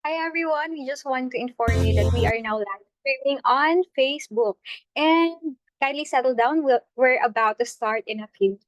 Hi everyone, we just want to inform you that we are now live streaming on Facebook. And kindly settle down, we're about to start in a few.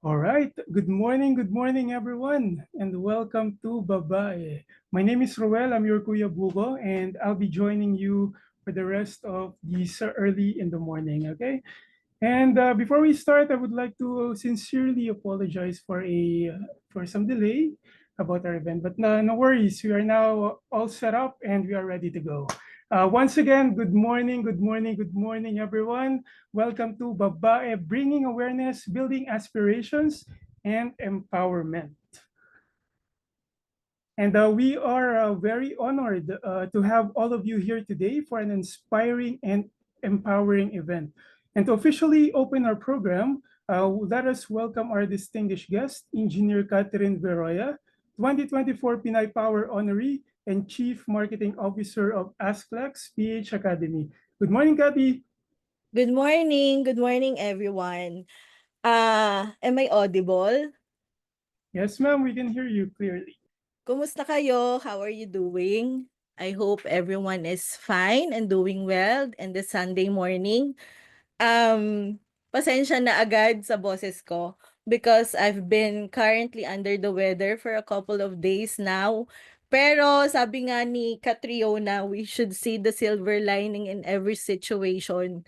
All right. Good morning, everyone, and welcome to Babae. My name is Roel. I'm your Kuya Bugo, and I'll be joining you for the rest of this early in the morning. Okay. And before we start, I would like to sincerely apologize for some delay about our event. But no worries, we are now all set up and we are ready to go. Once again, good morning, everyone. Welcome to Babae, bringing awareness, building aspirations, and empowerment. And we are very honored to have all of you here today for an inspiring and empowering event. And to officially open our program, let us welcome our distinguished guest, Engineer Catherine Veroya, 2024 Pinay Power Honoree and Chief Marketing Officer of Asklex PH Academy. Good morning, Kathy. Good morning. Good morning, everyone. Am I audible? Yes, ma'am, we can hear you clearly. Kumusta kayo? How are you doing? I hope everyone is fine and doing well in this Sunday morning. Um, Pasensya na agad sa boses ko because I've been currently under the weather for a couple of days now. Pero sabi nga ni Catriona, we should see the silver lining in every situation.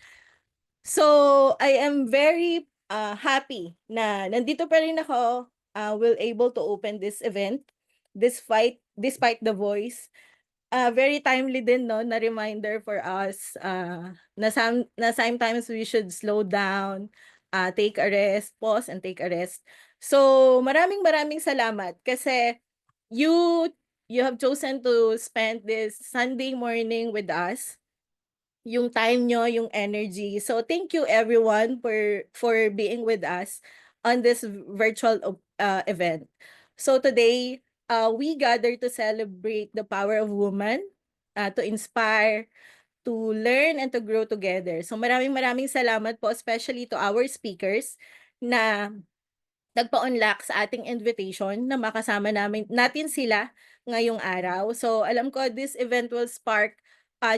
So, I am very happy na nandito pa rin ako, will able to open this event despite the voice. Very timely din 'no, na reminder for us, na sometimes we should slow down, take a rest, pause and take a rest. So, maraming salamat kasi you you have chosen to spend this Sunday morning with us, yung time nyo, yung energy. So thank you everyone for being with us on this virtual event. So today, we gather to celebrate the power of woman, to inspire, to learn and to grow together. So maraming salamat po especially to our speakers na nagpa-unlock sa ating invitation na makasama natin sila ngayong araw. So alam ko this event will spark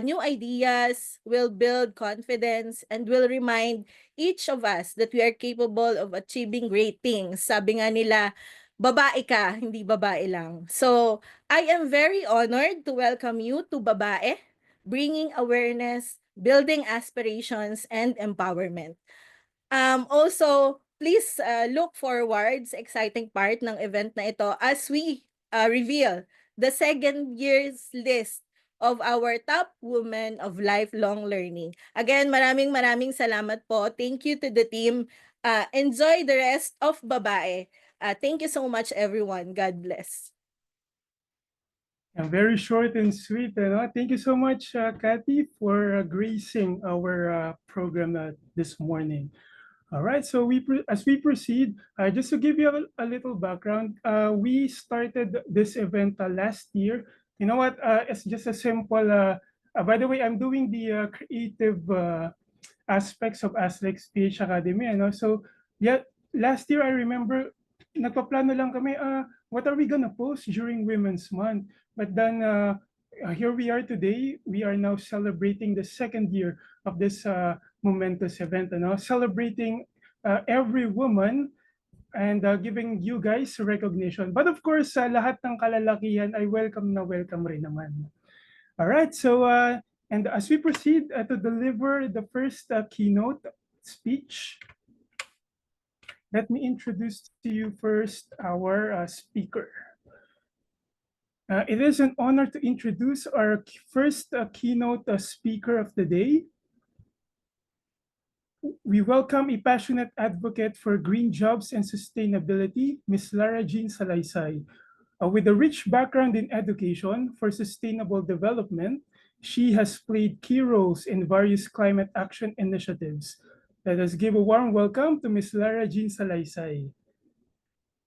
new ideas, will build confidence, and will remind each of us that we are capable of achieving great things. Sabi nga nila, babae ka, hindi babae lang. So I am very honored to welcome you to Babae, bringing awareness, building aspirations, and empowerment. Also, please look forward sa exciting part ng event na ito as we reveal the second year's list of our top women of lifelong learning. Again, maraming salamat po. Thank you to the team. Enjoy the rest of Babae. Thank you so much, everyone. God bless. Very short and sweet. Thank you so much, Kathy, for gracing our program this morning. All right, so as we proceed, just to give you a little background, we started this event last year. You know what? It's just a simple. By the way, I'm doing the creative aspects of Aslex's PH Academy. So yeah, last year I remember nagpaplano lang kami. what are we gonna post during Women's Month? But then here we are today. We are now celebrating the second year of this momentous event, celebrating every woman and giving you guys recognition. But of course, lahat ng kalalakihan ay welcome na welcome rin naman. All right, so and as we proceed to deliver the first keynote speech, let me introduce to you first our speaker. It is an honor to introduce our first keynote speaker of the day. We welcome a passionate advocate for green jobs and sustainability, Ms. Lara Jean Salaysay. With a rich background in education for sustainable development, she has played key roles in various climate action initiatives. Let us give a warm welcome to Ms. Lara Jean Salaysay.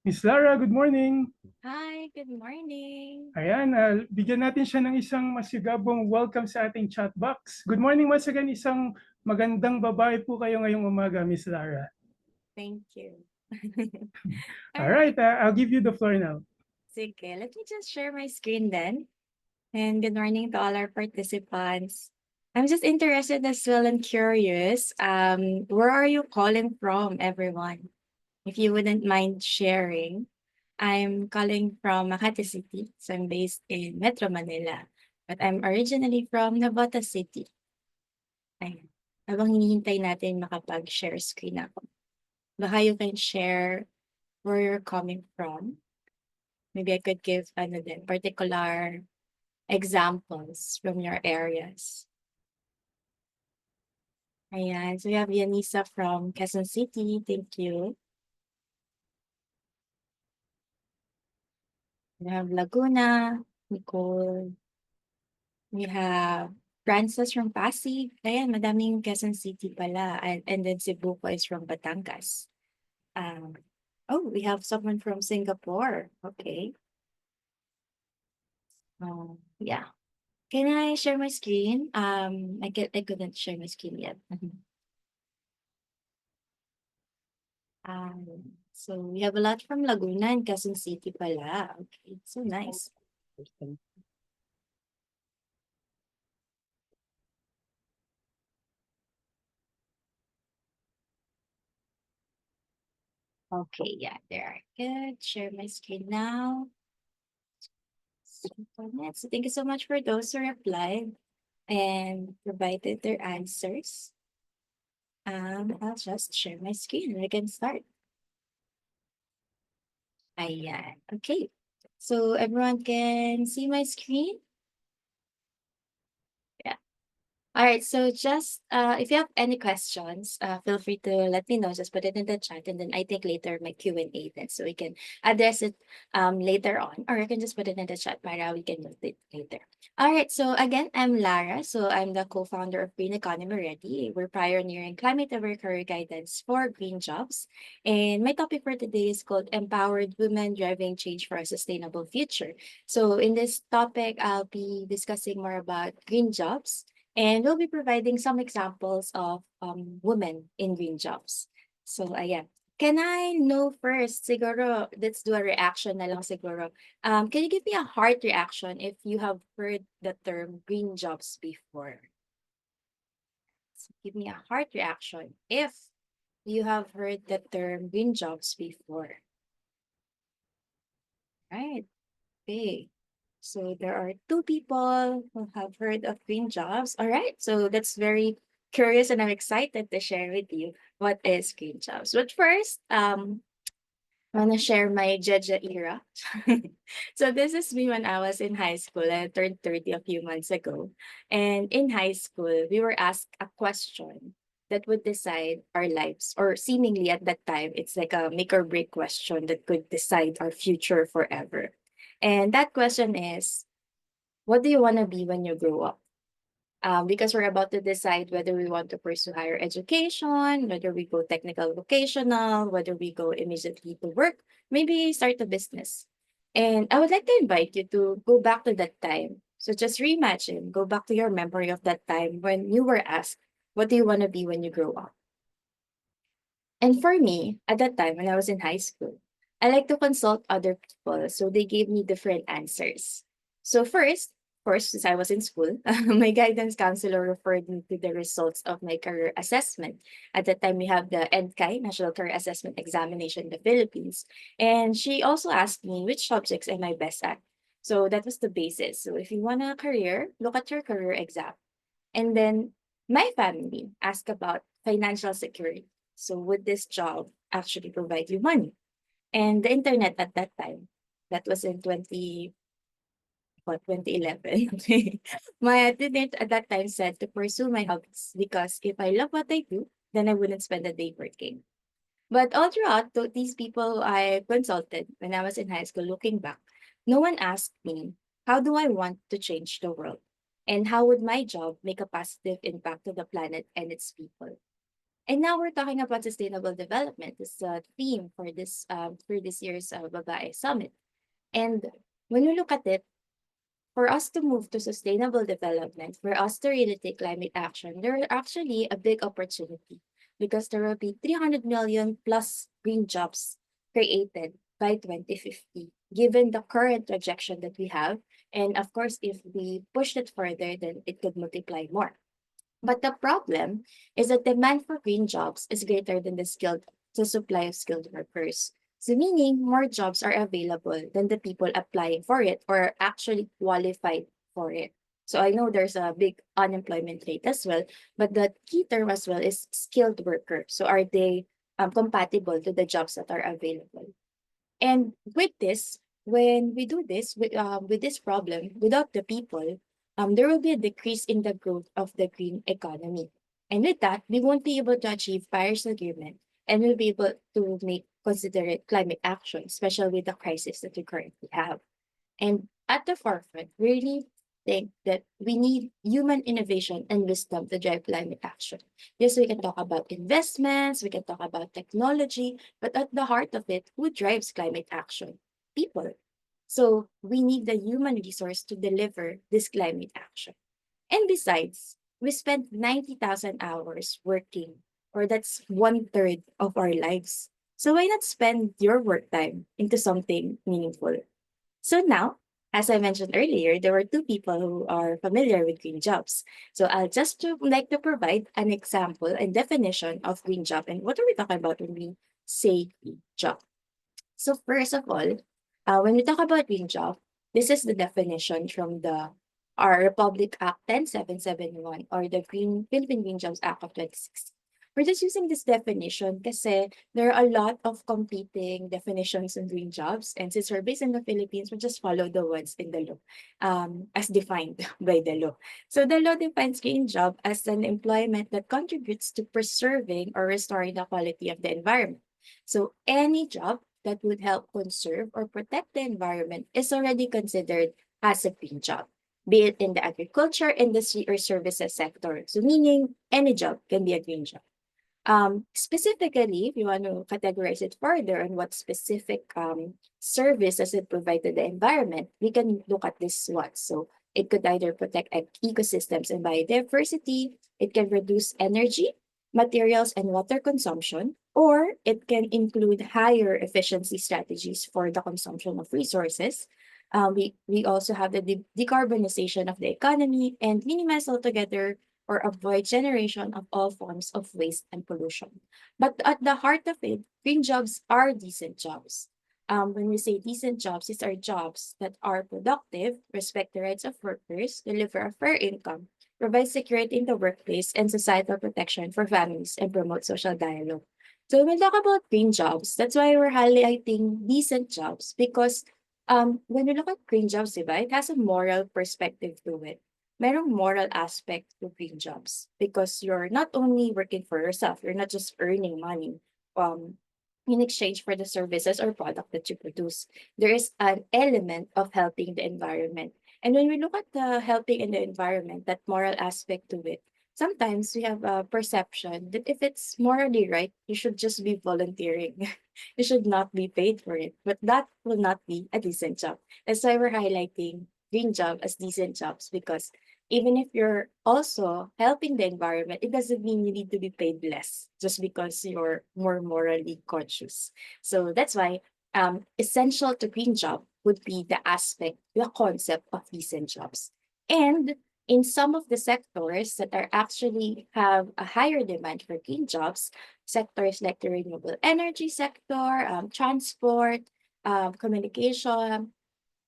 Ms. Lara, good morning. Hi, good morning. Ayan, bigyan natin siya ng isang masigabong welcome sa ating chat box. Good morning once again, isang magandang babae po kayo ngayong umaga, Ms. Lara. Thank you. All right, I'll give you the floor now. Sige, let me just share my screen then. And good morning to all our participants. I'm just interested as well and curious. Where are you calling from, everyone? If you wouldn't mind sharing. I'm calling from Makati City. So I'm based in Metro Manila. But I'm originally from Navota City. Ayun. Habang hinihintay natin makapag-share screen ako. Baka you can share where you're coming from. Maybe I could give particular examples from your areas. Ayan. So we have Yanisa from Quezon City. Thank you. We have Laguna, Nicole. We have Francis from Pasig. Ayan, madaming Quezon City pala. And then Cebu po is from Batangas. We have someone from Singapore. Okay. Yeah. Can I share my screen? I couldn't share my screen yet. So we have a lot from Laguna and Quezon City pala. Okay, so nice. Okay, yeah, there. Good. Share my screen now. So thank you so much for those who replied and provided their answers. I'll just share my screen and we can start. Ayan. Okay. So everyone can see my screen? All right, so just if you have any questions, feel free to let me know. Just put it in the chat, and then I take later my Q&A then, so we can address it later on, or you can just put it in the chat para we can note it later. All right, so again, I'm Lara. So I'm the co-founder of Green Economy Ready. We're pioneering climate-aware career guidance for green jobs, and my topic for today is called Empowered Women Driving Change for a Sustainable Future. So in this topic, I'll be discussing more about green jobs. And we'll be providing some examples of women in green jobs. So, ayan. Can I know first, siguro, let's do a reaction na lang siguro. Can you give me a heart reaction if you have heard the term green jobs before? So give me a heart reaction if you have heard the term green jobs before. Right. Okay. So there are two people who have heard of green jobs. All right. So that's very curious and I'm excited to share with you what is green jobs. But first, I want to share my Jeja era. So this is me when I was in high school. I turned 30 a few months ago. And in high school, we were asked a question that would decide our lives, or seemingly at that time, it's like a make or break question that could decide our future forever. And that question is, what do you want to be when you grow up? Because we're about to decide whether we want to pursue higher education, whether we go technical vocational, whether we go immediately to work, maybe start a business. And I would like to invite you to go back to that time. So just reimagine, go back to your memory of that time when you were asked, what do you want to be when you grow up? And for me, at that time when I was in high school, I like to consult other people, so they gave me different answers. So first, of course, since I was in school, my guidance counselor referred me to the results of my career assessment. At that time, we have the NCAI, National Career Assessment Examination in the Philippines. And she also asked me which subjects am I best at. So that was the basis. So if you want a career, look at your career exam. And then my family asked about financial security. So would this job actually provide you money? And the internet at that time, that was in 2011. Okay. My attendant at that time said to pursue my hobbies because if I love what I do, then I wouldn't spend a day working. But all throughout, these people I consulted when I was in high school, looking back, no one asked me, how do I want to change the world? And how would my job make a positive impact to the planet and its people? And now we're talking about sustainable development. This is a theme for this year's Babae Summit. And when we look at it, for us to move to sustainable development, for us to really take climate action, there are actually a big opportunity because there will be 300 million plus green jobs created by 2050, given the current projection that we have. And of course, if we push it further, then it could multiply more. But the problem is that demand for green jobs is greater than the supply of skilled workers. So meaning more jobs are available than the people applying for it or are actually qualified for it. So I know there's a big unemployment rate as well, but the key term as well is skilled worker. So are they compatible to the jobs that are available? And with this, when we do this with this problem, without the people, there will be a decrease in the growth of the green economy. And with that, we won't be able to achieve Paris Agreement and we'll be able to make considerate climate action, especially with the crisis that we currently have. And at the forefront, we really think that we need human innovation and wisdom to drive climate action. Yes, we can talk about investments, we can talk about technology, but at the heart of it, who drives climate action? People. So we need the human resource to deliver this climate action. And besides, we spend 90,000 hours working, or that's one third of our lives. So why not spend your work time into something meaningful? So now, as I mentioned earlier, there were two people who are familiar with green jobs. So I'll like to provide an example and definition of green job and what are we talking about when we say green job. So first of all, when we talk about green job, this is the definition from the our Republic Act 10771 or the Philippine Green Jobs Act of 2016. We're just using this definition because there are a lot of competing definitions in green jobs, and since we're based in the Philippines, we just follow the ones in the law, as defined by the law. So the law defines green job as an employment that contributes to preserving or restoring the quality of the environment. So any job that would help conserve or protect the environment is already considered as a green job, be it in the agriculture, industry, or services sector. So meaning any job can be a green job. Specifically, if you want to categorize it further on what specific service does it provide to the environment, we can look at this one. So it could either protect ecosystems and biodiversity, it can reduce energy, materials, and water consumption, or it can include higher efficiency strategies for the consumption of resources. We also have the decarbonization of the economy and minimize altogether or avoid generation of all forms of waste and pollution. But at the heart of it, green jobs are decent jobs. When we say decent jobs, these are jobs that are productive, respect the rights of workers, deliver a fair income, provide security in the workplace and societal protection for families, and promote social dialogue. So when we talk about green jobs, that's why we're highlighting decent jobs because when we look at green jobs, diba, it has a moral perspective to it. Merong moral aspect to green jobs because you're not only working for yourself, you're not just earning money in exchange for the services or product that you produce. There is an element of helping the environment. And when we look at the helping in the environment, that moral aspect to it, sometimes we have a perception that if it's morally right, you should just be volunteering. You should not be paid for it. But that will not be a decent job. That's why we're highlighting green job as decent jobs because even if you're also helping the environment, it doesn't mean you need to be paid less just because you're more morally conscious. So that's why Essential to green job would be the concept of decent jobs. And in some of the sectors that are actually have a higher demand for green jobs, sectors like the renewable energy sector, transport, communication,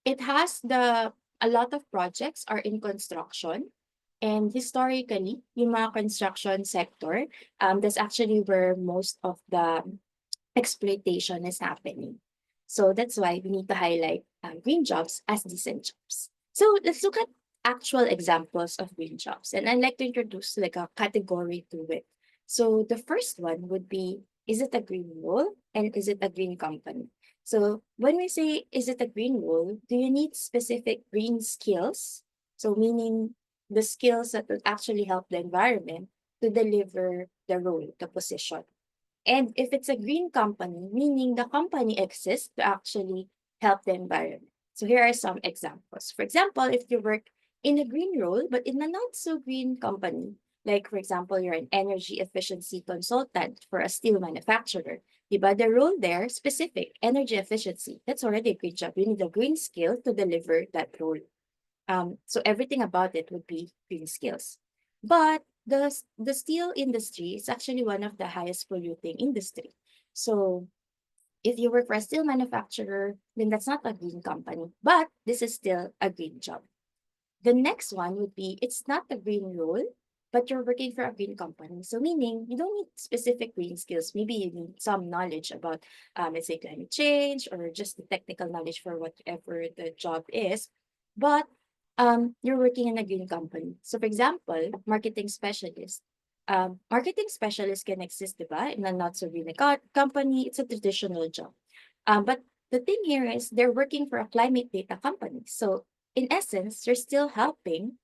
it has a lot of projects are in construction. And historically, yung mga construction sector, that's actually where most of the exploitation is happening. So that's why we need to highlight green jobs as decent jobs. So let's look at actual examples of green jobs. And I'd like to introduce like a category to it. So the first one would be, is it a green role and is it a green company? So when we say, is it a green role, do you need specific green skills? So meaning the skills that will actually help the environment to deliver the role, the position. And if it's a green company, meaning the company exists to actually help the environment. So here are some examples. For example, if you work in a green role, but in a not so green company, like for example, you're an energy efficiency consultant for a steel manufacturer, diba? The role there, specific, energy efficiency, that's already a green job. You need a green skill to deliver that role. So everything about it would be green skills. But the steel industry is actually one of the highest polluting industry. So if you work for a steel manufacturer, then that's not a green company, but this is still a green job. The next one would be, it's not a green role, but you're working for a green company. So meaning you don't need specific green skills. Maybe you need some knowledge about, let's say, climate change or just the technical knowledge for whatever the job is. But you're working in a green company. So for example, marketing specialist. Marketing specialist can exist, diba? In a not so green company. It's a traditional job. But the thing here is they're working for a climate data company. So in essence, you're still helping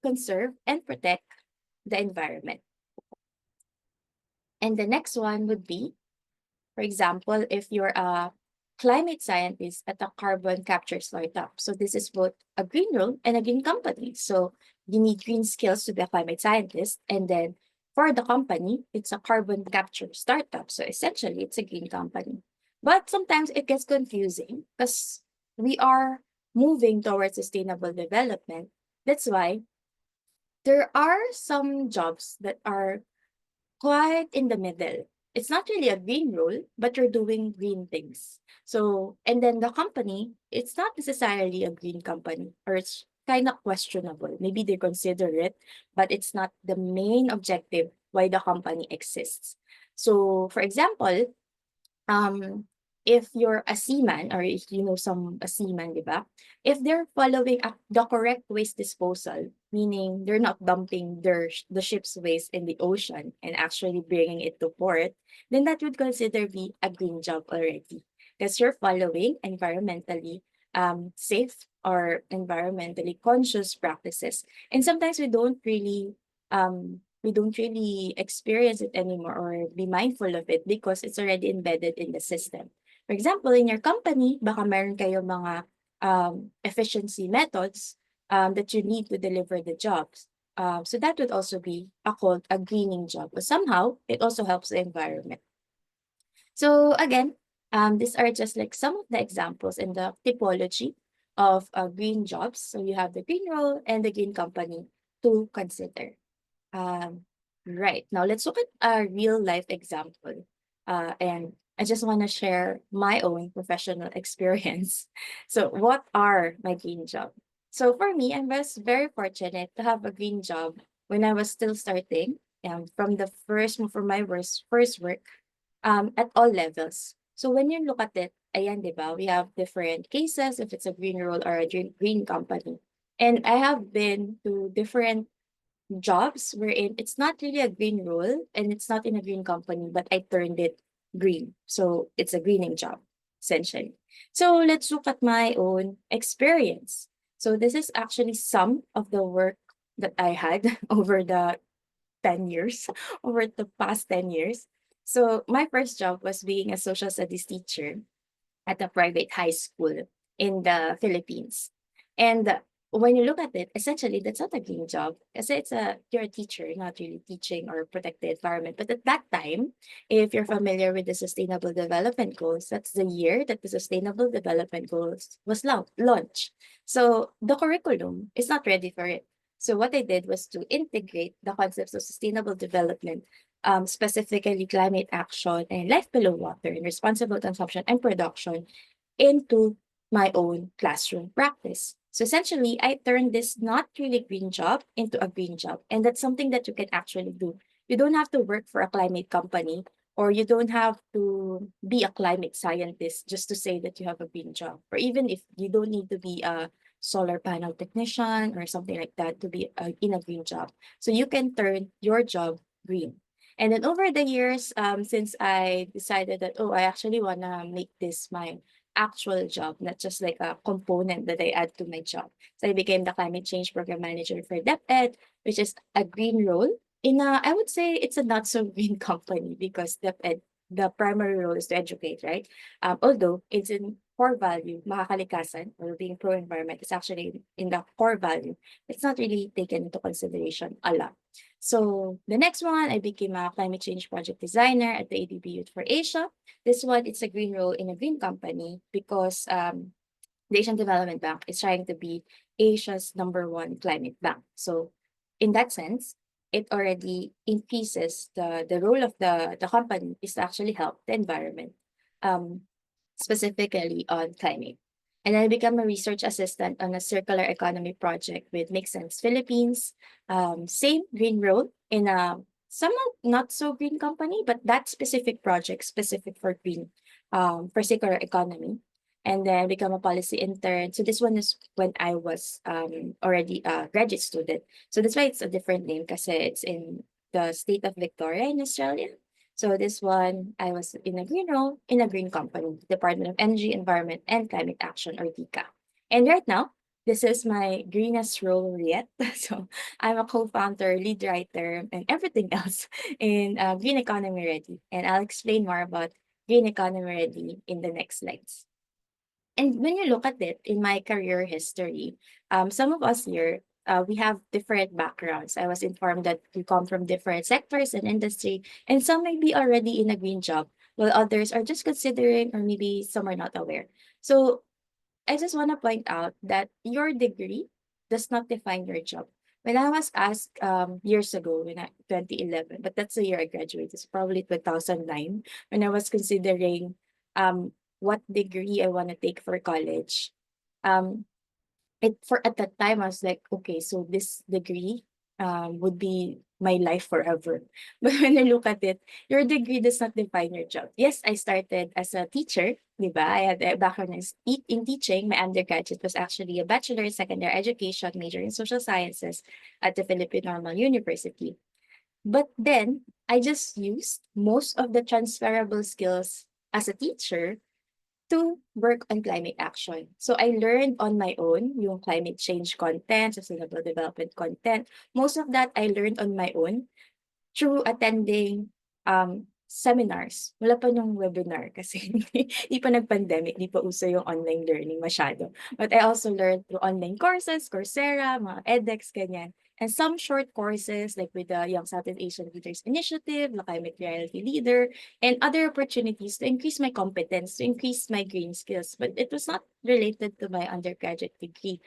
conserve and protect the environment. And the next one would be, for example, if you're a climate scientist at a carbon capture startup. So this is both a green role and a green company. So you need green skills to be a climate scientist. And then for the company, it's a carbon capture startup. So essentially, it's a green company. But sometimes it gets confusing because we are moving towards sustainable development. That's why there are some jobs that are quite in the middle. It's not really a green role, but you're doing green things. So, and then the company, it's not necessarily a green company, or it's kind of questionable. Maybe they consider it, but it's not the main objective why the company exists. So, for example, um, if you're a seaman or if you know some a seaman, di ba? If they're following the correct waste disposal, meaning they're not dumping the ship's waste in the ocean and actually bringing it to port, then that would consider be a green job already. Because you're following environmentally safe or environmentally conscious practices. And sometimes we don't really experience it anymore or be mindful of it because it's already embedded in the system. For example, in your company, baka meron kayo mga efficiency methods that you need to deliver the jobs. So that would also be called a greening job. But somehow, it also helps the environment. So again, these are just like some of the examples in the typology of green jobs. So you have the green role and the green company to consider. Um, right. Now let's look at a real life example. And I just want to share my own professional experience. So what are my green job? So for me, I was very fortunate to have a green job when I was still starting. From the from my first work, at all levels. So when you look at it, ayan, di ba? We have different cases if it's a green role or a green company. And I have been to different jobs wherein it's not really a green role and it's not in a green company, but I turned it green. So it's a greening job, essentially. So let's look at my own experience. So this is actually some of the work that I had over the 10 years, over the past 10 years. So my first job was being a social studies teacher at a private high school in the Philippines. And when you look at it, essentially that's not a green job because you're a teacher, not really teaching or protect the environment. But at that time, if you're familiar with the Sustainable Development Goals, that's the year that the Sustainable Development Goals was launched. So the curriculum is not ready for it. So what I did was to integrate the concepts of sustainable development, specifically climate action and life below water and responsible consumption and production into my own classroom practice. So essentially, I turned this not really green job into a green job. And that's something that you can actually do. You don't have to work for a climate company, or you don't have to be a climate scientist just to say that you have a green job. Or even if you don't need to be a solar panel technician or something like that to be in a green job. So you can turn your job green. And then over the years, since I decided that, oh, I actually want to make this my actual job, not just like a component that I add to my job. So I became the climate change program manager for DepEd, which is a green role in a, I would say it's a not so green company because DepEd, the primary role is to educate, right? Although it's in core value, makakalikasan or being pro-environment is actually in the core value. It's not really taken into consideration a lot. So the next one, I became a climate change project designer at the ADB Youth for Asia. This one, it's a green role in a green company because the Asian Development Bank is trying to be Asia's #1 climate bank. So in that sense, it already increases the role of the company is to actually help the environment, um, specifically on climate. And then I become a research assistant on a circular economy project with Make Sense Philippines. Same green role in a somewhat not so green company, but that specific project specific for green, for circular economy, and then become a policy intern. So this one is when I was already a graduate student. So that's why it's a different name because it's in the state of Victoria in Australia. So this one, I was in a green role in a green company, Department of Energy, Environment, and Climate Action, or DECA. And right now, this is my greenest role yet. So I'm a co-founder, lead writer, and everything else in Green Economy Ready. And I'll explain more about Green Economy Ready in the next slides. And when you look at it in my career history, some of us here, we have different backgrounds. I was informed that we come from different sectors and industry, and some may be already in a green job, while others are just considering, or maybe some are not aware. So I just want to point out that your degree does not define your job. When I was asked years ago, 2011, but that's the year I graduated, it's probably 2009, when I was considering what degree I want to take for college. Um, at that time I was like, okay, so this degree would be my life forever. But when I look at it, your degree does not define your job. Yes, I started as a teacher, di ba? I had a background in teaching. My undergraduate was actually a bachelor in secondary education, major in social sciences at the Philippine Normal University. But then I just used most of the transferable skills as a teacher to work on climate action. So I learned on my own yung climate change content, sustainable development content. Most of that I learned on my own through attending seminars. Wala pa nung webinar kasi hindi pa nag-pandemic, hindi pa uso yung online learning masyado. But I also learned through online courses, Coursera, mga edX, ganyan. And some short courses like with the Young Southeast Asian Leaders Initiative, the Climate Reality Leader, and other opportunities to increase my competence, to increase my green skills. But it was not related to my undergraduate degree.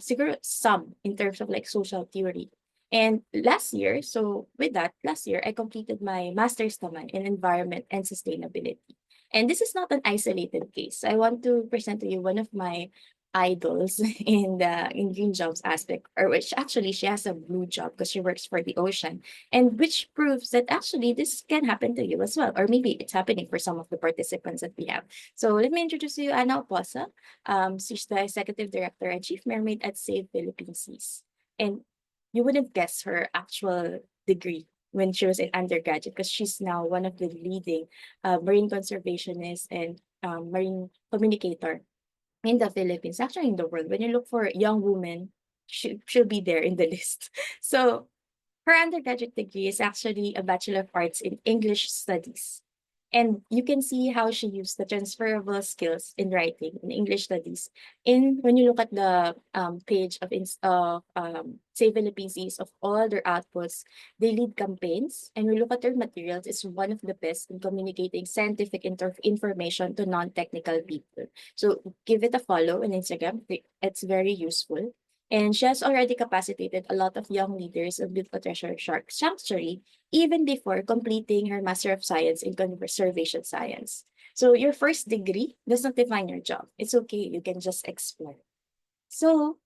Siguro some in terms of like social theory. And last year, so with that, last year, I completed my master's naman in environment and sustainability. And this is not an isolated case. I want to present to you one of my idols in the in green jobs aspect, or which actually she has a blue job because she works for the ocean, and which proves that actually this can happen to you as well, or maybe it's happening for some of the participants that we have. So let me introduce you Ana Oposa. She's the executive director and chief mermaid at Save Philippine Seas. And you wouldn't guess her actual degree when she was an undergraduate because she's now one of the leading marine conservationists and marine communicator in the Philippines, actually in the world. When you look for young women, she'll be there in the list. So her undergraduate degree is actually a Bachelor of Arts in English Studies. And you can see how she used the transferable skills in writing in English studies. In when you look at the page of Save Philippines of all their outputs, they lead campaigns, and we look at their materials. It's one of the best in communicating scientific information to non-technical people. So give it a follow on Instagram. It's very useful. And she has already capacitated a lot of young leaders of Build a Treasure Shark Sanctuary even before completing her Master of Science in Conservation Science. So your first degree does not define your job. It's okay. You can just explore. So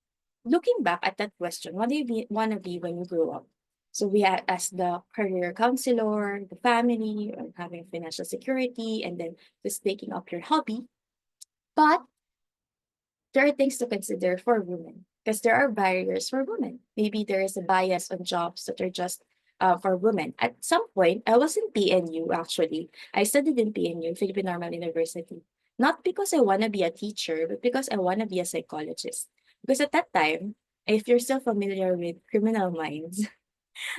looking back at that question, what do you want to be when you grow up? So we had as the career counselor, the family, or having financial security, and then just taking up your hobby. But there are things to consider for women because there are barriers for women. Maybe there is a bias on jobs that are just for women. At some point, I was in PNU actually. I studied in PNU, Philippine Normal University. Not because I want to be a teacher, but because I want to be a psychologist. Because at that time, if you're still familiar with Criminal Minds,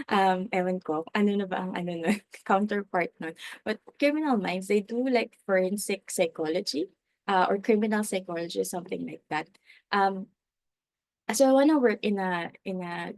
ewan ko, ano na ba ang ano nun, counterpart nun. But Criminal Minds, they do like forensic psychology, or criminal psychology, something like that. Um, so I wanna work in a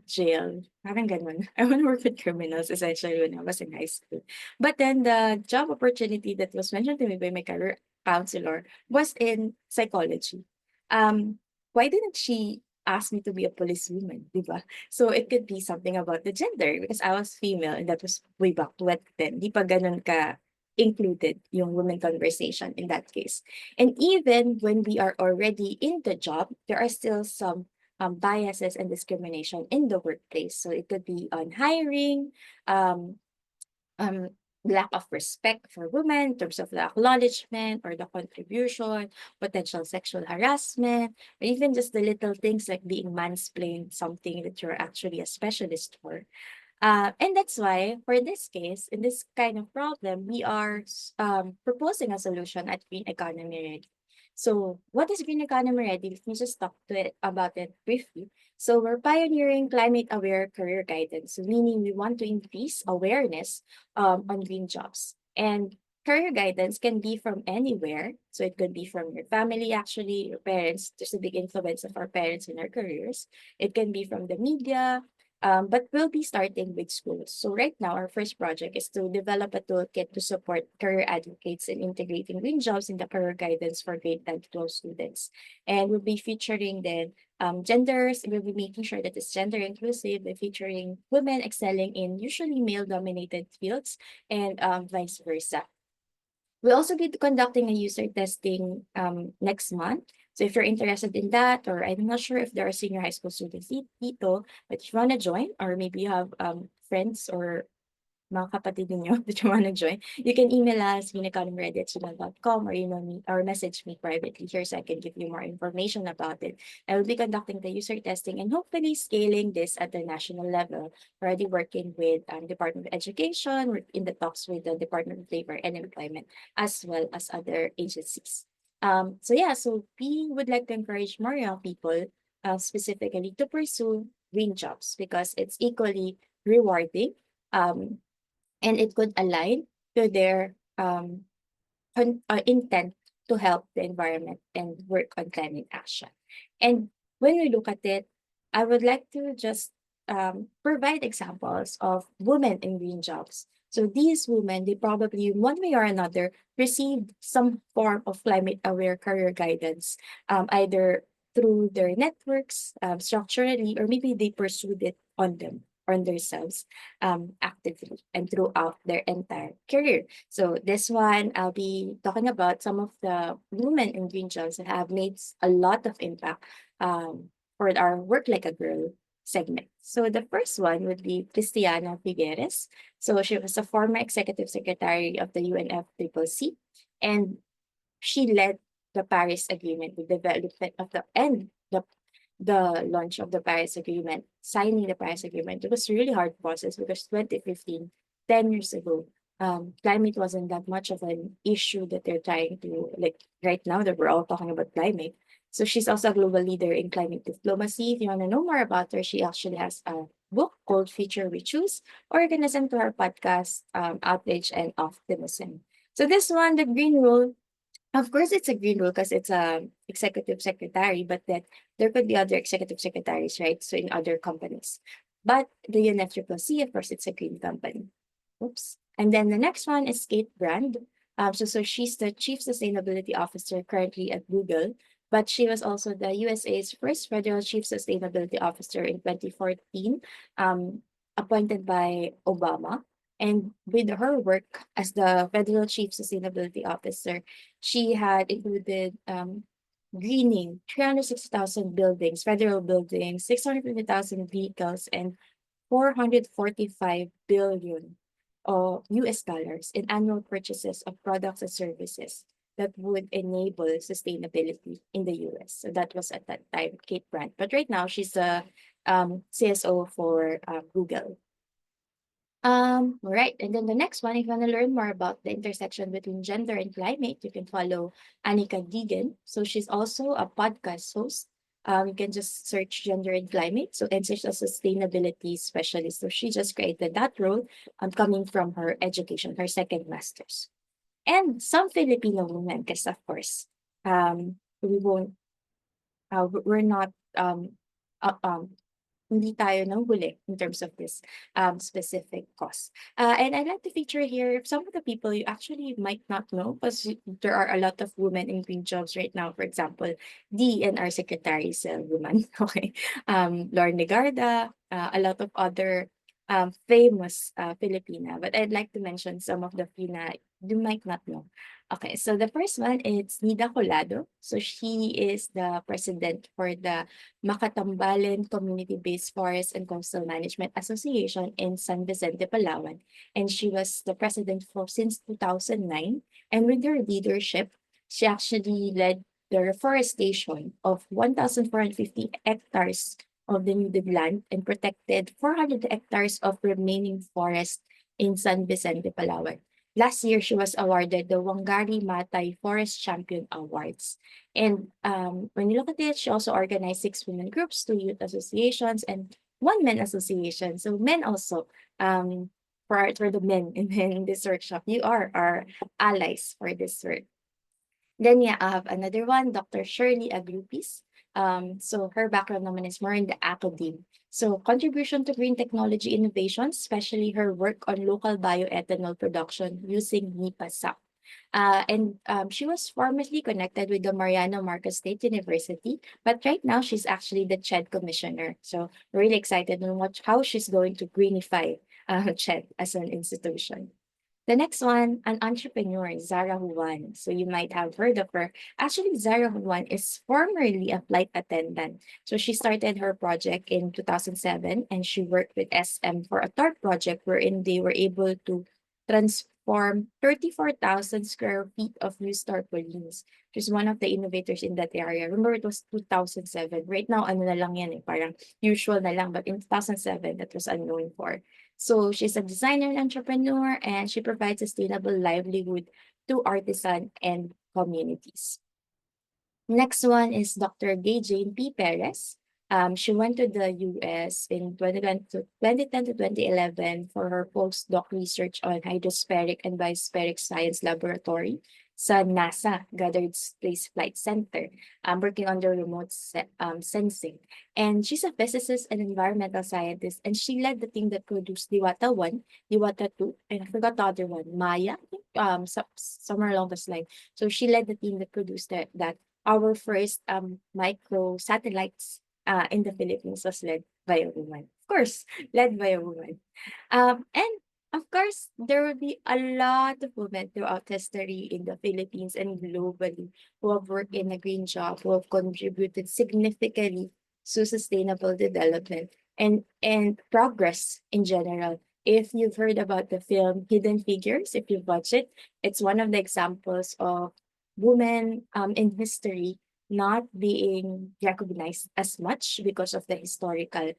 jail, parang gano'n. I wanna work with criminals essentially when I was in high school. But then the job opportunity that was mentioned to me by my career counselor was in psychology. Why didn't she ask me to be a policewoman, 'di ba? So it could be something about the gender because I was female and that was way back then. 'Di pa gano'n ka included yung women conversation in that case. And even when we are already in the job, there are still some biases and discrimination in the workplace. So it could be on hiring, um, um, lack of respect for women in terms of the acknowledgement or the contribution, potential sexual harassment, or even just the little things like being mansplained, something that you're actually a specialist for. And that's why, for this case, in this kind of problem, we are proposing a solution at Green Economy Ready. So, what is Green Economy Ready? Let me just talk to it about it briefly. So, we're pioneering climate-aware career guidance, meaning we want to increase awareness on green jobs. And career guidance can be from anywhere. So, it could be from your family, actually, your parents. There's a big influence of our parents in our careers. It can be from the media, but we'll be starting with schools. So right now, our first project is to develop a toolkit to support career advocates in integrating green jobs in the career guidance for grade 10 to 12 students. And we'll be featuring then genders. We'll be making sure that it's gender inclusive by featuring women excelling in usually male-dominated fields and vice versa. We'll also be conducting a user testing next month. So if you're interested in that, or I'm not sure if there are senior high school students dito, but if you want to join, or maybe you have friends or mga kapatid ninyo that you want to join, you can email us unicornready@gmail.com or email me or message me privately here so I can give you more information about it. I will be conducting the user testing and hopefully scaling this at the national level. Already working with Department of Education, we're in the talks with the Department of Labor and Employment, as well as other agencies. So yeah, so we would like to encourage more young people, specifically to pursue green jobs because it's equally rewarding. Um, and it could align to their intent to help the environment and work on climate action. And when we look at it, I would like to just provide examples of women in green jobs. So these women, they probably, one way or another, received some form of climate aware career guidance, either through their networks, structurally, or maybe they pursued it on themselves actively and throughout their entire career. So this one, I'll be talking about some of the women in green jobs that have made a lot of impact for our Work Like a Girl segment. So the first one would be Cristiana Figueres. So she was a former executive secretary of the UNFCCC, and she led the Paris Agreement, the development of the launch of the Paris Agreement, signing the Paris Agreement. It was a really hard process because 2015, 10 years ago, climate wasn't that much of an issue that they're trying to, like right now that we're all talking about climate. So she's also a global leader in climate diplomacy. If you want to know more about her, she actually has a book called Future We Choose, or you can listen to her podcast, Outrage and Optimism. So this one, the green rule, of course, it's a green rule because it's a executive secretary, but then there could be other executive secretaries, right? So in other companies. But the UNFCCC, of course, it's a green company. Oops. And then the next one is Kate Brand. So she's the Chief Sustainability Officer currently at Google, but she was also the USA's first federal Chief Sustainability Officer in 2014, um, appointed by Obama. And with her work as the federal Chief Sustainability Officer, she had included greening 360,000 buildings, federal buildings, 650,000 vehicles, and 445 billion US dollars in annual purchases of products and services that would enable sustainability in the US. So that was at that time Kate Brandt. But right now she's a CSO for Google. Right. And then the next one, if you want to learn more about the intersection between gender and climate, you can follow Annika Deegan. So she's also a podcast host. You can just search gender and climate. So, and she's a sustainability specialist. So she just created that role coming from her education, her second master's. And some Filipino women, because of course, we won't, we're not uh, um, hindi tayo nahuli in terms of this specific cause. And I'd like to feature here some of the people you actually might not know because there are a lot of women in green jobs right now. For example, DNR Secretary is a woman. Okay. Lauren Legarda, a lot of other famous Filipina. But I'd like to mention some of the few na you might not know. Okay, so the first one is Nida Colado. So she is the president for the Makatambalan Community-Based Forest and Coastal Management Association in San Vicente, Palawan. And she was the president for since 2009. And with her leadership, she actually led the reforestation of 1,450 hectares of the denuded land and protected 400 hectares of remaining forest in San Vicente, Palawan. Last year, she was awarded the Wangari Maathai Forest Champion Awards. And when you look at it, she also organized 6 women groups, 2 youth associations, and 1 men association. So men also, for the men in this workshop, you are our allies for this work. Then yeah, I have another one, Dr. Shirley Agrupis. So her background naman is more in the academe. So contribution to green technology innovations, especially her work on local bioethanol production using NIPA sap. And she was formerly connected with the Mariano Marcos State University, but right now she's actually the CHED commissioner. So really excited on how she's going to greenify CHED as an institution. The next one, an entrepreneur, Zara Juan. So you might have heard of her. Actually, Zara Juan is formerly a flight attendant. So she started her project in 2007 and she worked with SM for a TARP project wherein they were able to transform 34,000 square feet of used tarpaulins. She's one of the innovators in that area. Remember, it was 2007. Right now, ano na lang yan eh, parang usual na lang. But in 2007, that was unknown for. So she's a designer and entrepreneur, and she provides sustainable livelihood to artisan and communities. Next one is Dr. Gay Jane P. Perez. She went to the US in 2010 to 2011 for her postdoc research on hydrospheric and biospheric science laboratory sa NASA Goddard Space Flight Center, working on the sensing. And she's a physicist and environmental scientist, and she led the team that produced Diwata 1, Diwata 2, and I forgot the other one, Maya, I think, somewhere along this line. So she led the team that produced that our first micro satellites in the Philippines was led by a woman. Of course, led by a woman. And of course, there will be a lot of women throughout history in the Philippines and globally who have worked in a green job, who have contributed significantly to sustainable development and progress in general. If you've heard about the film Hidden Figures, if you've watched it, it's one of the examples of women in history not being recognized as much because of the historical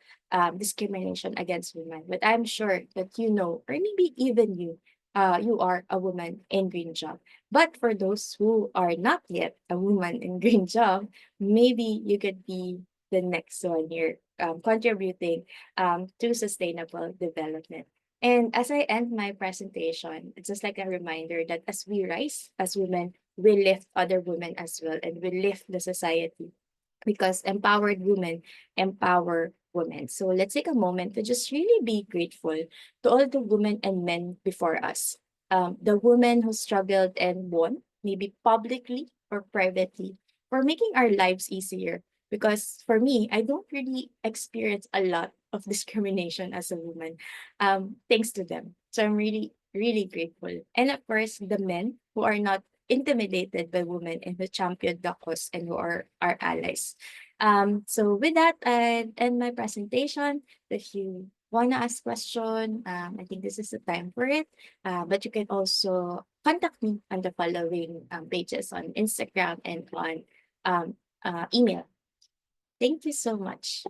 discrimination against women. But I'm sure that you know, or maybe even you are a woman in green job. But for those who are not yet a woman in green job, maybe you could be the next one here, contributing to sustainable development. And as I end my presentation, it's just like a reminder that as we rise as women, we lift other women as well, and we lift the society, because empowered women empower women. So let's take a moment to just really be grateful to all the women and men before us. The women who struggled and won, maybe publicly or privately, for making our lives easier. Because for me, I don't really experience a lot of discrimination as a woman, thanks to them. So I'm really, really grateful. And of course, the men who are not intimidated by women and who champion the cause and who are our allies. So with that, I end my presentation. If you want to ask question, I think this is the time for it. But you can also contact me on the following pages on Instagram and on email. Thank you so much.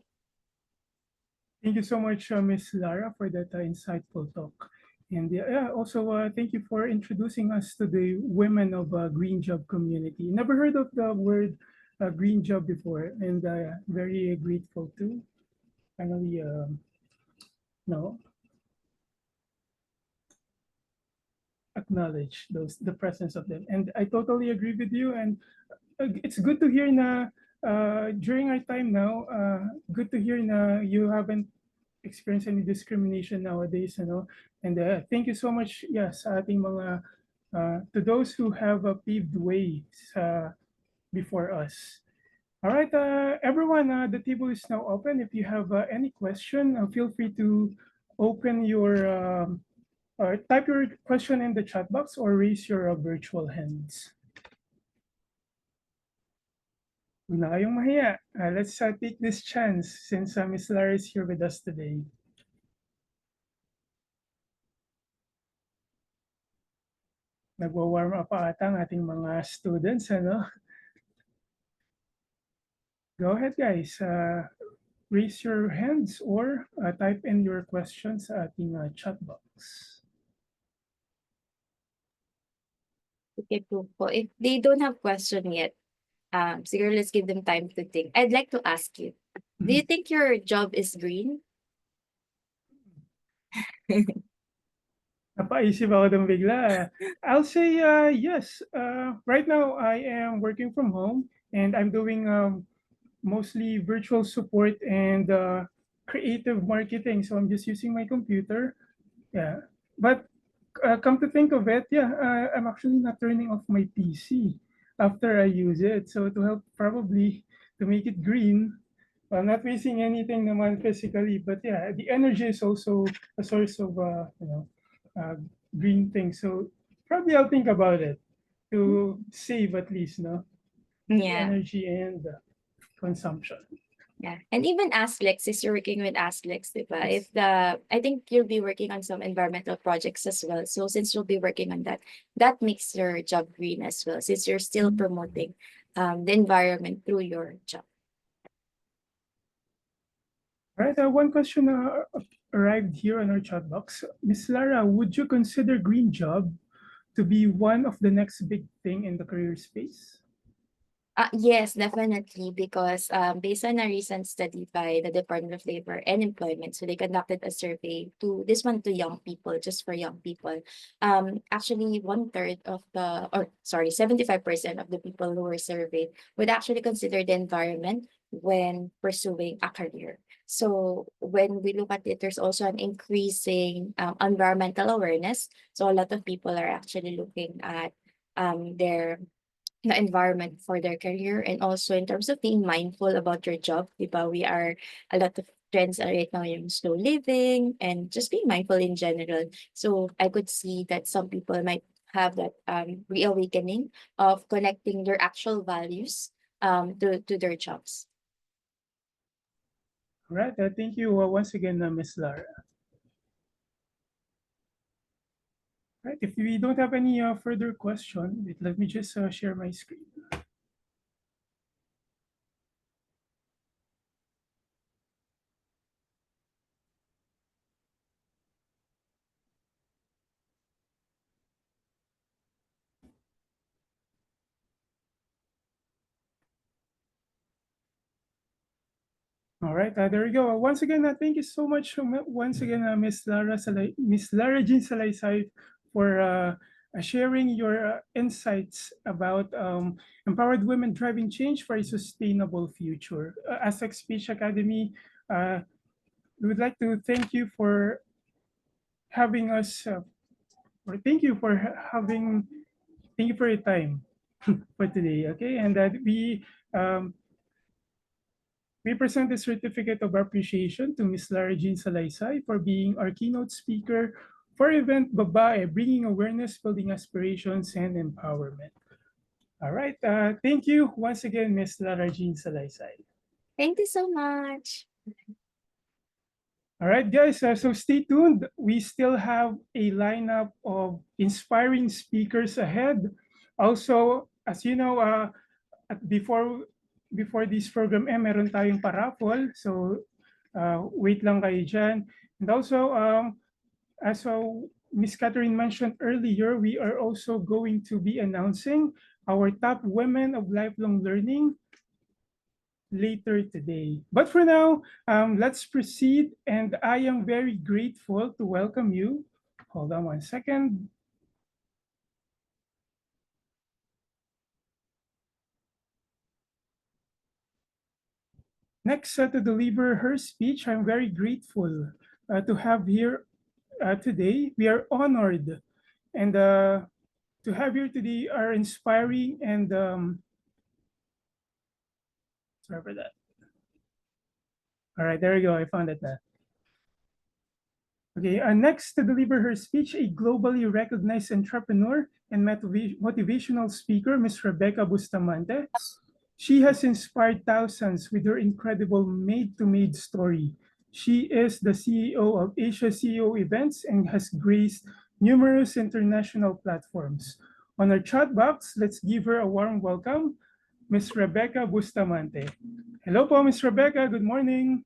Thank you so much, Miss Lara, for that insightful talk. And yeah, also thank you for introducing us to the women of green job community. Never heard of the word green job before, and very grateful to finally know acknowledge the presence of them. And I totally agree with you. And it's good to hear na during our time now, good to hear na you haven't experienced any discrimination nowadays, you know. And thank you so much, yes, sa ating mga, to those who have paved ways before us. All right, everyone, the table is now open. If you have any question, feel free to open your, or type your question in the chat box or raise your virtual hands. Huwag na kayong mahiya. Let's take this chance since Miss Lara is here with us today. Nagwa-warm up pa ata ang ating mga students, ano? Go ahead, guys. Raise your hands or type in your questions sa ating chat box. Okay po. If they don't have question yet, siguro let's give them time to think. I'd like to ask you, do you think your job is green? Napaisip ako dun bigla. I'll say yes. Right now, I am working from home and I'm doing mostly virtual support and creative marketing. So I'm just using my computer. Yeah. But come to think of it, yeah, I'm actually not turning off my PC after I use it. So to help probably to make it green, I'm not wasting anything naman physically, but yeah, the energy is also a source of uh, green things. So probably I'll think about it to save at least, no, the Yeah. energy and consumption. Yeah. And even Asplex, since you're working with Asplex, diba? Yes. I think you'll be working on some environmental projects as well. So since you'll be working on that, that makes your job green as well, since you're still promoting the environment through your job. All right, one question arrived here on our chat box. Miss Lara, would you consider green job to be one of the next big thing in the career space? Yes, definitely, because based on a recent study by the Department of Labor and Employment, so they conducted a survey to this one to young people, just for young people. Actually, one third of the, or sorry, 75% of the people who were surveyed would actually consider the environment when pursuing a career. So when we look at it, there's also an increasing environmental awareness. So a lot of people are actually looking at their the environment for their career, and also in terms of being mindful about your job, diba? We are a lot of trends are right now yung slow living and just being mindful in general. So I could see that some people might have that reawakening of connecting their actual values to their jobs. All right, thank you once again, Miss Lara. Right, if we don't have any further question, let me just share my screen. All right, there we go. Once again, thank you so much. Once again, Miss Lara Jean Salaysay, for sharing your insights about empowered women driving change for a sustainable future. As Speech Academy, we would like to thank you for having us, or thank you for thank you for your time for today. Okay, and that um, we present the certificate of appreciation to Ms. Lara Jean Salaysay for being our keynote speaker for event Babae, bringing awareness, building aspirations, and empowerment. All right. Thank you once again, Ms. Lara Jean Salaysay. Thank you so much. All right, guys. So stay tuned. We still have a lineup of inspiring speakers ahead. Also, as you know, before this program, meron tayong paraffle. So wait lang kayo dyan. And also, as Miss Catherine mentioned earlier, we are also going to be announcing our top women of lifelong learning later today. But for now, let's proceed. And I am very grateful to welcome you. Hold on one second. Next, to deliver her speech, I'm very grateful to have here today. We are honored and to have here today are inspiring and sorry for that. All right, there we go. I found it now. Okay, next to deliver her speech, a globally recognized entrepreneur and motivational speaker, Ms. Rebecca Bustamante. She has inspired thousands with her incredible Made to Made story. She is the CEO of Asia CEO Events and has graced numerous international platforms. On our chat box, let's give her a warm welcome, Ms. Rebecca Bustamante. Hello po, Ms. Rebecca. Good morning.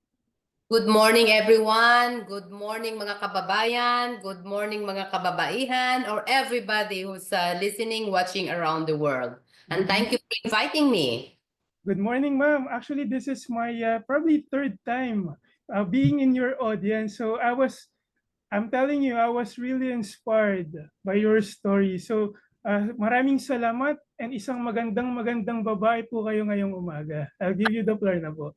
Good morning, everyone. Good morning, mga kababayan. Good morning, mga kababaihan, or everybody who's listening, watching around the world. And thank you for inviting me. Good morning, ma'am. Actually, this is my probably third time being in your audience. So I'm telling you, I was really inspired by your story. So maraming salamat and isang magandang babae po kayo ngayong umaga. I'll give you the floor na po.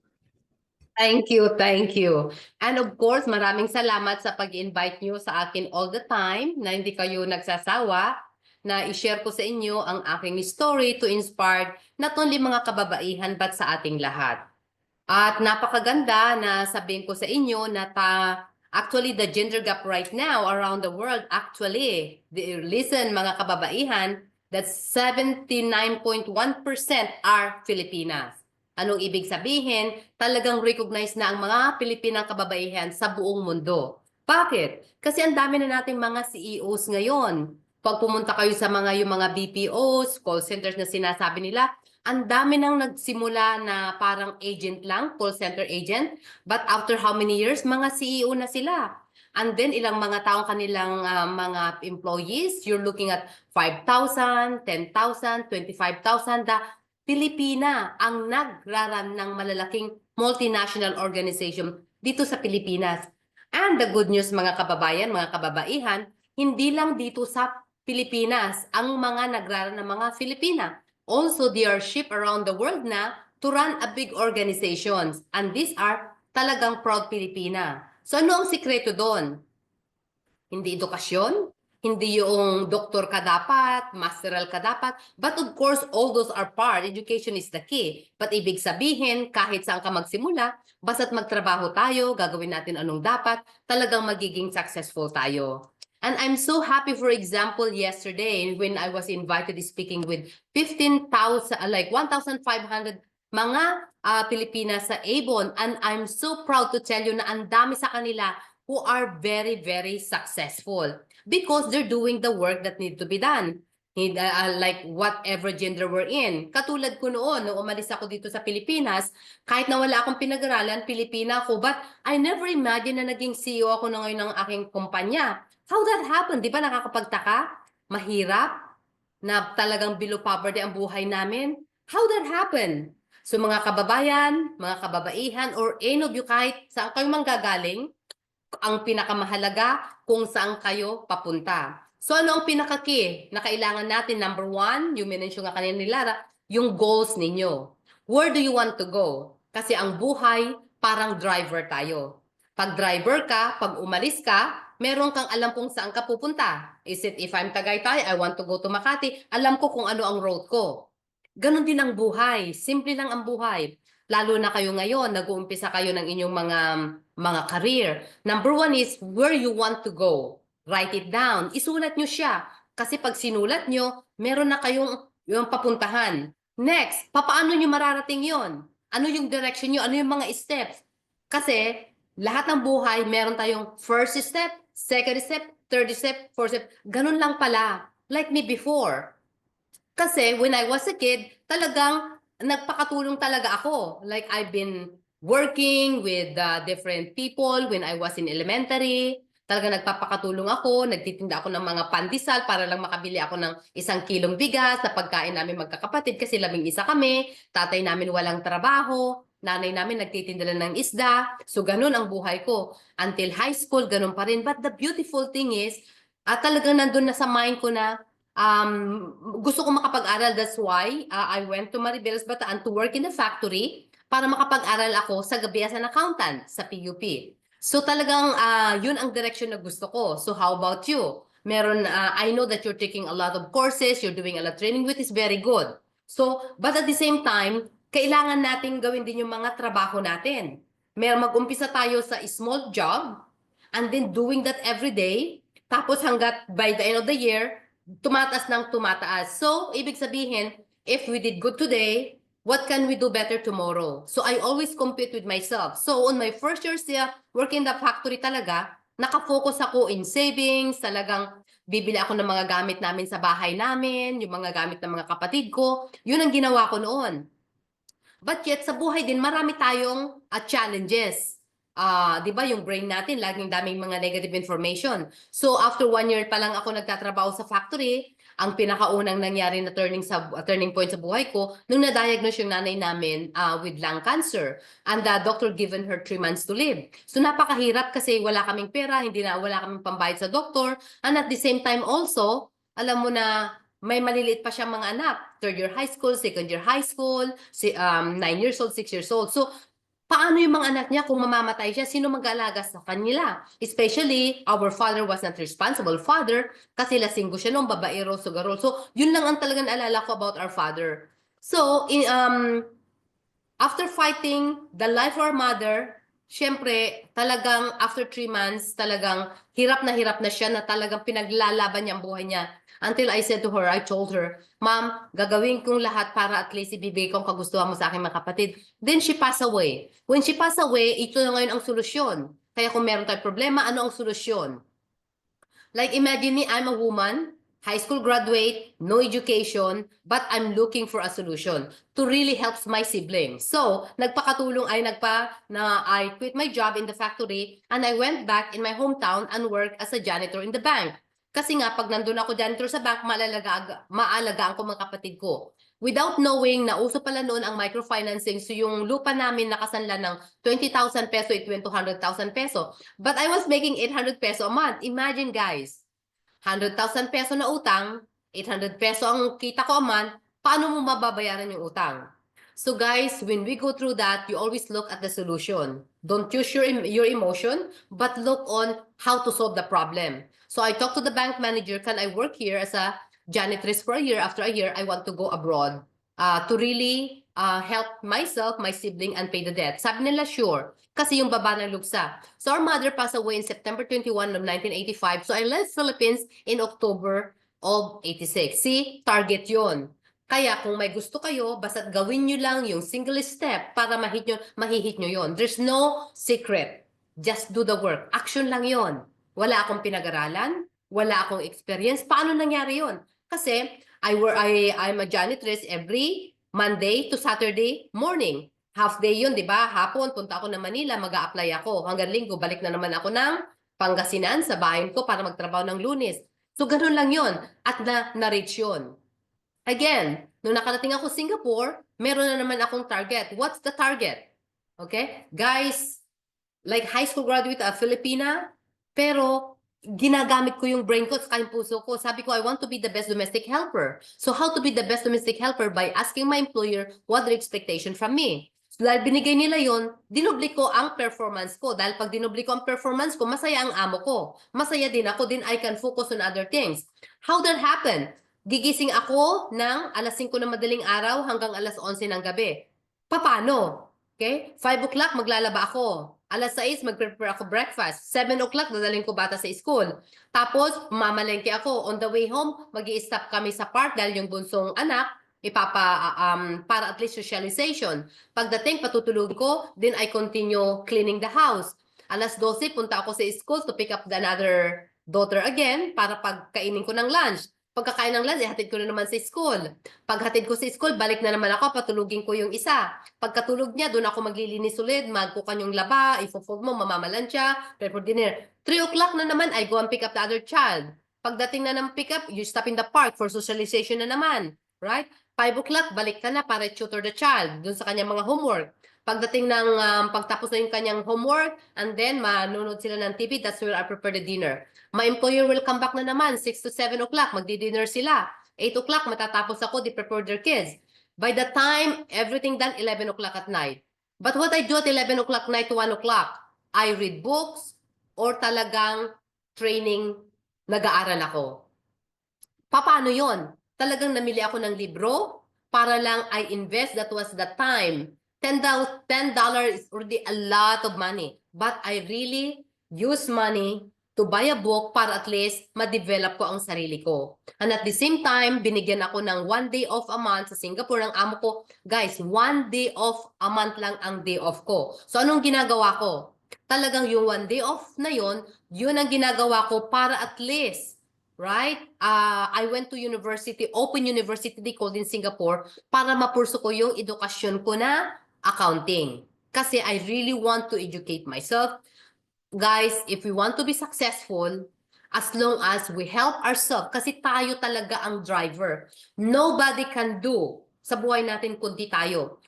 Thank you, thank you. And of course, maraming salamat sa pag-invite nyo sa akin all the time, na hindi kayo nagsasawa, na i-share ko sa inyo ang aking story to inspire not only mga kababaihan but sa ating lahat. At napakaganda na sabihin ko sa inyo na actually the gender gap right now around the world, actually, listen mga kababaihan, that 79.1% are Filipinas. Anong ibig sabihin? Talagang recognize na ang mga Pilipinang kababaihan sa buong mundo. Bakit? Kasi ang dami na nating mga CEOs ngayon. Pag pumunta kayo sa yung mga BPOs, call centers na sinasabi nila, ang dami nang nagsimula na parang agent lang, call center agent. But after how many years, mga CEO na sila. And then ilang mga taong kanilang mga employees, you're looking at 5,000, 10,000, 25,000. Pilipina ang nagraran ng malalaking multinational organization dito sa Pilipinas. And the good news mga kababayan, mga kababaihan, hindi lang dito sa Pilipinas ang mga nagraran ng mga Filipina. Also, they are shipped around the world na to run a big organizations. And these are talagang proud Pilipina. So ano ang sikreto doon? Hindi edukasyon, hindi yung doktor ka dapat, masteral ka dapat. But of course, all those are part. Education is the key. But ibig sabihin, kahit saan ka magsimula, basta't magtrabaho tayo, gagawin natin anong dapat, talagang magiging successful tayo. And I'm so happy, for example, yesterday when I was invited speaking with 15,000, like 1,500 mga Pilipinas sa Avon. And I'm so proud to tell you na ang dami sa kanila who are very, very successful because they're doing the work that need to be done. Like whatever gender we're in. Katulad ko noon, nung umalis ako dito sa Pilipinas, kahit na wala akong pinag-aralan, Pilipina ako, but I never imagined na naging CEO ako na ngayon ng aking kumpanya. How that happened? Di ba nakakapagtaka? Mahirap? Na talagang below poverty ang buhay namin? How that happened? So mga kababayan, mga kababaihan, or any of you kahit saan kayo manggagaling, ang pinakamahalaga kung saan kayo papunta. So ano ang pinaka-key na kailangan natin? Number one, yung minention nga kanina ni Lara, yung goals ninyo. Where do you want to go? Kasi ang buhay, parang driver tayo. Pag driver ka, pag umalis ka, meron kang alam kung saan ka pupunta. Is it if I'm Tagaytay, I want to go to Makati, alam ko kung ano ang road ko. Ganon din ang buhay. Simple lang ang buhay. Lalo na kayo ngayon, nag-uumpisa kayo ng inyong mga career. Number one is where you want to go. Write it down. Isulat nyo siya. Kasi pag sinulat nyo, meron na kayong yung papuntahan. Next, papaano nyo mararating yon? Ano yung direction nyo? Ano yung mga steps? Kasi lahat ng buhay, meron tayong first step, second step, third step, fourth step. Ganun lang pala. Like me before. Kasi when I was a kid, talagang nagpakatulong talaga ako. Like I've been working with different people when I was in elementary. Talaga nagpapakatulong ako, nagtitinda ako ng mga pandesal para lang makabili ako ng 1 kilong bigas na pagkain namin magkakapatid kasi labing isa kami. Tatay namin walang trabaho. Nanay namin nagtitinda lang ng isda. So ganun ang buhay ko. Until high school, ganun pa rin. But the beautiful thing is, talagang nandun na sa mind ko na gusto ko makapag-aral. That's why I went to Maribeles Bataan to work in the factory para makapag-aral ako sa gabi as an accountant sa PUP. So talagang yun ang direction na gusto ko. So how about you? Meron, I know that you're taking a lot of courses, you're doing a lot of training, which is very good. So, but at the same time, kailangan natin gawin din yung mga trabaho natin. Mag-umpisa tayo sa small job, and then doing that every day, tapos hanggat by the end of the year, tumataas ng tumataas. So, ibig sabihin, if we did good today, what can we do better tomorrow? So, I always compete with myself. So, on my first year siya, working in the factory talaga, nakafocus ako in savings, talagang bibili ako ng mga gamit namin sa bahay namin, yung mga gamit ng mga kapatid ko. Yun ang ginawa ko noon. But yet, sa buhay din, marami tayong challenges. 'Di ba yung brain natin, laging daming mga negative information. So, after 1 year pa lang ako nagtatrabaho sa factory, ang pinakaunang nangyari na turning point sa buhay ko, nung na-diagnose yung nanay namin with lung cancer. And the doctor given her 3 months to live. So, napakahirap kasi wala kaming pera, wala kaming pambayad sa doktor. And at the same time also, alam mo na, may maliliit pa siyang mga anak. Third year high school, second year high school, 9 years old, 6 years old. So, paano yung mga anak niya kung mamamatay siya? Sino mag-aalaga sa kanila? Especially, our father was not responsible father kasi lasinggo siya nung babaero, sugarol. So, yun lang ang talagang naalala ko about our father. So, after fighting the life of our mother, syempre, talagang after 3 months, talagang hirap na siya na talagang pinaglalaban niya ang buhay niya. Until I said to her, I told her, Ma'am, gagawin kong lahat para at least ibibigay ko ang kagustuhan mo sa aking mga kapatid. Then she passed away. When she passed away, ito na ngayon ang solusyon. Kaya kung meron tayong problema, ano ang solusyon? Like imagine me, I'm a woman, high school graduate, no education, but I'm looking for a solution to really help my siblings. So, nagpakatulong I quit my job in the factory and I went back in my hometown and worked as a janitor in the bank. Kasi nga, pag nandun ako janitor sa bank, maalagaan ko mga kapatid ko. Without knowing na uso pala noon ang microfinancing, so yung lupa namin nakasanla ng 20,000 peso, it went to 100,000 peso. But I was making 800 peso a month. Imagine guys, 100,000 peso na utang, 800 peso ang kita ko a month, paano mo mababayaran yung utang? So guys, when we go through that, you always look at the solution. Don't use your emotion, but look on how to solve the problem. So I talked to the bank manager, can I work here as a janitress for a year? After a year, I want to go abroad to really help myself, my sibling, and pay the debt. Sabi nila, sure. Kasi yung baba ng luksa. So our mother passed away in September 21 of 1985. So I left Philippines in October of 86. See, target yon. Kaya kung may gusto kayo, basta't gawin nyo lang yung single step para mahihit nyo yon. There's no secret. Just do the work. Action lang yon. Wala akong pinag-aralan, wala akong experience. Paano nangyari yon? Kasi I'm a janitress every Monday to Saturday morning. Half day yun, di ba? Hapon, punta ako ng Manila, mag-a-apply ako. Hanggang linggo, balik na naman ako ng Pangasinan sa bahay ko para magtrabaho ng Lunes. So, ganun lang yun. At na-reach yun. Again, Nung nakarating ako Singapore, meron na naman akong target. What's the target? Okay? Guys, like high school graduate, Filipina, pero ginagamit ko yung brain ko at yung puso ko. Sabi ko, I want to be the best domestic helper. So how to be the best domestic helper? By asking my employer what their expectation from me. So, dahil binigay nila yon, dinubli ko ang performance ko. Dahil pag dinubli ko ang performance ko, masaya ang amo ko. Masaya din ako, din I can focus on other things. How that happen? Gigising ako ng alas 5 ng madaling araw hanggang alas 11 ng gabi. Paano? Okay? 5 o'clock, maglalaba ako. Alas 6, mag-prepare ako breakfast. 7 o'clock, dadaling ko bata sa school. Tapos, mamalengke ako. On the way home, mag-i-stop kami sa park dahil yung bunsong anak, para at least socialization. Pagdating, patutulog ko, then I continue cleaning the house. Alas 12, punta ako sa school to pick up the another daughter again para pagkainin ko ng lunch. Pagkakain ng lunch, hatid ko na naman sa school. Paghatid ko sa school, balik na naman ako, patulugin ko yung isa. Pagkatulog niya, doon ako maglilinis ulit, magkukan yung laba, ifo-fold mo, mamamalan siya, prepare for dinner. 3 o'clock na naman, I go and pick up the other child. Pagdating na ng pick up, you stop in the park for socialization na naman. Right? 5 o'clock, balik ka na para tutor the child doon sa kanyang mga homework. Pagdating ng pagtapos na yung kanyang homework, and then manonood sila ng TV, that's where I prepare the dinner. My employer will come back na naman, 6 to 7 o'clock, magdi-dinner sila. 8 o'clock, matatapos ako, they prepare their kids. By the time, everything done, 11 o'clock at night. But what I do at 11 o'clock night to 1 o'clock, I read books or talagang training, nag-aaral ako. Paano yon? Talagang namili ako ng libro para lang I invest. That was the time. $10 is already a lot of money. But I really use money to buy a book para at least ma-develop ko ang sarili ko. And at the same time, binigyan ako ng 1 day off a month sa Singapore ng amo ko. Guys, 1 day off a month lang ang day off ko. So anong ginagawa ko? Talagang yung 1 day off na yon, yun ang ginagawa ko para at least, right? I went to university, Open University they called in Singapore, para mapurso ko yung edukasyon ko na accounting. Kasi I really want to educate myself. Guys, if we want to be successful, as long as we help ourselves, kasi tayo talaga ang driver. Nobody can do sa buhay natin kundi tayo.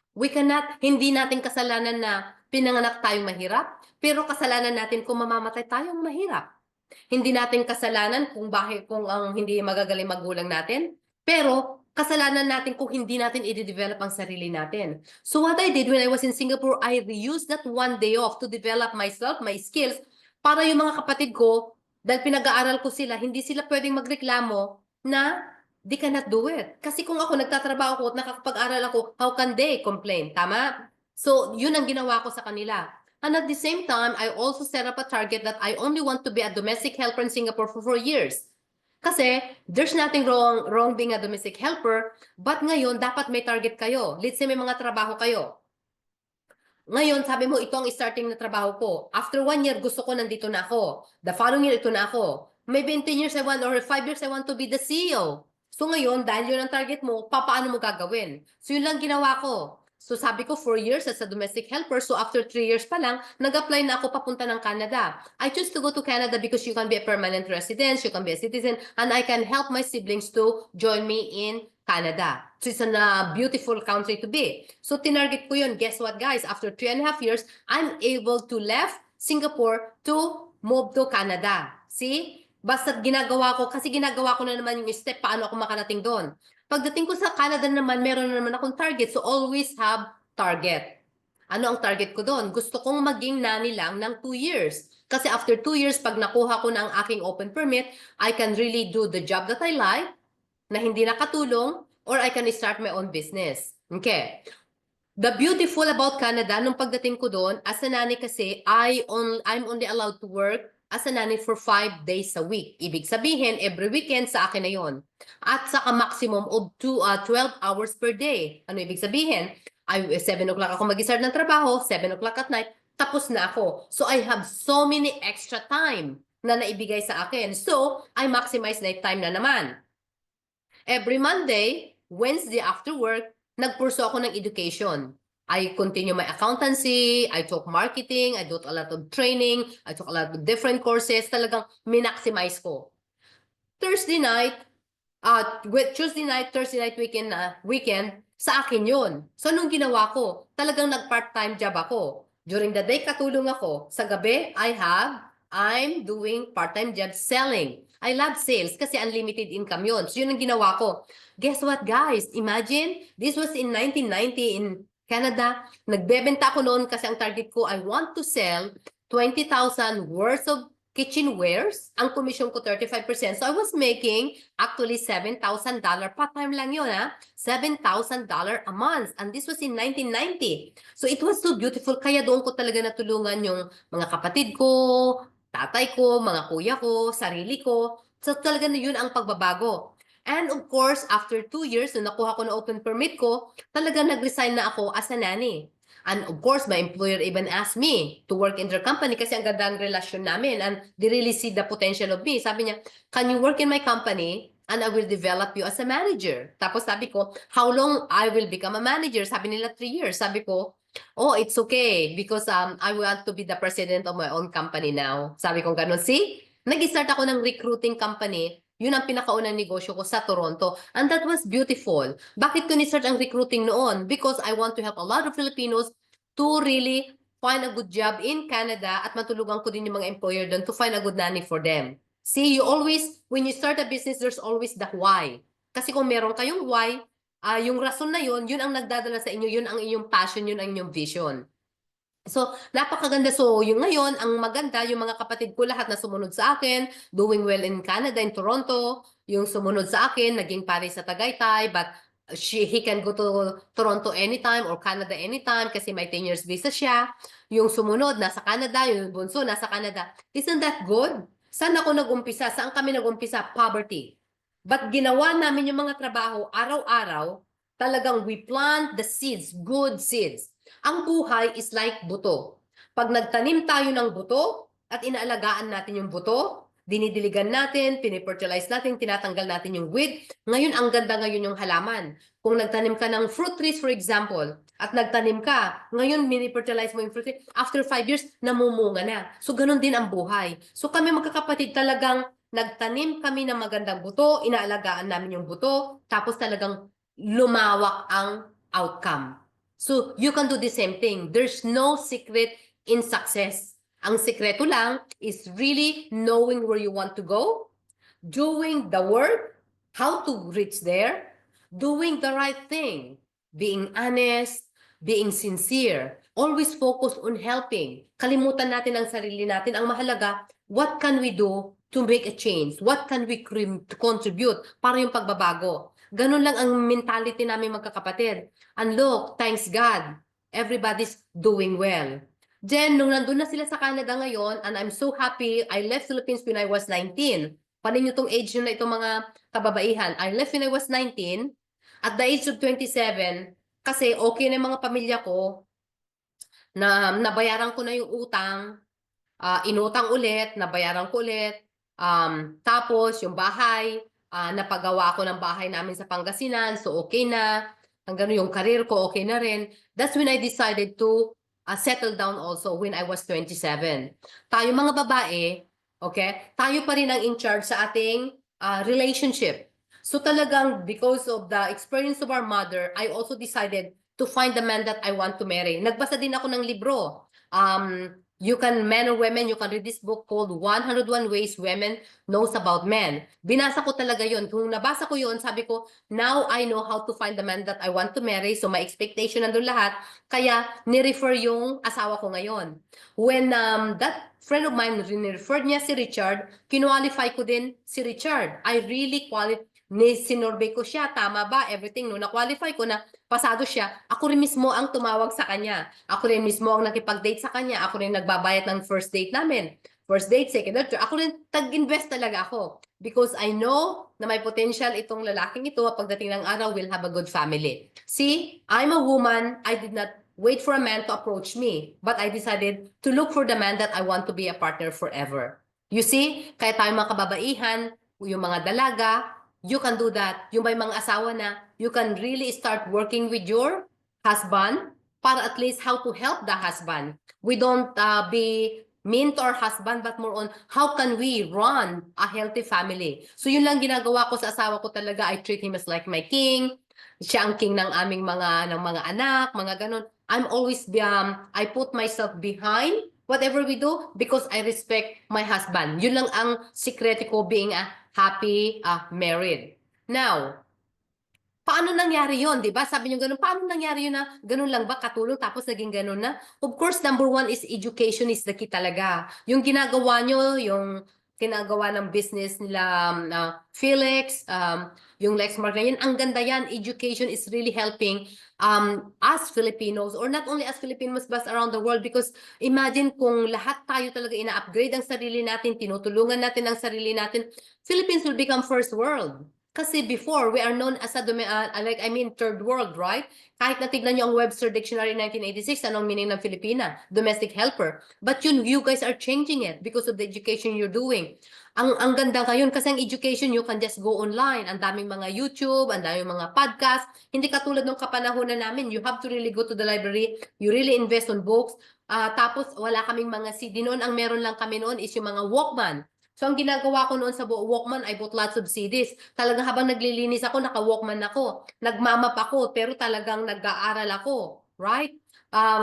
Hindi natin kasalanan na pinanganak tayong mahirap, pero kasalanan natin kung mamamatay tayong mahirap. Hindi natin kasalanan kung ang hindi magagaling magulang natin, pero kasalanan natin kung hindi natin i-develop ang sarili natin. So what I did when I was in Singapore, I reused that 1 day off to develop myself, my skills, para yung mga kapatid ko, dahil pinag-aaral ko sila, hindi sila pwedeng magreklamo na they cannot do it. Kasi kung ako nagtatrabaho ko at nakakapag-aral ako, how can they complain? Tama? So yun ang ginawa ko sa kanila. And at the same time, I also set up a target that I only want to be a domestic helper in Singapore for 4 years. Kasi there's nothing wrong being a domestic helper, but ngayon dapat may target kayo. Let's say may mga trabaho kayo. Ngayon, sabi mo, ito ang starting na trabaho ko. After 1 year, gusto ko nandito na ako. The following year, ito na ako. Maybe in 10 years, or 5 years, I want to be the CEO. So ngayon, dahil yun ang target mo, paano mo gagawin? So yun lang ginawa ko. So sabi ko, 4 years as a domestic helper. So after 3 years pa lang, nag-apply na ako papunta ng Canada. I choose to go to Canada because you can be a permanent resident, you can be a citizen, and I can help my siblings to join me in Canada. So it's a beautiful country to be. So tinarget ko yun. Guess what, guys? After 3.5 years, I'm able to left Singapore to move to Canada. See? Basta ginagawa ko, kasi ginagawa ko na naman yung step paano ako makarating doon. Pagdating ko sa Canada naman, meron na naman akong target. So always have target. Ano ang target ko doon? Gusto kong maging nanny lang ng 2 years. Kasi after 2 years, pag nakuha ko na ang aking open permit, I can really do the job that I like, na hindi nakatulong, or I can start my own business. Okay. The beautiful about Canada, nung pagdating ko doon, as a nanny kasi, I'm only allowed to work as a nanny for 5 days a week. Ibig sabihin, every weekend sa akin na yon. At sa maximum of 12 hours per day. Ano ibig sabihin? 7 o'clock ako mag-start ng trabaho, 7 o'clock at night, tapos na ako. So I have so many extra time na naibigay sa akin. So, I maximize night time na naman. Every Monday, Wednesday after work, nagpurso ako ng education. I continue my accountancy, I took marketing, I do a lot of training, I took a lot of different courses, talagang minaximize ko. Thursday night, with Tuesday night, Thursday night, weekend, sa akin yun. So, nung ginawa ko, talagang nag-part-time job ako. During the day, katulong ako. Sa gabi, I'm doing part-time job selling. I love sales kasi unlimited income yun. So, yun ang ginawa ko. Guess what, guys? Imagine, this was in 1990 in Canada. Nagbebenta ako noon kasi ang target ko, I want to sell 20,000 worth of kitchenwares. Ang commission ko 35%. So, I was making actually $7,000. Part-time lang yun, ha? $7,000 a month. And this was in 1990. So, it was so beautiful. Kaya doon ko talaga natulungan yung mga kapatid ko, tatay ko, mga kuya ko, sarili ko. So, talaga na yun ang pagbabago. And of course, after 2 years, nung nakuha ko na open permit ko, talaga nag-resign na ako as a nanny. And of course, my employer even asked me to work in their company kasi ang ganda ng relasyon namin and they really see the potential of me. Sabi niya, can you work in my company and I will develop you as a manager? Tapos sabi ko, how long I will become a manager? Sabi nila 3 years. Sabi ko, oh, it's okay because I want to be the president of my own company now. Sabi ko ganun. See? Nag-start ako ng recruiting company. Yun ang pinakaunang negosyo ko sa Toronto. And that was beautiful. Bakit ko ni-search ang recruiting noon? Because I want to help a lot of Filipinos to really find a good job in Canada at matulungan ko din yung mga employer doon to find a good nanny for them. See, when you start a business, there's always the why. Kasi kung meron kayong why, yung rason na yun ang nagdadala sa inyo, yun ang inyong passion, yun ang inyong vision. So, napakaganda. So, yung ngayon, ang maganda, yung mga kapatid ko lahat na sumunod sa akin, doing well in Canada, in Toronto, yung sumunod sa akin, naging pare sa Tagaytay, but he can go to Toronto anytime or Canada anytime kasi may 10 years visa siya. Yung sumunod, nasa Canada, yung bunso, nasa Canada. Isn't that good? Saan ako nag-umpisa? Saan kami nag-umpisa? Poverty. But ginawa namin yung mga trabaho araw-araw, talagang we plant the seeds, good seeds. Ang buhay is like buto. Pag nagtanim tayo ng buto at inaalagaan natin yung buto, dinidiligan natin, pinifertilize natin, tinatanggal natin yung weed, ngayon ang ganda ngayon yung halaman. Kung nagtanim ka ng fruit trees for example, at nagtanim ka, ngayon mini-fertilize mo yung fruit tree, after 5 years, namumunga na. So ganun din ang buhay. So kami magkakapatid talagang nagtanim kami ng magandang buto, inaalagaan namin yung buto, tapos talagang lumawak ang outcome. So, you can do the same thing. There's no secret in success. Ang sikreto lang is really knowing where you want to go, doing the work, how to reach there, doing the right thing, being honest, being sincere, always focus on helping. Kalimutan natin ang sarili natin. Ang mahalaga, what can we do to make a change? What can we contribute para yung pagbabago? Ganun lang ang mentality namin magkakapatid. And look, thanks God, everybody's doing well. Then, nung nandun na sila sa Canada ngayon, and I'm so happy, I left Philippines when I was 19. Paano nyo itong age nyo na itong mga kababaihan? I left when I was 19. At the age of 27, kasi okay na yung mga pamilya ko, na nabayaran ko na yung utang, inutang ulit, nabayaran ko ulit. Tapos yung bahay, napagawa ko ng bahay namin sa Pangasinan, so okay na. Hanggang yung career ko, okay na rin. That's when I decided to settle down also when I was 27. Tayo mga babae, okay, tayo pa rin ang in charge sa ating relationship. So talagang because of the experience of our mother, I also decided to find the man that I want to marry. Nagbasa din ako ng libro. Men or women, you can read this book called 101 Ways Women Knows About Men. Binasa ko talaga yon. Kung nabasa ko yon, sabi ko, now I know how to find the man that I want to marry. So my expectation nandun lahat. Kaya ni-refer yung asawa ko ngayon. When that friend of mine ni-referred niya si Richard, kinualify ko din si Richard. I really qualify. Sinorbe ko siya, tama ba? Everything, no, na-qualify ko na pasado siya, ako rin mismo ang tumawag sa kanya. Ako rin mismo ang nakipag-date sa kanya. Ako rin nagbabayad ng first date namin. First date, second date. Ako rin, tag-invest talaga ako. Because I know na may potential itong lalaking ito pagdating ng araw will have a good family. See, I'm a woman. I did not wait for a man to approach me. But I decided to look for the man that I want to be a partner forever. You see, kaya tayo mga kababaihan, yung mga dalaga, you can do that. Yung may mga asawa na, you can really start working with your husband para at least how to help the husband. We don't be mean to our husband, but more on how can we run a healthy family. So yun lang ginagawa ko sa asawa ko talaga. I treat him as like my king. Siya ang king ng aming mga anak, mga ganun. I'm always, I put myself behind whatever we do because I respect my husband. Yun lang ang sikreto ko being a happy married. Now, paano nangyari yon, di ba? Sabi niyo ganun, paano nangyari yun na ganun lang ba katulong tapos naging ganun na? Of course, number one is education is the key talaga. Yung ginagawa nyo, yung ginagawa ng business nila Felix, yung Lexmark na yun, ang ganda yan. Education is really helping us Filipinos or not only us Filipinos but around the world because imagine kung lahat tayo talaga ina-upgrade ang sarili natin, tinutulungan natin ang sarili natin, Philippines will become first world. Kasi before, we are known as a third world, right? Kahit natignan nyo ang Webster Dictionary 1986, anong meaning ng Filipina? Domestic helper. But you guys are changing it because of the education you're doing. Ang ganda ngayon kasi ang education, you can just go online. Ang daming mga YouTube, ang daming mga podcast. Hindi katulad ng kapanahonan namin, you have to really go to the library, you really invest on books. Tapos wala kaming mga CD noon. Ang meron lang kami noon is yung mga Walkman. So, ang ginagawa ko noon sa Walkman, I bought lots of CDs. Talagang habang naglilinis ako, naka-Walkman ako. Nagmamap ako, pero talagang nag-aaral ako. Right?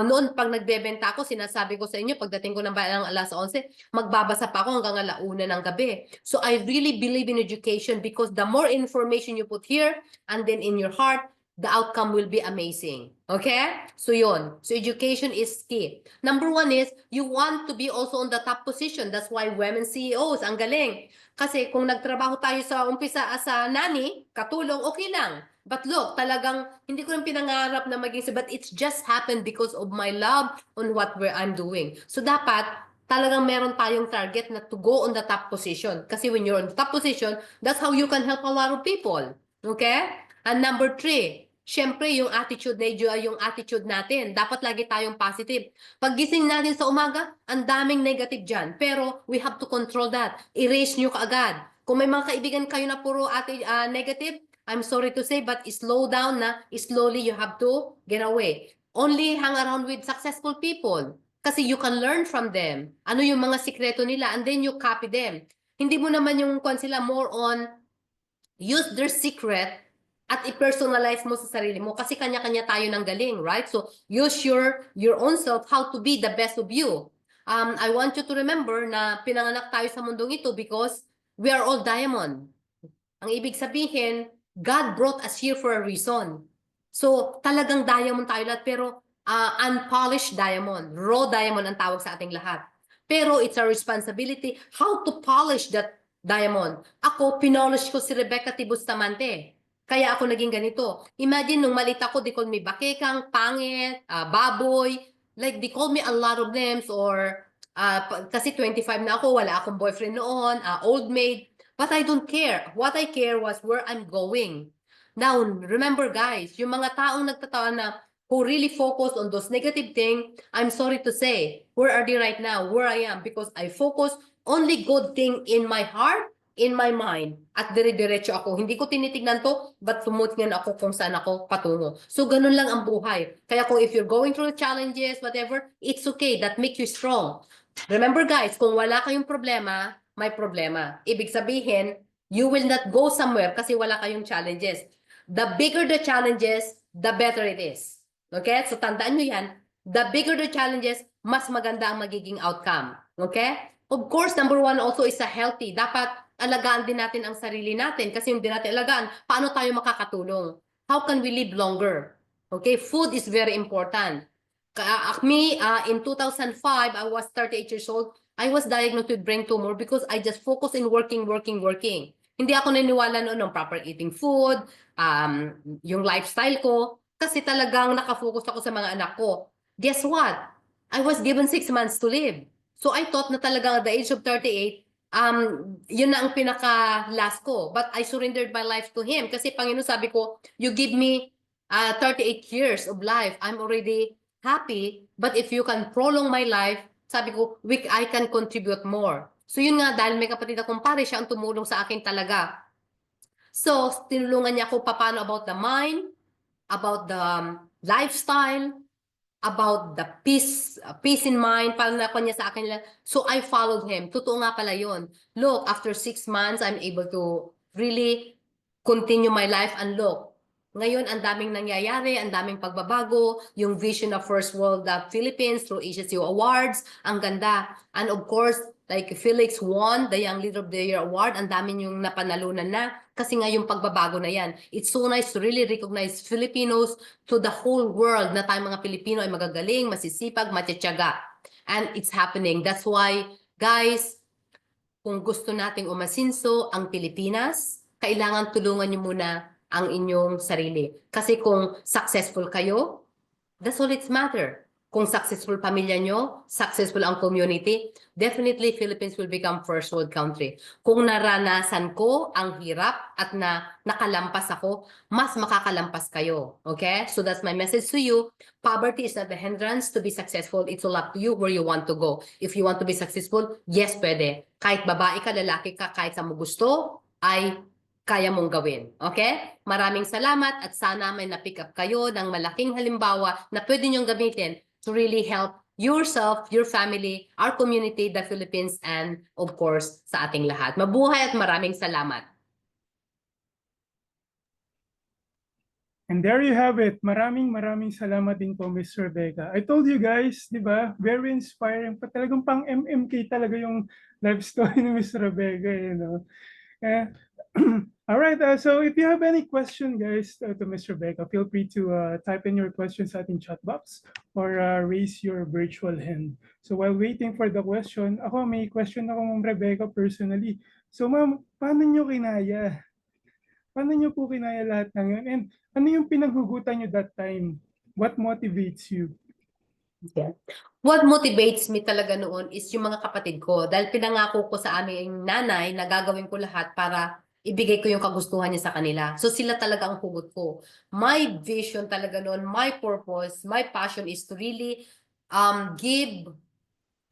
Noon, pag nagbebenta ako, sinasabi ko sa inyo, pagdating ko ng bayan ng alas 11, magbabasa pa ako hanggang alauna ng gabi. So, I really believe in education because the more information you put here and then in your heart, the outcome will be amazing. Okay? So yun. So education is key. Number one is, you want to be also on the top position. That's why women CEOs, ang galing. Kasi kung nagtrabaho tayo sa umpisa as a nanny, katulong, okay lang. But look, talagang hindi ko rin pinangarap na maging but it's just happened because of my love on what I'm doing. So dapat, talagang meron tayong target na to go on the top position. Kasi when you're on the top position, that's how you can help a lot of people. Okay? And number three, syempre, yung attitude yung attitude natin. Dapat lagi tayong positive. Paggising natin sa umaga, ang daming negative dyan. Pero we have to control that. Erase nyo kaagad. Kung may mga kaibigan kayo na puro negative, I'm sorry to say, but slow down na. Slowly, you have to get away. Only hang around with successful people. Kasi you can learn from them. Ano yung mga sikreto nila, and then you copy them. Hindi mo naman yung sila more on use their secret at i-personalize mo sa sarili mo kasi kanya-kanya tayo ng galing, right? So, use your own self how to be the best of you. I want you to remember na pinanganak tayo sa mundong ito because we are all diamond. Ang ibig sabihin, God brought us here for a reason. So, talagang diamond tayo lahat pero unpolished diamond, raw diamond ang tawag sa ating lahat. Pero it's our responsibility how to polish that diamond. Ako, pinolosh ko si Rebecca Bustamante. Kaya ako naging ganito. Imagine, nung malit ako, they call me bakekang, pangit, baboy. Like, they call me a lot of names or kasi 25 na ako, wala akong boyfriend noon, old maid. But I don't care. What I care was where I'm going. Now, remember guys, yung mga taong nagtatawa na who really focus on those negative things, I'm sorry to say, where are they right now? Where I am? Because I focus only good thing in my heart, in my mind, at dire-diretso ako. Hindi ko tinitignan to, but tumutingnan ako kung saan ako patungo. So, ganun lang ang buhay. Kaya kung if you're going through challenges, whatever, it's okay. That makes you strong. Remember guys, kung wala kayong problema, may problema. Ibig sabihin, you will not go somewhere kasi wala kayong challenges. The bigger the challenges, the better it is. Okay? So, tandaan nyo yan. The bigger the challenges, mas maganda ang magiging outcome. Okay? Of course, number one also is a healthy. Dapat alagaan din natin ang sarili natin kasi hindi natin alagaan, paano tayo makakatulong? How can we live longer? Okay? Food is very important. Me, in 2005, I was 38 years old. I was diagnosed with brain tumor because I just focus in working. Hindi ako naniniwala noon ng proper eating food, yung lifestyle ko, kasi talagang nakafocus ako sa mga anak ko. Guess what? I was given 6 months to live. So I thought na talagang at the age of 38, yun na ang pinaka-last ko. But I surrendered my life to Him. Kasi Panginoon, sabi ko, you give me 38 years of life. I'm already happy. But if you can prolong my life, sabi ko, I can contribute more. So yun nga, dahil may kapatid akong pare, siya ang tumulong sa akin talaga. So, tinulungan niya ako paano about the mind, about the lifestyle, about the peace in mind, parang nakuha niya sa akin lang. So I followed him. Totoo nga pala yun. Look, after 6 months, I'm able to really continue my life. And look, ngayon, ang daming nangyayari, ang daming pagbabago, yung vision of First World Philippines through HSU Awards, ang ganda. And of course, like Felix won the Young Leader of the Year Award, ang daming yung napanalunan na, kasi nga yung pagbabago na yan. It's so nice to really recognize Filipinos to the whole world na tayong mga Pilipino ay magagaling, masisipag, matyatsyaga. And it's happening. That's why, guys, kung gusto nating umasinso ang Pilipinas, kailangan tulungan niyo muna ang inyong sarili. Kasi kung successful kayo, that's all it matter. Kung successful pamilya nyo, successful ang community, definitely Philippines will become first world country. Kung naranasan ko ang hirap at nakalampas ako, mas makakalampas kayo. Okay? So that's my message to you. Poverty is not the hindrance to be successful. It's all up to you where you want to go. If you want to be successful, yes, pwede. Kahit babae ka, lalaki ka, kahit sa mo gusto, ay kaya mong gawin. Okay? Maraming salamat at sana may na-pick up kayo ng malaking halimbawa na pwede niyong gamitin to really help yourself, your family, our community, the Philippines, and of course, sa ating lahat. Mabuhay at maraming salamat. And there you have it. Maraming salamat din po, Miss Rebecca. I told you guys, di ba? Very inspiring. Talagang pang MMK talaga yung life story ni Miss Rebecca. You know? All right. So if you have any question, guys, to Miss Rebecca, feel free to type in your questions sa ating chat box or raise your virtual hand. So while waiting for the question, ako may question ako, Ma'am Rebecca, personally. So ma'am, paano nyo kinaya? Paano nyo po kinaya lahat ng yun? And ano yung pinaghugutan nyo that time? What motivates you? Yeah. What motivates me talaga noon is yung mga kapatid ko. Dahil pinangako ko sa aming nanay na gagawin ko lahat para ibigay ko yung kagustuhan niya sa kanila. So sila talaga ang hugot ko. My vision talaga noon, my purpose, my passion is to really give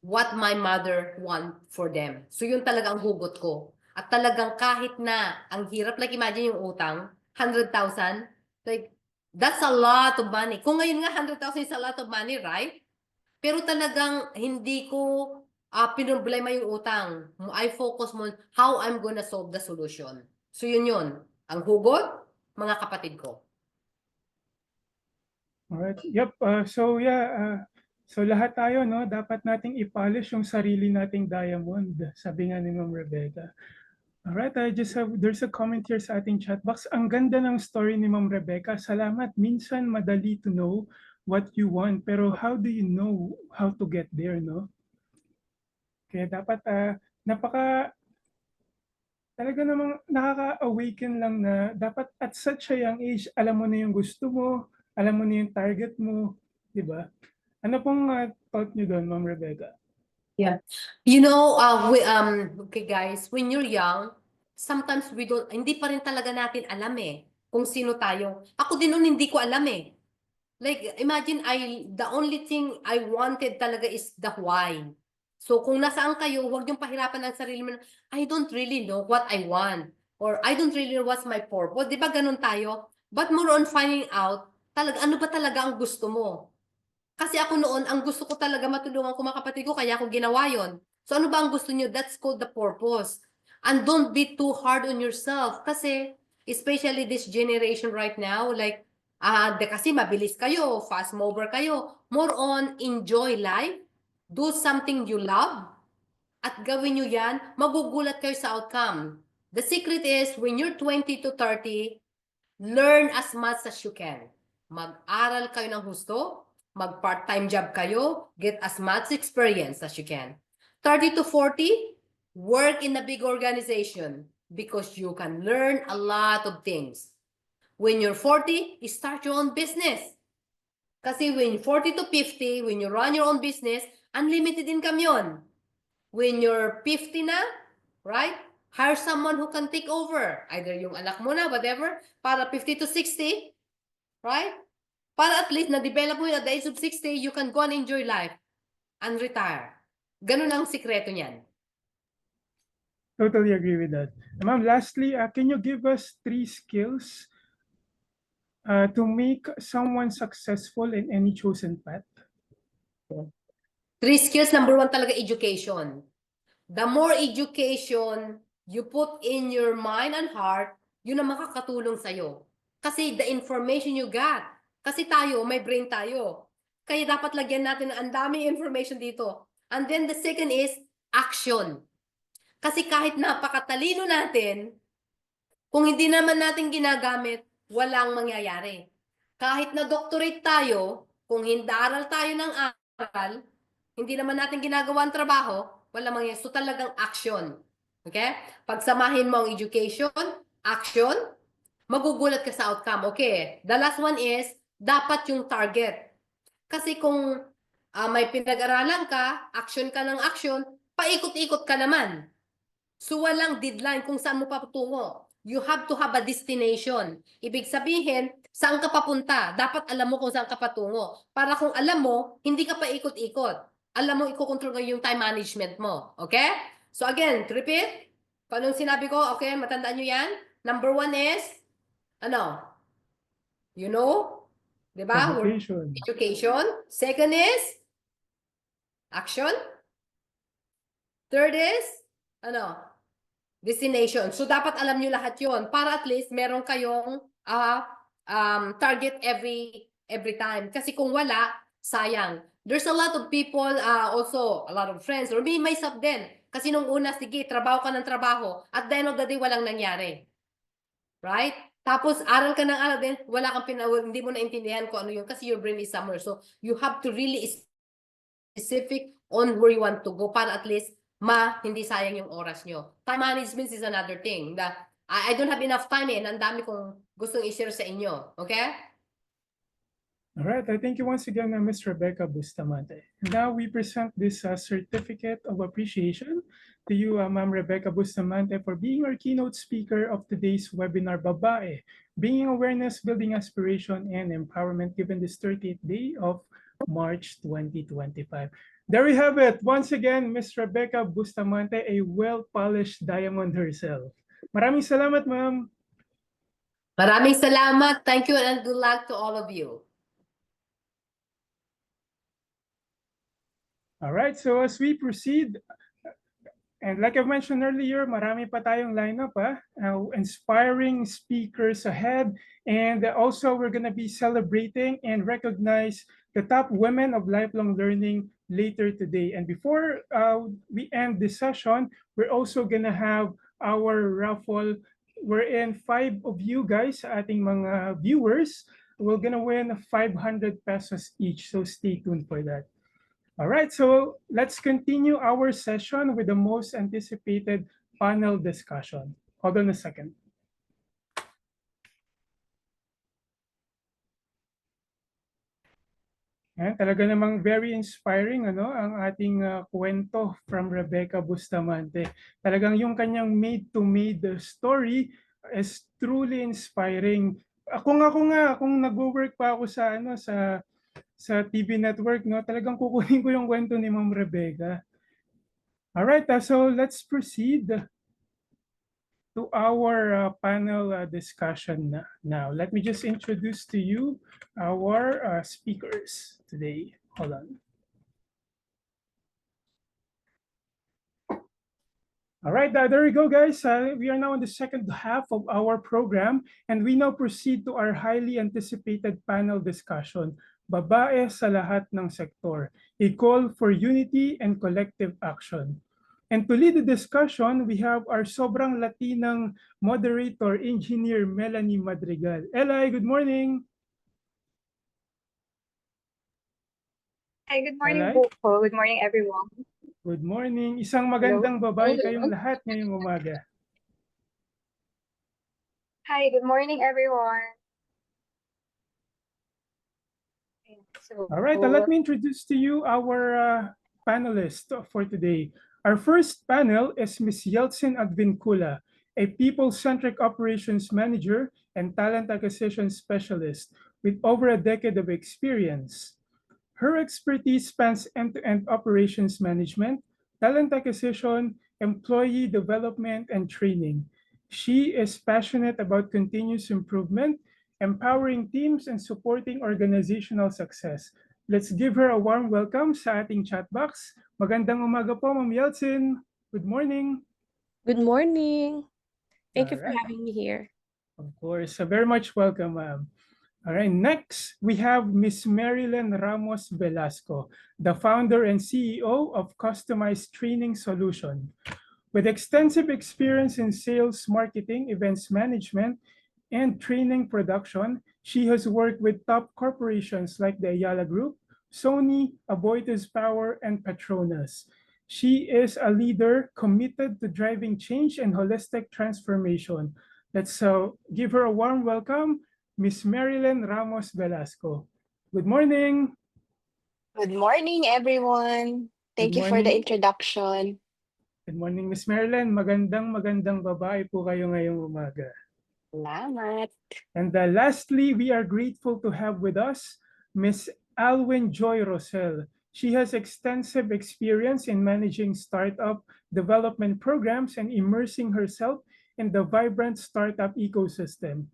what my mother want for them. So yun talaga ang hugot ko. At talagang kahit na ang hirap, like imagine yung utang, 100,000, like that's a lot of money. Kung ngayon nga 100,000 is a lot of money, right? Pero talagang hindi ko pinoblema yung utang. I focus mo on how I'm gonna solve the solution. So yun yun. Ang hugot, mga kapatid ko. Alright. Yep. So yeah, so lahat tayo, no, dapat nating i-polish yung sarili nating diamond, sabi nga ni Ma'am Rebecca. Alright, there's a comment here sa ating chat box. Ang ganda ng story ni Ma'am Rebecca. Salamat. Minsan madali to know what you want, pero how do you know how to get there, no? Kaya dapat talaga namang nakaka-awaken lang na dapat at such a young age, alam mo na yung gusto mo, alam mo na yung target mo, di ba? Ano pong thought niyo doon, Ma'am Rebecca? Yeah. You know, okay guys, when you're young, sometimes hindi pa rin talaga natin alam kung sino tayo. Ako din noon hindi ko alam Like, imagine, the only thing I wanted talaga is the why. So, kung nasaan kayo, huwag niyong pahirapan ang sarili mo. I don't really know what I want. Or, I don't really know what's my purpose. Di ba ganun tayo? But more on finding out, ano ba talaga ang gusto mo? Kasi ako noon, ang gusto ko talaga matulungan ko mga kapatid ko, kaya ako ginawa yon. So, ano ba ang gusto niyo? That's called the purpose. And don't be too hard on yourself. Kasi, especially this generation right now, like, kasi mabilis kayo, fast mover kayo. More on enjoy life, do something you love, at gawin nyo yan, magugulat kayo sa outcome. The secret is, when you're 20 to 30, learn as much as you can. Mag-aral kayo ng husto, mag-part-time job kayo, get as much experience as you can. 30 to 40, work in a big organization because you can learn a lot of things. When you're 40, start your own business. Kasi when 40 to 50, when you run your own business, unlimited income yon. When you're 50 na, right? Hire someone who can take over. Either yung anak mo na, whatever, para 50 to 60, right? Para at least na-develop mo yun at the age of 60, you can go and enjoy life and retire. Ganun ang sikreto niyan. Totally agree with that. Ma'am, lastly, can you give us 3 skills to make someone successful in any chosen path? 3 skills, number 1 talaga education. The more education you put in your mind and heart, yun ang makakatulong sa'yo. Kasi the information you got. Kasi tayo, may brain tayo. Kaya dapat lagyan natin ng ang daming information dito. And then the second is action. Kasi kahit napakatalino natin, kung hindi naman natin ginagamit, walang mangyayari. Kahit na doctorate tayo, kung hindi aral tayo ng aral, hindi naman natin ginagawa ang trabaho, walang mangyayari. So talagang action. Okay? Pagsamahin mo ang education, action, magugulat ka sa outcome. Okay. The last one is, dapat yung target. Kasi kung may pinag-aralan ka, action ka ng action, paikot-ikot ka naman. So walang deadline kung saan mo patungo. You have to have a destination. Ibig sabihin, saan ka papunta? Dapat alam mo kung saan ka patungo. Para kung alam mo, hindi ka pa ikot-ikot. Alam mo, ikokontrol mo yung time management mo. Okay? So again, to repeat, kung anong sinabi ko, okay, matandaan nyo yan. Number 1 is, ano? You know? Diba? Education. Education. Second is, action. Third is, ano? Destination. So, dapat alam nyo lahat yon para at least meron kayong target every time. Kasi kung wala, sayang. There's a lot of people, also, a lot of friends, or me, myself din. Kasi nung una, sige, trabaho ka ng trabaho. At the end of the day, walang nangyari. Right? Tapos, aral ka ng aral din, wala kang hindi mo naintindihan kung ano yun kasi your brain is somewhere. So, you have to really specific on where you want to go para at least hindi sayang yung oras nyo. Time management is another thing. I don't have enough time and ang dami kong gustong i-share sa inyo. Okay? All right, I thank you once again, Ms. Rebecca Bustamante. Now we present this certificate of appreciation to you, Ma'am Rebecca Bustamante, for being our keynote speaker of today's webinar, Babae, Bringing Awareness, Building Aspiration, and Empowerment, given this 30th day of March 2025. There we have it. Once again, Ms. Rebecca Bustamante, a well-polished diamond herself. Maraming salamat, ma'am. Maraming salamat. Thank you and good luck to all of you. All right, so as we proceed, and like I mentioned earlier, marami pa tayong lineup, inspiring speakers ahead. And also, we're going to be celebrating and recognize the top women of lifelong learning later today. And before we end this session, we're also going to have our raffle wherein 5 of you guys, ating mga viewers, we're going to win 500 pesos each. So stay tuned for that. All right, so let's continue our session with the most anticipated panel discussion. Hold on a second. Talaga namang very inspiring ang ating kwento from Rebecca Bustamante. Talagang yung kanyang made-to-made story is truly inspiring. Kung nag-work pa ako sa TV network, talagang kukunin ko yung kwento ni Ma'am Rebecca. All right, so let's proceed to our panel discussion now. Let me just introduce to you our speakers today. Hold on. All right, there we go, guys. We are now in the second half of our program, and we now proceed to our highly anticipated panel discussion, Babae sa lahat ng sektor, a call for unity and collective action. And to lead the discussion, we have our sobrang Latinang moderator, Engineer Melanie Madrigal. Eli, good morning. Hi, good morning, Eli? Buko. Good morning, everyone. Good morning. Isang magandang babae kayong lahat ngayong umaga. Hi, good morning, everyone. All right, let me introduce to you our panelists for today. Our first panel is Ms. Yeltsin Advincula, a people-centric operations manager and talent acquisition specialist with over a decade of experience. Her expertise spans end-to-end operations management, talent acquisition, employee development, and training. She is passionate about continuous improvement, empowering teams, and supporting organizational success. Let's give her a warm welcome sa ating chat box. Magandang umaga po, Ma'am Yeltsin. Good morning. Good morning. Thank All you for right. having me here. Of course, very much welcome, ma'am. All right, next we have Miss Marilyn Ramos Velasco, the founder and CEO of Customized Training Solution. With extensive experience in sales, marketing, events management, and training production, she has worked with top corporations like the Ayala Group, Sony, Aboitiz Power, and Petronas. She is a leader committed to driving change and holistic transformation. Let's give her a warm welcome, Miss Marilyn Ramos Velasco. Good morning. Good morning, everyone. Good Thank you for the morning. introduction. Good morning, Miss Marilyn. Magandang babae po kayo ngayong umaga. Salamat. And lastly, we are grateful to have with us Miss Alwyn Joy Rosell. She has extensive experience in managing startup development programs and immersing herself in the vibrant startup ecosystem.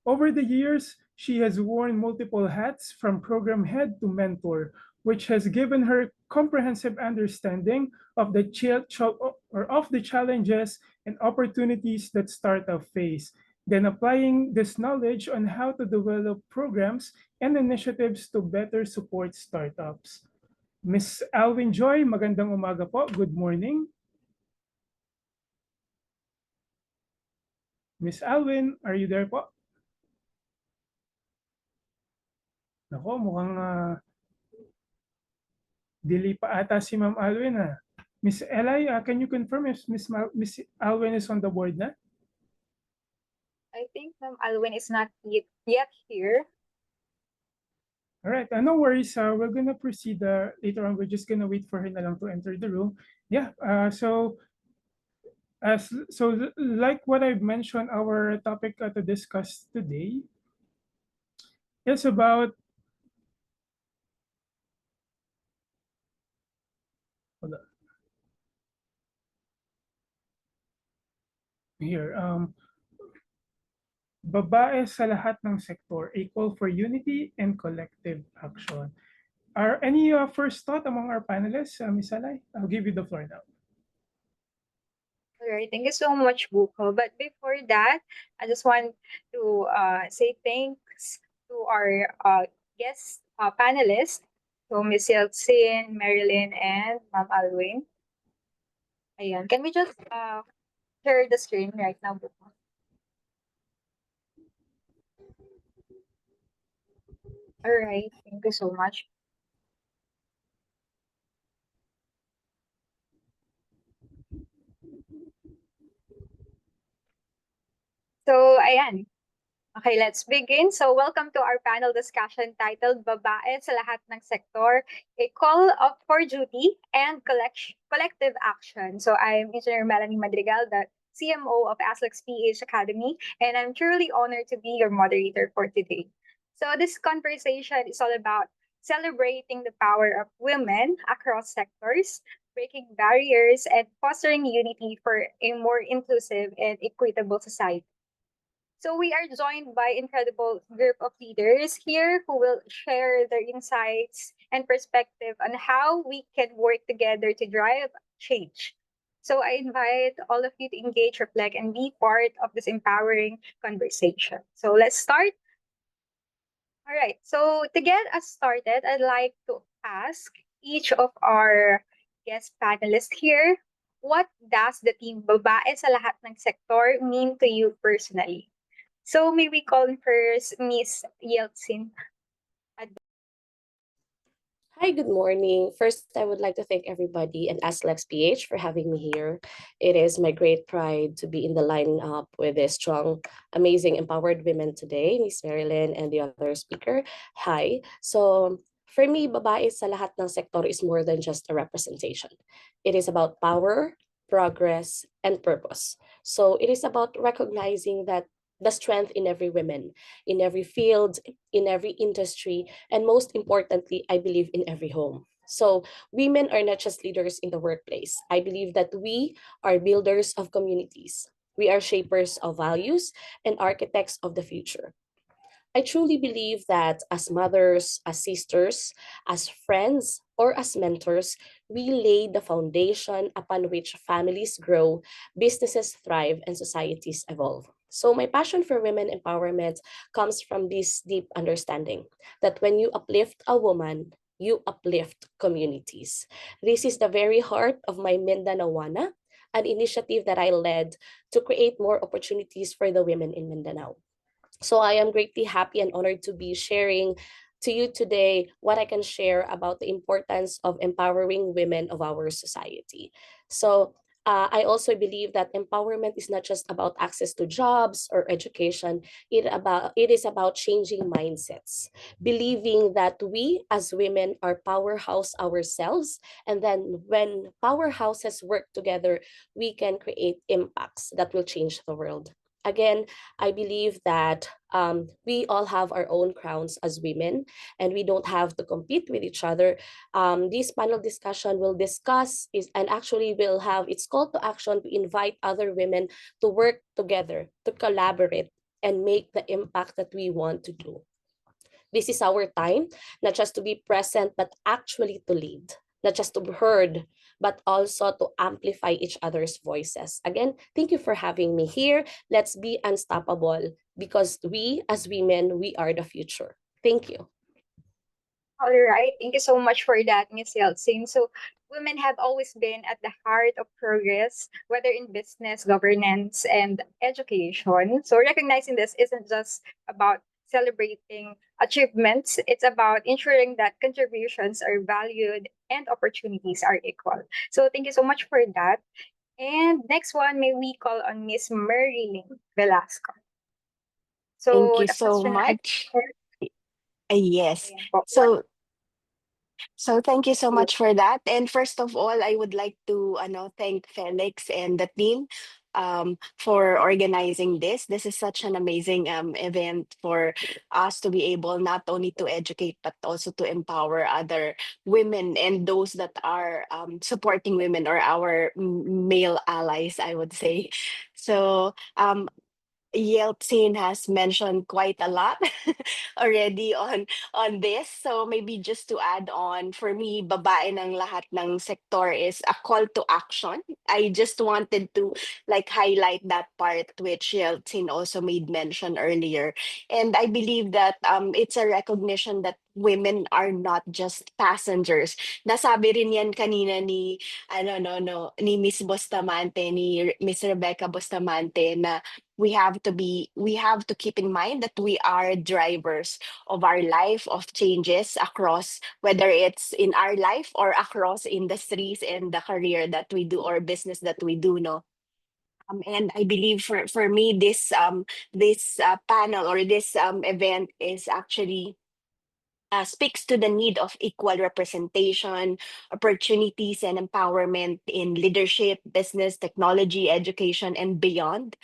Over the years, she has worn multiple hats from program head to mentor, which has given her comprehensive understanding of the challenges and opportunities that startup face, then applying this knowledge on how to develop programs and initiatives to better support startups. Miss Alvin Joy, magandang umaga po. Good morning. Miss Alvin, are you there po? Nako, mukhang delay pa ata si Ma'am Alvin ha. Miss Eli, can you confirm if Miss Alvin is on the board na? I think Ma'am Alwyn is not yet here. All right, no worries. We're gonna proceed later on. We're just gonna wait for her na lang to enter the room. Yeah. Like what I've mentioned, our topic to discuss today is about. Hold on. Here. Babae sa lahat ng sektor, a call for unity and collective action. Are any first thought among our panelists, Ms. Alay? I'll give you the floor now. All right, thank you so much, Buko. But before that, I just want to say thanks to our guest panelists, so Miss Yeltsin, Marilyn, and Ma'am Alwyn. Ayan. Can we just share the screen right now, Buko? All right, thank you so much. So, ayan. Okay, let's begin. So, welcome to our panel discussion titled Babae sa lahat ng sektor, a call up for duty and collective action. So, I'm Engineer Melanie Madrigal, the CMO of ASLEX PH Academy, and I'm truly honored to be your moderator for today. So, this conversation is all about celebrating the power of women across sectors, breaking barriers, and fostering unity for a more inclusive and equitable society. So we are joined by incredible group of leaders here who will share their insights and perspective on how we can work together to drive change. So I invite all of you to engage, reflect, and be part of this empowering conversation. So let's start. All right. So to get us started, I'd like to ask each of our guest panelists here, what does the team Babae sa lahat ng sektor mean to you personally? So may we call first Miss Yeltsin. Hi, good morning. First, I would like to thank everybody and ASLEX PH for having me here. It is my great pride to be in the lineup with a strong, amazing, empowered women today, Miss Marilyn and the other speaker. Hi. So, for me, babae sa lahat ng sektor is more than just a representation. It is about power, progress, and purpose. So, it is about recognizing that the strength in every woman, in every field, in every industry, and most importantly, I believe in every home. So women are not just leaders in the workplace. I believe that we are builders of communities. We are shapers of values and architects of the future. I truly believe that as mothers, as sisters, as friends, or as mentors, we lay the foundation upon which families grow, businesses thrive, and societies evolve. So, my passion for women empowerment comes from this deep understanding that when you uplift a woman, you uplift communities. This is the very heart of my Mindanawana, an initiative that I led to create more opportunities for the women in Mindanao. So I am greatly happy and honored to be sharing to you today what I can share about the importance of empowering women of our society. So I also believe that empowerment is not just about access to jobs or education. It is about changing mindsets, believing that we as women are powerhouse ourselves, and then when powerhouses work together, we can create impacts that will change the world. Again, I believe that we all have our own crowns as women, and we don't have to compete with each other. This panel discussion will discuss is and actually will have its call to action to invite other women to work together, to collaborate, and make the impact that we want to do. This is our time, not just to be present, but actually to lead, not just to be heard, but also to amplify each other's voices. Again, thank you for having me here. Let's be unstoppable because we, as women, we are the future. Thank you. All right. Thank you so much for that, Miss Yeltsin. So, women have always been at the heart of progress, whether in business, governance, and education. So, recognizing this isn't just about celebrating achievements, it's about ensuring that contributions are valued and opportunities are equal. So, thank you so much for that. And next one, may we call on Miss Marilyn Velasco. Thank So, you the so question again, much. Yes. ayan po, what So thank you so do you much for that. And first of all, I would like to thank Felix and the team for organizing this. This is such an amazing event for us to be able not only to educate but also to empower other women and those that are supporting women or our male allies, I would say. So Yeltsin has mentioned quite a lot already on this. So maybe just to add on, for me, babae ng lahat ng sector is a call to action. I just wanted to like highlight that part which Yeltsin also made mention earlier. And I believe that it's a recognition that women are not just passengers. Nasabi rin yan kanina ni ni Miss Bustamante, ni Miss Rebecca Bustamante na we have to keep in mind that we are drivers of our life, of changes across, whether it's in our life or across industries and the career that we do or business that we do, no. And I believe for me this panel or this event is actually speaks to the need of equal representation, opportunities, and empowerment in leadership, business, technology, education, and beyond.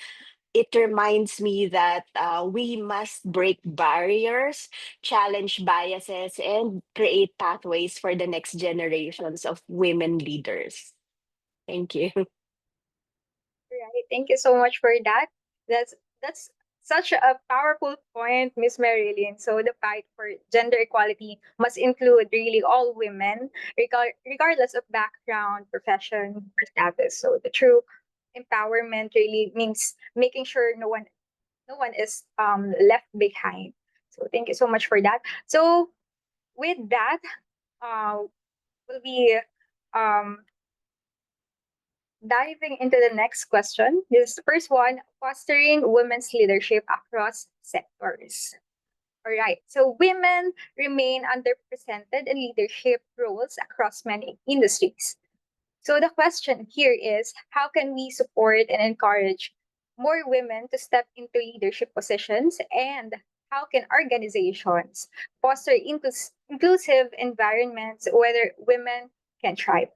It reminds me that we must break barriers, challenge biases, and create pathways for the next generations of women leaders. Thank you. Right. Thank you so much for that. That's such a powerful point, Miss Marilyn. So the fight for gender equality must include really all women, regardless of background, profession, or status. So the true empowerment really means making sure no one is left behind. So thank you so much for that. So with that, uh, we'll be um, diving into the next question. This is the first one, fostering women's leadership across sectors. All right. So women remain underrepresented in leadership roles across many industries. So the question here is, how can we support and encourage more women to step into leadership positions, and how can organizations foster inclusive environments where women can thrive?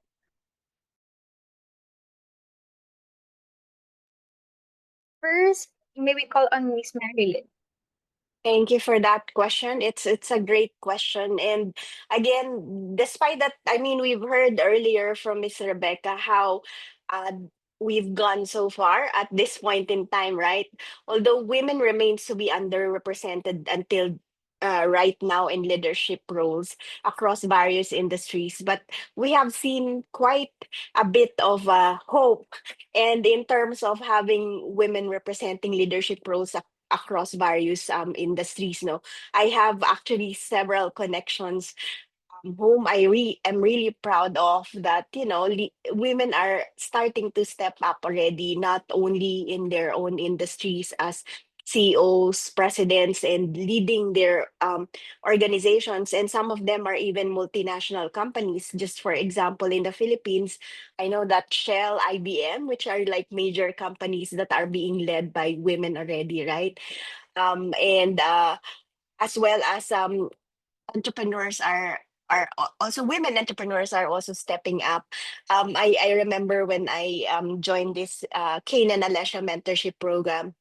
First, may we call on Miss Marilyn. Thank you for that question. It's a great question. And again, despite that, I mean, we've heard earlier from Miss Rebecca how uh, we've gone so far at this point in time, right? Although women remains to be underrepresented until right now in leadership roles across various industries, but we have seen quite a bit of hope. And in terms of having women representing leadership roles across various industries, no, I have actually several connections whom am really proud of, that women are starting to step up already, not only in their own industries as CEOs, presidents, and leading their organizations. And some of them are even multinational companies. Just for example, in the Philippines, I know that Shell, IBM, which are like major companies that are being led by women already, right? And as well as entrepreneurs also, women entrepreneurs are also stepping up. I remember when I joined this Kane and Alessia mentorship program.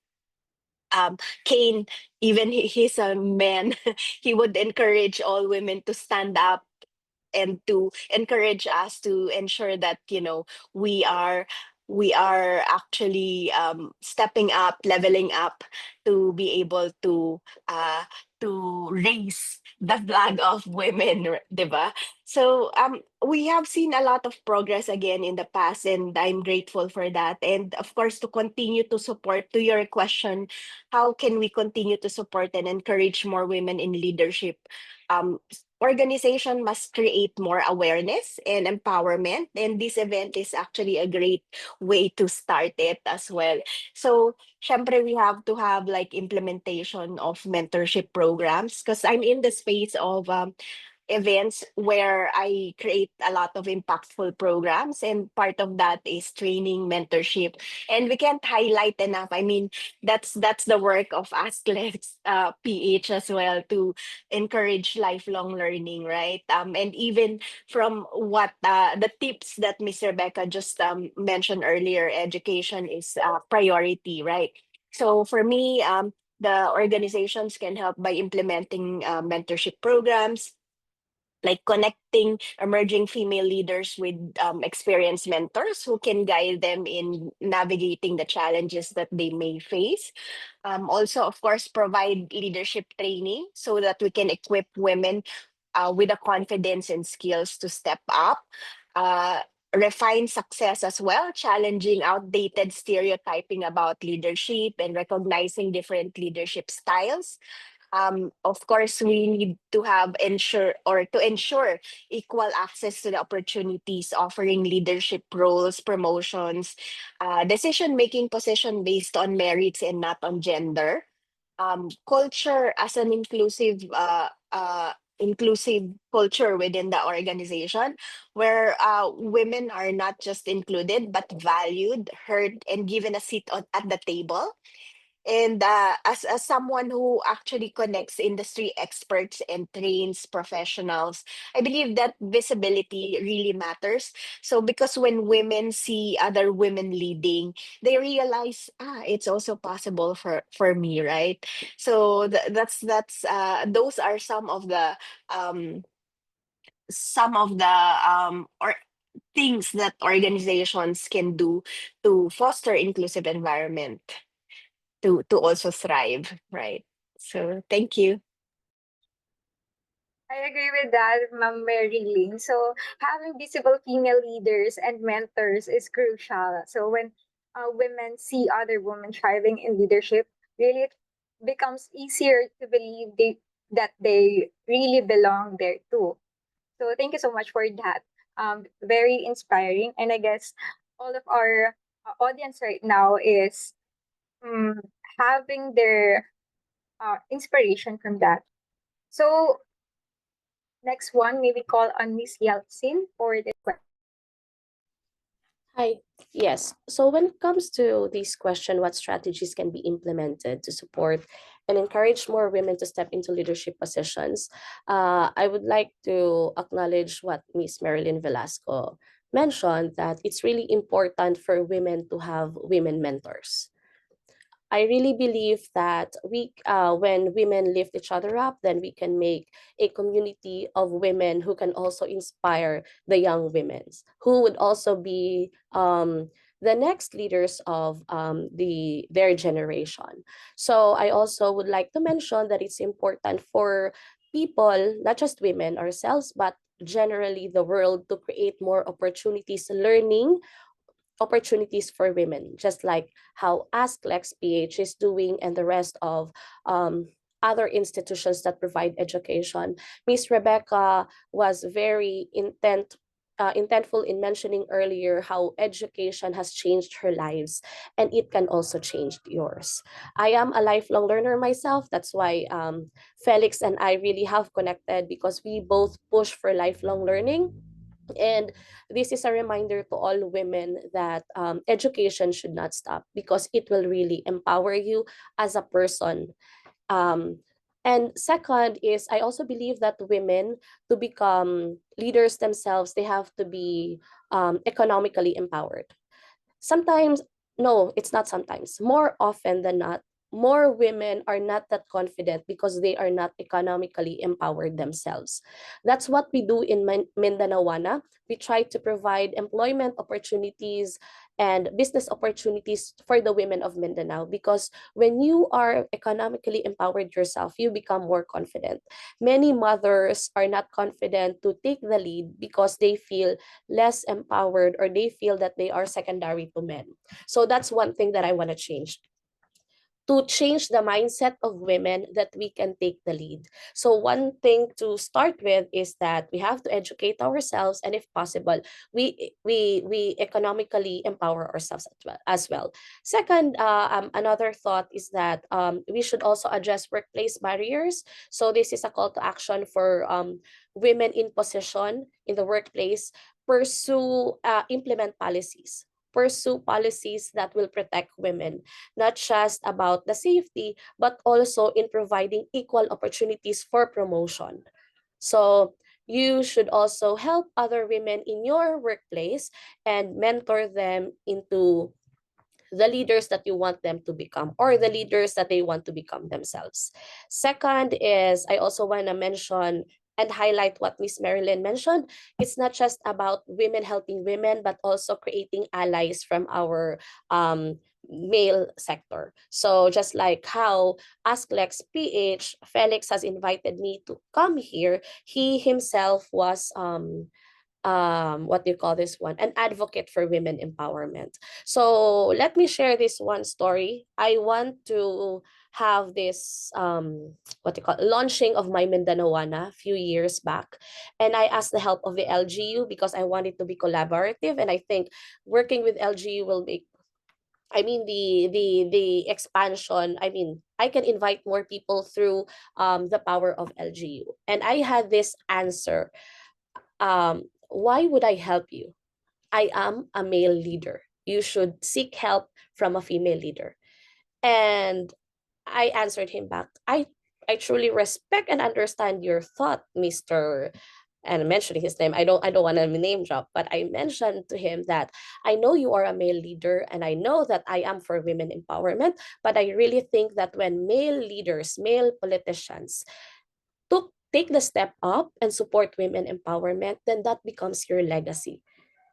Kane, even he's a man, he would encourage all women to stand up and to encourage us to ensure that we are actually stepping up, leveling up, to be able uh to raise the flag of women, diba? So we have seen a lot of progress again in the past, and I'm grateful for that. And of course, to continue to support, to your question, how can we continue to support and encourage more women in leadership? Organization must create more awareness and empowerment, and this event is actually a great way to start it as well. So syempre, we have to have like implementation of mentorship programs, because I'm in the space of events where I create a lot of impactful programs, and part of that is training, mentorship, and we can't highlight enough. I mean, that's the work of Asklex PH as well, to encourage lifelong learning, right? And even from what the tips that Miss Rebecca just mentioned earlier, education is a priority, right? So for me, the organizations can help by implementing mentorship programs, like connecting emerging female leaders with experienced mentors who can guide them in navigating the challenges that they may face. Also, of course, provide leadership training so that we can equip women with the confidence and skills to step up. Uh, Refine success as well, challenging outdated stereotyping about leadership and recognizing different leadership styles. Of course, we need to have ensure equal access to the opportunities, offering leadership roles, promotions, decision making position based on merits and not on gender. Culture as an inclusive culture within the organization, where women are not just included but valued, heard, and given a seat at the table. And as someone who actually connects industry experts and trains professionals, I believe that visibility really matters. So because when women see other women leading, they realize, it's also possible for me, right? So that's those are um some of the or things that organizations can do to foster inclusive environment, to also thrive, right? So thank you. I agree with that, Ma'am Mary Ling. So having visible female leaders and mentors is crucial. So when women see other women thriving in leadership, really it becomes easier to believe that they really belong there too. So thank you so much for that. Very inspiring, and I guess all of our audience right now is um, having their inspiration from that. So next one, maybe call on Miss Yeltsin for this question. Hi. Yes. So when it comes to this question, what strategies can be implemented to support and encourage more women to step into leadership positions? I would like to acknowledge what Miss Marilyn Velasco mentioned, that it's really important for women to have women mentors. I really believe that when women lift each other up, then we can make a community of women who can also inspire the young women, who would also be the next leaders of their generation. So I also would like to mention that it's important for people, not just women ourselves, but generally the world, to create more opportunities, learning opportunities for women, just like how AskLex PH is doing and the rest of other institutions that provide education. Miss Rebecca was very intentful in mentioning earlier how education has changed her lives, and it can also change yours. I am a lifelong learner myself. That's why Felix and I really have connected, because we both push for lifelong learning. And this is a reminder to all women that education should not stop, because it will really empower you as a person. Um, and second is, I also believe that women, to become leaders themselves, they have to be economically empowered. Sometimes, no, it's not sometimes, more often than not, more women are not that confident because they are not economically empowered themselves. That's what we do in Mindanaoana. We try to provide employment opportunities and business opportunities for the women of Mindanao, because when you are economically empowered yourself, you become more confident. Many mothers are not confident to take the lead because they feel less empowered, or they feel that they are secondary to men. So that's one thing that I want to change, to change the mindset of women that we can take the lead. So one thing to start with is that we have to educate ourselves, and if possible, we economically empower ourselves as well. Second, another thought is that we should also address workplace barriers. So this is a call to action for women in position in the workplace. Implement policies. Pursue policies that will protect women, not just about the safety, but also in providing equal opportunities for promotion. So you should also help other women in your workplace and mentor them into the leaders that you want them to become, or the leaders that they want to become themselves. Second is, I also want to mention and highlight what Miss Marilyn mentioned. It's not just about women helping women, but also creating allies from our male sector. So just like how AskLex PH, Felix has invited me to come here, he himself was what do you call this one, an advocate for women empowerment. So let me share this one story. I want to have this what do you call launching of my Mindanaoana a few years back, and I asked the help of the LGU because I want it to be collaborative, and I think working with LGU will make, I mean, the expansion, I mean, I can invite more people through the power of LGU. And I had this answer, why would I help you? I am a male leader. You should seek help from a female leader. And I answered him back, I truly respect and understand your thought, Mr. And mentioning his name, I don't want to name drop, but I mentioned to him that I know you are a male leader, and I know that I am for women empowerment, but I really think that when male leaders, male politicians take the step up and support women empowerment, then that becomes your legacy.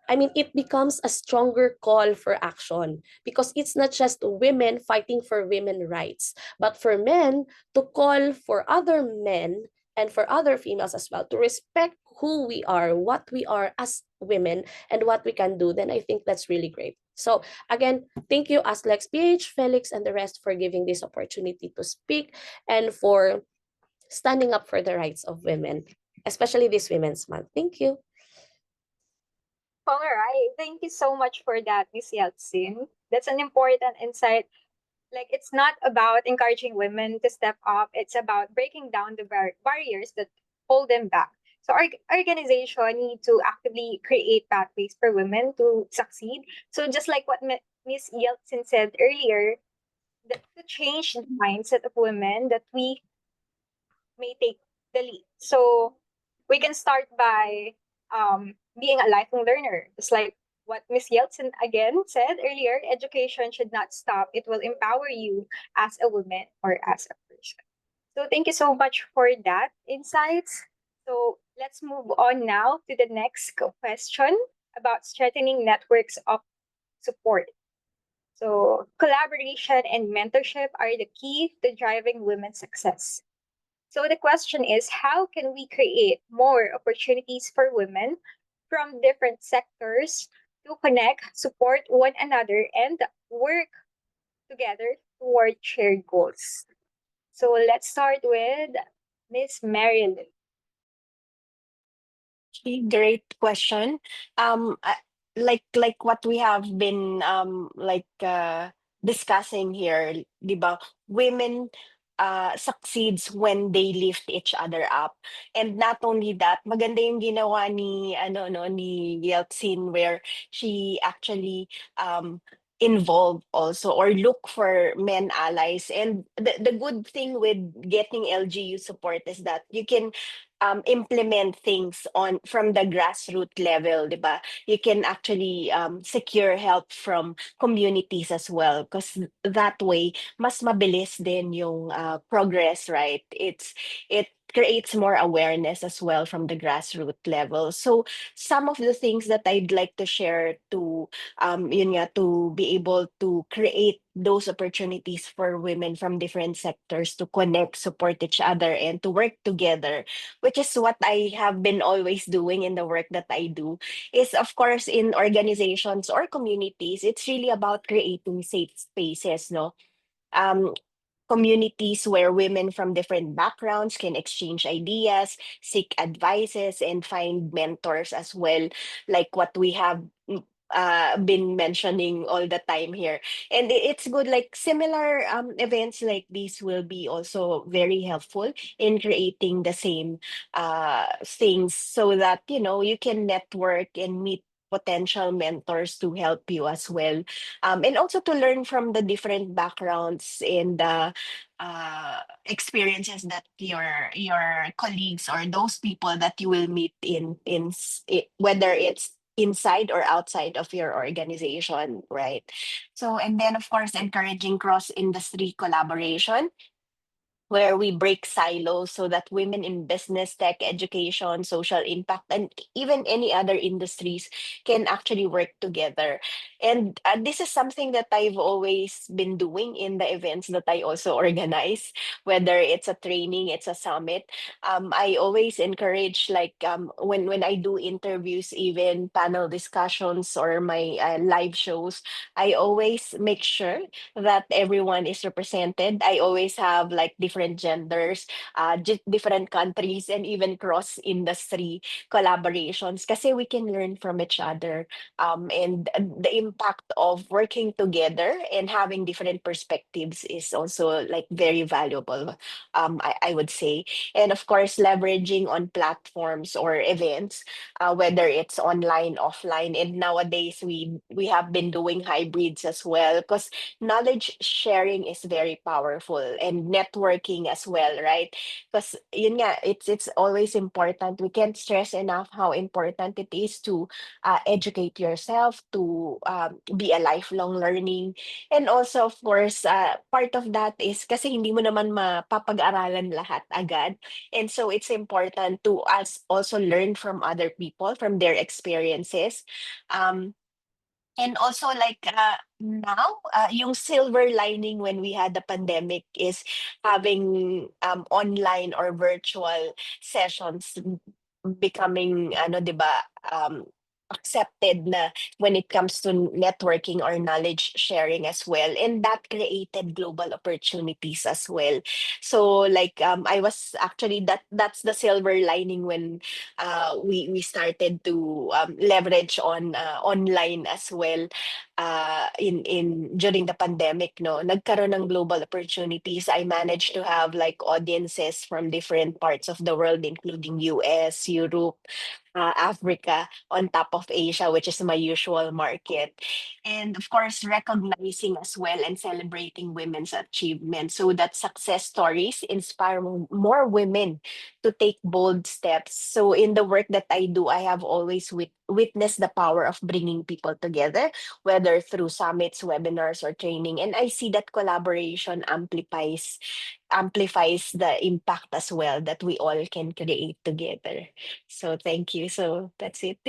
I mean, it becomes a stronger call for action, because it's not just women fighting for women rights, but for men to call for other men and for other females as well to respect who we are, what we are as women, and what we can do. Then I think that's really great. So again, thank you, Aslex PH, Felix, and the rest for giving this opportunity to speak and for standing up for the rights of women, especially this Women's Month. Thank you. All right. Thank you so much for that, Miss Yeltsin. That's an important insight. Like, it's not about encouraging women to step up, it's about breaking down the barriers that hold them back. So, our organization need to actively create pathways for women to succeed. So, just like what Miss Yeltsin said earlier, that to change the mindset of women, that we may take the lead. So we can start by being a lifelong learner. It's like what Miss Yeltsin again said earlier, education should not stop. It will empower you as a woman or as a person. So thank you so much for that insights. So let's move on now to the next question about strengthening networks of support. So, collaboration and mentorship are the key to driving women's success. So, the question is, how can we create more opportunities for women from different sectors to connect, support one another, and work together toward shared goals? So, let's start with Miss Marilyn. Okay, great question. Like what we have been discussing here, 'di ba? Women succeeds when they lift each other up. And not only that, maganda yung ginawa ni ni Yeltsin, where she actually involved also or look for men allies. And the good thing with getting LGU support is that you can implement things on from the grassroots level, diba? You can actually secure help from communities as well, because that way mas mabilis din yung progress, right? It creates more awareness as well from the grassroots level. So some of the things that I'd like to share to yun nga, to be able to create those opportunities for women from different sectors to connect, support each other, and to work together, which is what I have been always doing in the work that I do, is of course in organizations or communities, it's really about creating safe spaces, no? Um, Communities where women from different backgrounds can exchange ideas, seek advices, and find mentors as well, like what we have been mentioning all the time here. And it's good, like similar events like these will be also very helpful in creating the same things, so that you can network and meet potential mentors to help you as well, and also to learn from the different backgrounds and experiences that your colleagues or those people that you will meet whether it's inside or outside of your organization, right? So, and then of course encouraging cross industry collaboration, where we break silos so that women in business, tech, education, social impact, and even any other industries can actually work together. And this is something that I've always been doing in the events that I also organize, whether it's a training, it's a summit. I always encourage, like, when I do interviews, even panel discussions or my live shows, I always make sure that everyone is represented. I always have like different genders, different countries, and even cross industry collaborations, kasi we can learn from each other. And the impact of working together and having different perspectives is also like very valuable, I would say. And of course, leveraging on platforms or events, whether it's online, offline, and nowadays we have been doing hybrids as well, because knowledge sharing is very powerful, and networking as well, right? Because yun nga, it's always important. We can't stress enough how important it is to educate yourself, to be a lifelong learning. And also, of course, part of that is kasi hindi mo naman mapapag-aralan lahat agad. And so it's important to us also learn from other people, from their experiences. Um, and also, like, now, yung silver lining when we had the pandemic is having online or virtual sessions becoming, ano, 'di ba, accepted na when it comes to networking or knowledge sharing as well. And that created global opportunities as well. So, like, I was actually, that's the silver lining when we started to leverage on online as well, in during the pandemic, no, nagkaroon ng global opportunities. I managed to have like audiences from different parts of the world, including US, Europe, Africa, on top of Asia, which is my usual market. And of course, recognizing as well and celebrating women's achievements, so that success stories inspire more women to take bold steps. So in the work that I do, I have always witnessed the power of bringing people together, whether through summits, webinars, or training. And I see that collaboration amplifies the impact as well that we all can create together. So thank you. So that's it.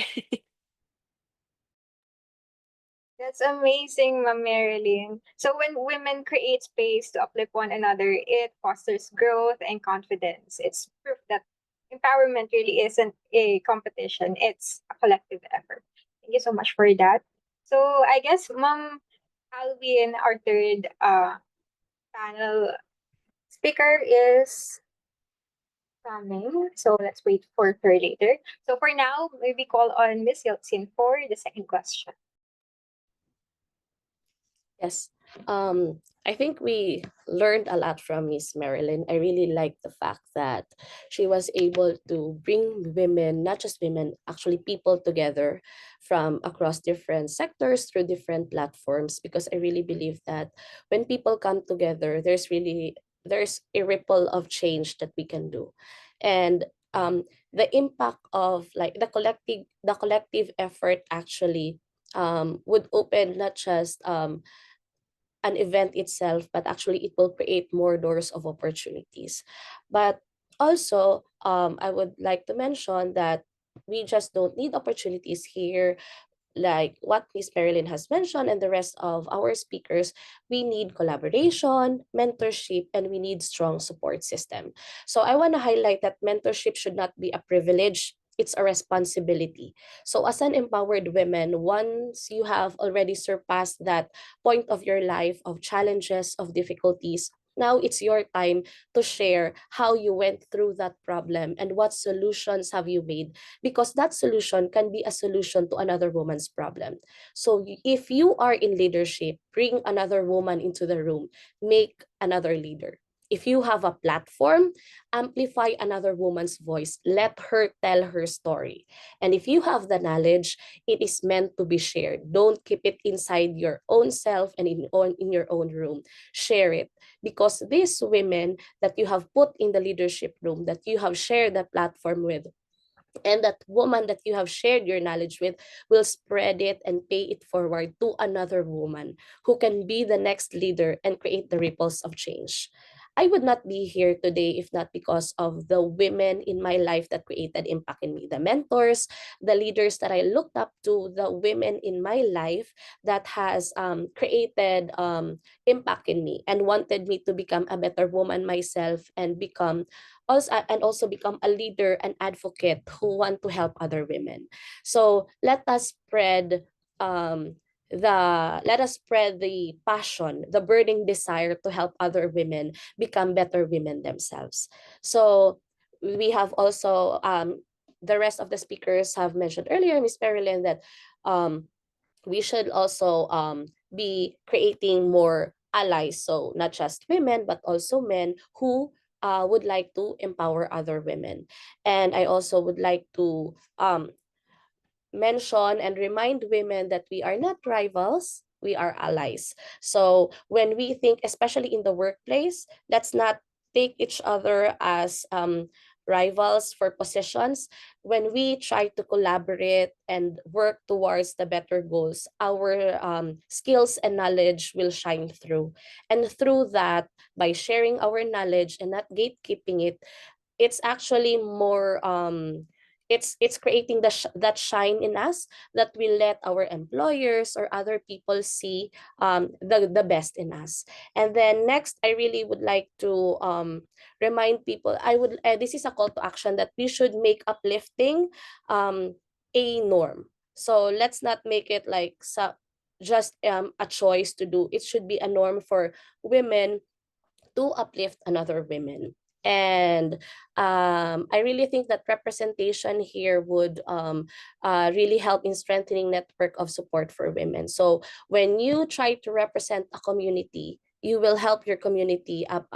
That's amazing, Ma'am Marilyn. So when women create space to uplift one another, it fosters growth and confidence. It's proof that empowerment really isn't a competition, it's a collective effort. Thank you so much for that. So I guess Ma'am Alvin, our third panel speaker, is coming. So let's wait for her later. So for now, maybe call on Miss Yeltsin for the second question. Yes. I think we learned a lot from Miss Marilyn. I really like the fact that she was able to bring women, not just women, actually people together from across different sectors through different platforms, because I really believe that when people come together, there's a ripple of change that we can do. And the impact of like the collective effort actually would open not just an event itself, but actually it will create more doors of opportunities. But also, I would like to mention that we just don't need opportunities here like what Miss Marilyn has mentioned and the rest of our speakers. We need collaboration, mentorship, and we need strong support system. So I want to highlight that mentorship should not be a privilege. It's a responsibility. So as an empowered woman, once you have already surpassed that point of your life of challenges, of difficulties, now it's your time to share how you went through that problem and what solutions have you made, because that solution can be a solution to another woman's problem. So if you are in leadership, bring another woman into the room, make another leader. If you have a platform, amplify another woman's voice. Let her tell her story. And if you have the knowledge, it is meant to be shared. Don't keep it inside your own self and in your own room. Share it, because these women that you have put in the leadership room, that you have shared the platform with, and that woman that you have shared your knowledge with will spread it and pay it forward to another woman who can be the next leader and create the ripples of change. I would not be here today if not because of the women in my life that created impact in me, the mentors, the leaders that I looked up to, the women in my life that has created impact in me and wanted me to become a better woman myself and also become a leader and advocate who want to help other women. So um let us spread the passion, the burning desire to help other women become better women themselves. So we have also the rest of the speakers have mentioned earlier, Miss Marilyn, that um we should also be creating more allies. So not just women, but also men who would like to empower other women. And I also would like to mention and remind women that we are not rivals, we are allies. So when we think, especially in the workplace, let's not take each other as rivals for positions. When we try to collaborate and work towards the better goals, our skills and knowledge will shine through. And through that, by sharing our knowledge and not gatekeeping it, it's actually more it's creating that shine in us that will let our employers or other people see the best in us. And then next, I really would like to remind people, this is a call to action, that we should make uplifting a norm. So let's not make it like just a choice to do. It should be a norm for women to uplift another women. And I really think that representation here would really help in strengthening network of support for women. So when you try to represent a community, you will help your community up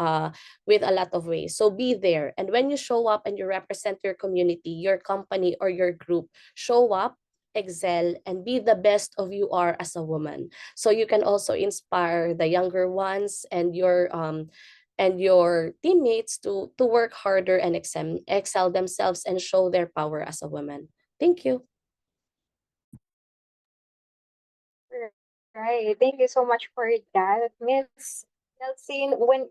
with a lot of ways. So be there. And when you show up and you represent your community, your company or your group, show up, excel, and be the best of you are as a woman. So you can also inspire the younger ones and your teammates to work harder and excel themselves and show their power as a woman. Thank you. Right. Thank you so much for that, Miss Nelson. When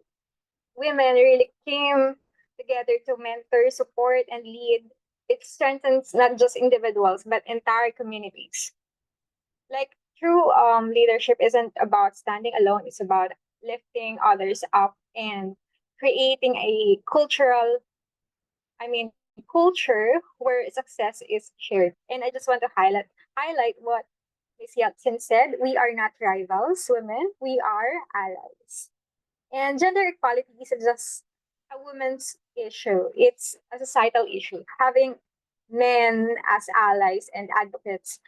women really came together to mentor, support, and lead, it strengthens not just individuals but entire communities. Like through leadership isn't about standing alone, it's about lifting others up and creating a culture where success is shared. And I just want to highlight what Ms. Yatsin said. We are not rivals, women. We are allies. And gender equality isn't just a women's issue, it's a societal issue. Having men as allies and advocates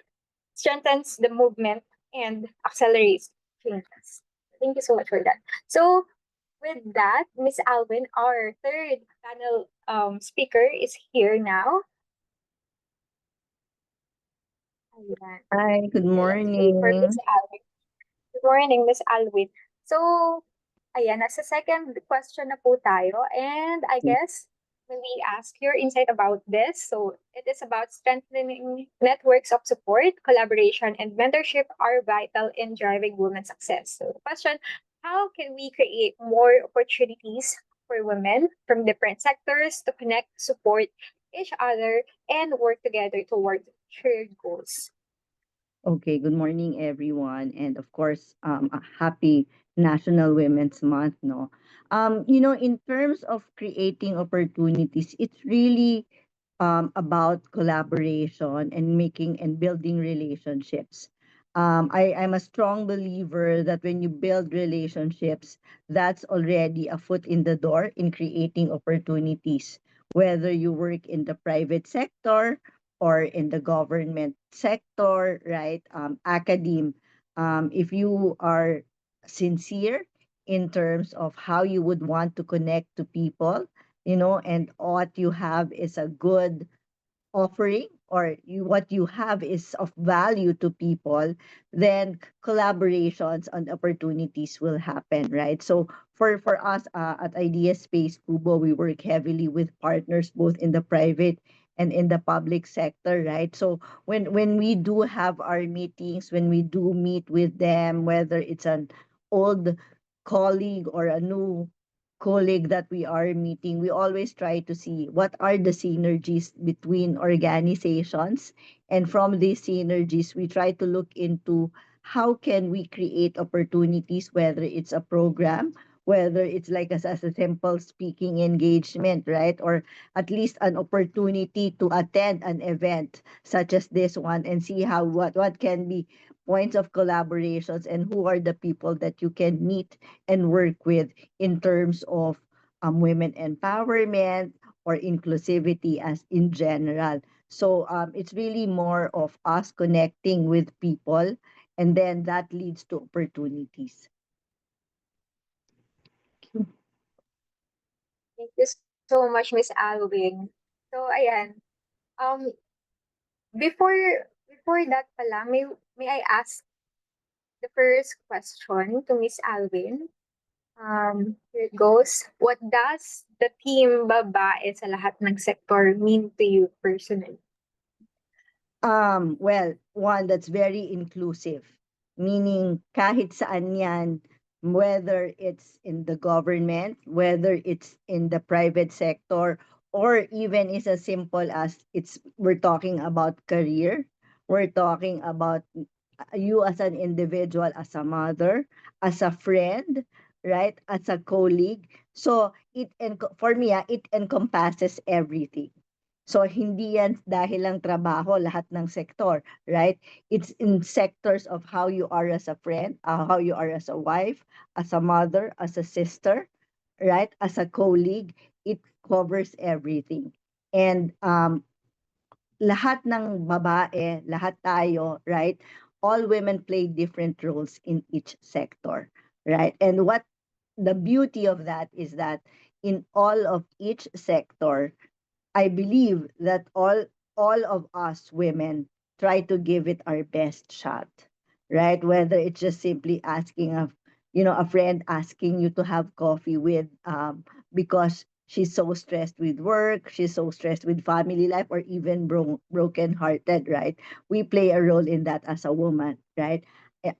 strengthens the movement and accelerates changes. Thank you so much for that. So, with that, Miss Alvin, our third panel speaker, is here now. Ayan. Hi, good Okay, let's wait for Miss morning. Alvin. Good morning, Miss Alvin. So, ayan, nasa second question na po tayo. And I guess when we ask your insight about this, so it is about strengthening networks of support, collaboration, and mentorship are vital in driving women's success. So the question, how can we create more opportunities for women from different sectors to connect, support each other, and work together toward shared goals? Okay, good morning, everyone. And of course, a happy National Women's Month, no? In terms of creating opportunities, it's really about collaboration and making and building relationships. I'm a strong believer that when you build relationships, that's already a foot in the door in creating opportunities, whether you work in the private sector or in the government sector, right? Academe. If you are sincere in terms of how you would want to connect to people, and what you have is a good offering, or what you have is of value to people, then collaborations and opportunities will happen, right? So for us, at Idea Space Kubo, we work heavily with partners both in the private and in the public sector, right? So when we do have our meetings, when we do meet with them, whether it's an old colleague or a new colleague that we are meeting, we always try to see what are the synergies between organizations. And from these synergies, we try to look into how can we create opportunities, whether it's a program, whether it's like as a simple speaking engagement, right? Or at least an opportunity to attend an event such as this one and see how what can be points of collaborations and who are the people that you can meet and work with in terms of women empowerment or inclusivity as in general. So it's really more of us connecting with people, and then that leads to opportunities. Thank you so much, Miss Alvin. So, ayan. Um, before that pala, may I ask the first question to Miss Alvin? Here it goes. What does the team babae sa lahat ng sektor mean to you personally? Well, one that's very inclusive, meaning kahit saan yan, whether it's in the government, whether it's in the private sector, or even is as simple as we're talking about career, we're talking about you as an individual, as a mother, as a friend, right, as a colleague. So for me, it encompasses everything. So hindi yan dahil lang trabaho lahat ng sektor, right? It's in sectors of how you are as a friend, how you are as a wife, as a mother, as a sister, right? As a colleague, it covers everything. And lahat ng babae, lahat tayo, right? All women play different roles in each sector, right? And what the beauty of that is that in all of each sector, I believe that all of us women try to give it our best shot, right? Whether it's just simply asking a friend asking you to have coffee with because she's so stressed with work, she's so stressed with family life, or even broken hearted, right? We play a role in that as a woman, right?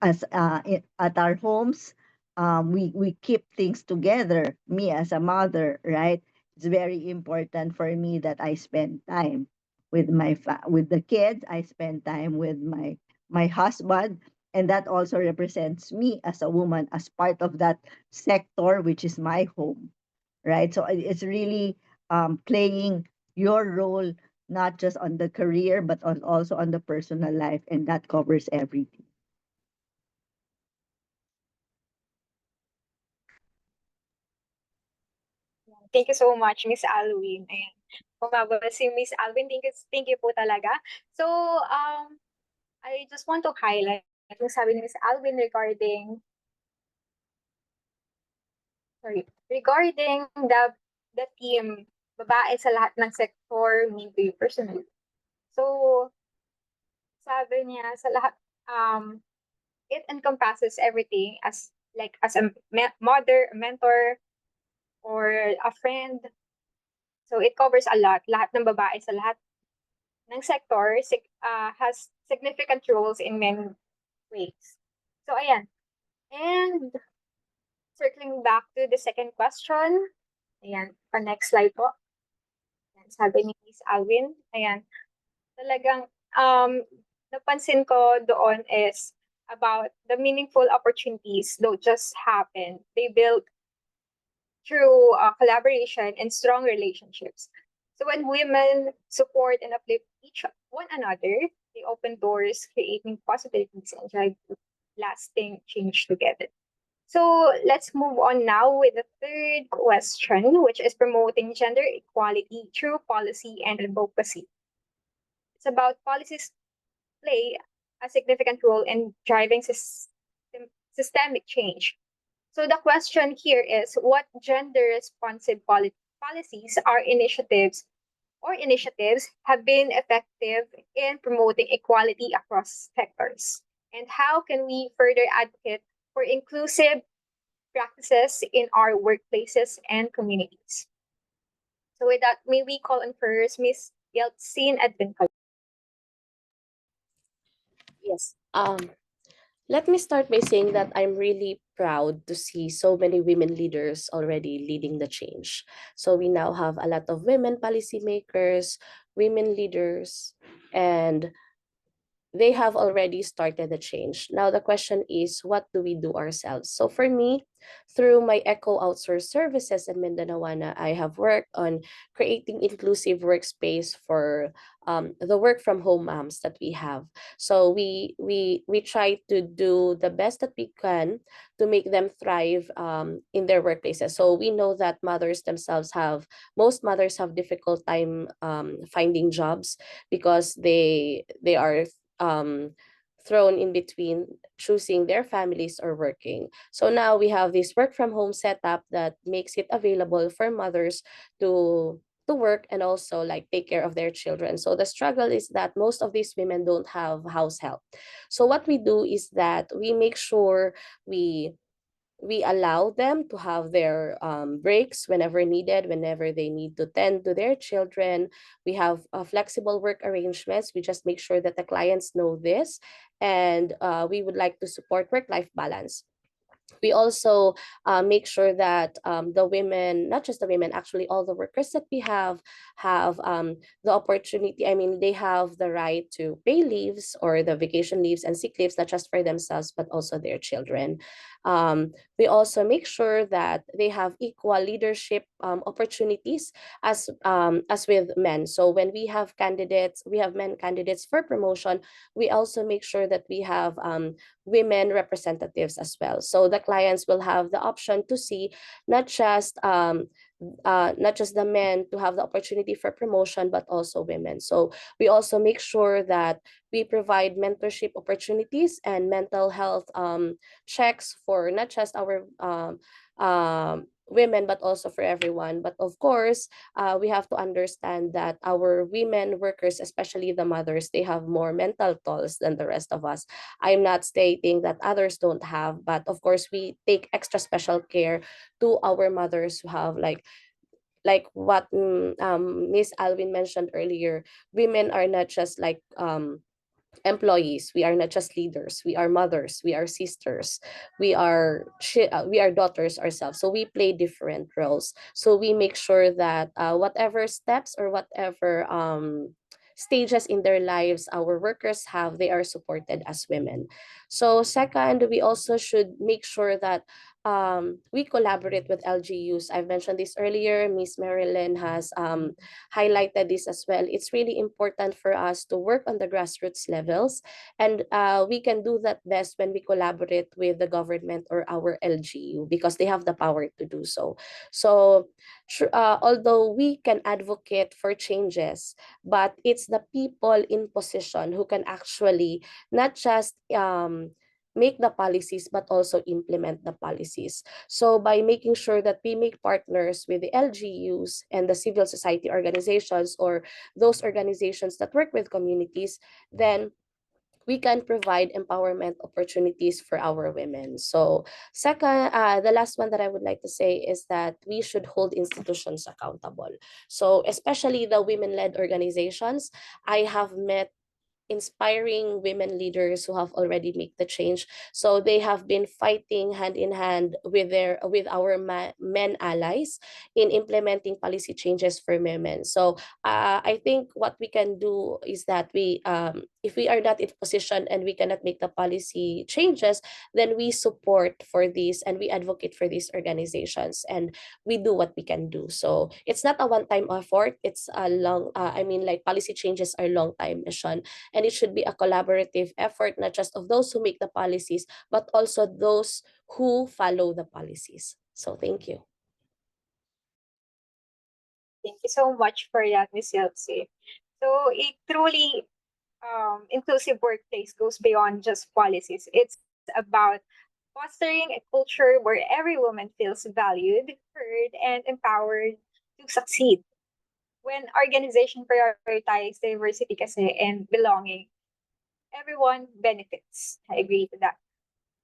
As at our homes, we keep things together. Me as a mother, right? It's very important for me that I spend time with with the kids. I spend time with my husband. And that also represents me as a woman, as part of that sector, which is my home, right? So it's really playing your role, not just on the career, but also on the personal life, and that covers everything. Thank you so much, Miss Alwin. Ayan. Bumababa si Miss Alwin. Thank you po talaga. So, I just want to highlight yung sabi ni Miss Alvin regarding the team, babae sa lahat ng sector, me to you personally. So, sabi niya sa lahat, it encompasses everything as a mother, a mentor, or a friend. So, it covers a lot. Lahat ng babae sa lahat ng sector has significant roles in many ways. So, ayan. And circling back to the second question, ayan, pa next slide po. Ayan, sabi ni Miss Alvin, ayan, talagang napansin ko doon is about the meaningful opportunities don't just happen. They build through collaboration and strong relationships. So when women support and uplift each one another, they open doors, creating possibilities and drive lasting change together. So let's move on now with the third question, which is promoting gender equality through policy and advocacy. It's about policies play a significant role in driving systemic change. So the question here is what gender responsive policies are initiatives have been effective in promoting equality across sectors? And how can we further advocate for inclusive practices in our workplaces and communities? So with that, may we call on first Miss Yeltsin Advincula. Yes. Let me start by saying that I'm really proud to see so many women leaders already leading the change. So we now have a lot of women policymakers, women leaders, and they have already started the change. Now the question is, what do we do ourselves? So for me, through my Eco Outsource Services in Mindanaoana, I have worked on creating inclusive workspace for the work from home moms that we have. So we try to do the best that we can to make them thrive in their workplaces. So we know that most mothers have difficult time finding jobs because they are thrown in between choosing their families or working. So now we have this work from home setup that makes it available for mothers to work and also like take care of their children. So the struggle is that most of these women don't have house help. So what we do is that we make sure we we allow them to have their breaks whenever needed, whenever they need to tend to their children. We have flexible work arrangements. We just make sure that the clients know this, and we would like to support work-life balance. We also make sure that the women, not just the women, actually all the workers that we have the opportunity. I mean, they have the right to pay leaves or the vacation leaves and sick leaves, not just for themselves but also their children. We also make sure that they have equal leadership opportunities as with men. So when we have candidates, we have men candidates for promotion, we also make sure that we have women representatives as well. So the clients will have the option to see not just the men to have the opportunity for promotion, but also women. So we also make sure that we provide mentorship opportunities and mental health checks for not just our women, but also for everyone. But of course, we have to understand that our women workers, especially the mothers, they have more mental tolls than the rest of us. I'm not stating that others don't have, but of course, we take extra special care to our mothers who have like what Miss Alvin mentioned earlier. Women are not just like employees. We are not just leaders. We are mothers. We are sisters. We are daughters ourselves. So we play different roles. So we make sure that whatever steps or whatever stages in their lives our workers have, they are supported as women. So second, we also should make sure that we collaborate with LGUs. I've mentioned this earlier. Miss Marilyn has highlighted this as well. It's really important for us to work on the grassroots levels, and we can do that best when we collaborate with the government or our LGU because they have the power to do so. So, although we can advocate for changes, but it's the people in position who can actually not just make the policies but also implement the policies. So by making sure that we make partners with the LGUs and the civil society organizations or those organizations that work with communities, then we can provide empowerment opportunities for our women. So second, the last one that I would like to say is that we should hold institutions accountable. So especially the women-led organizations, I have met inspiring women leaders who have already made the change. So they have been fighting hand in hand with our men allies in implementing policy changes for women. So I think what we can do is that we if we are not in position and we cannot make the policy changes, then we support for this and we advocate for these organizations and we do what we can do. So it's not a one-time effort. It's a long I mean, like, policy changes are long time mission, and it should be a collaborative effort, not just of those who make the policies, but also those who follow the policies. So thank you. Thank you so much for that, Ms. Yeltsin. So a truly inclusive workplace goes beyond just policies. It's about fostering a culture where every woman feels valued, heard, and empowered to succeed. When organization prioritize diversity kasi and belonging, everyone benefits. I agree to that.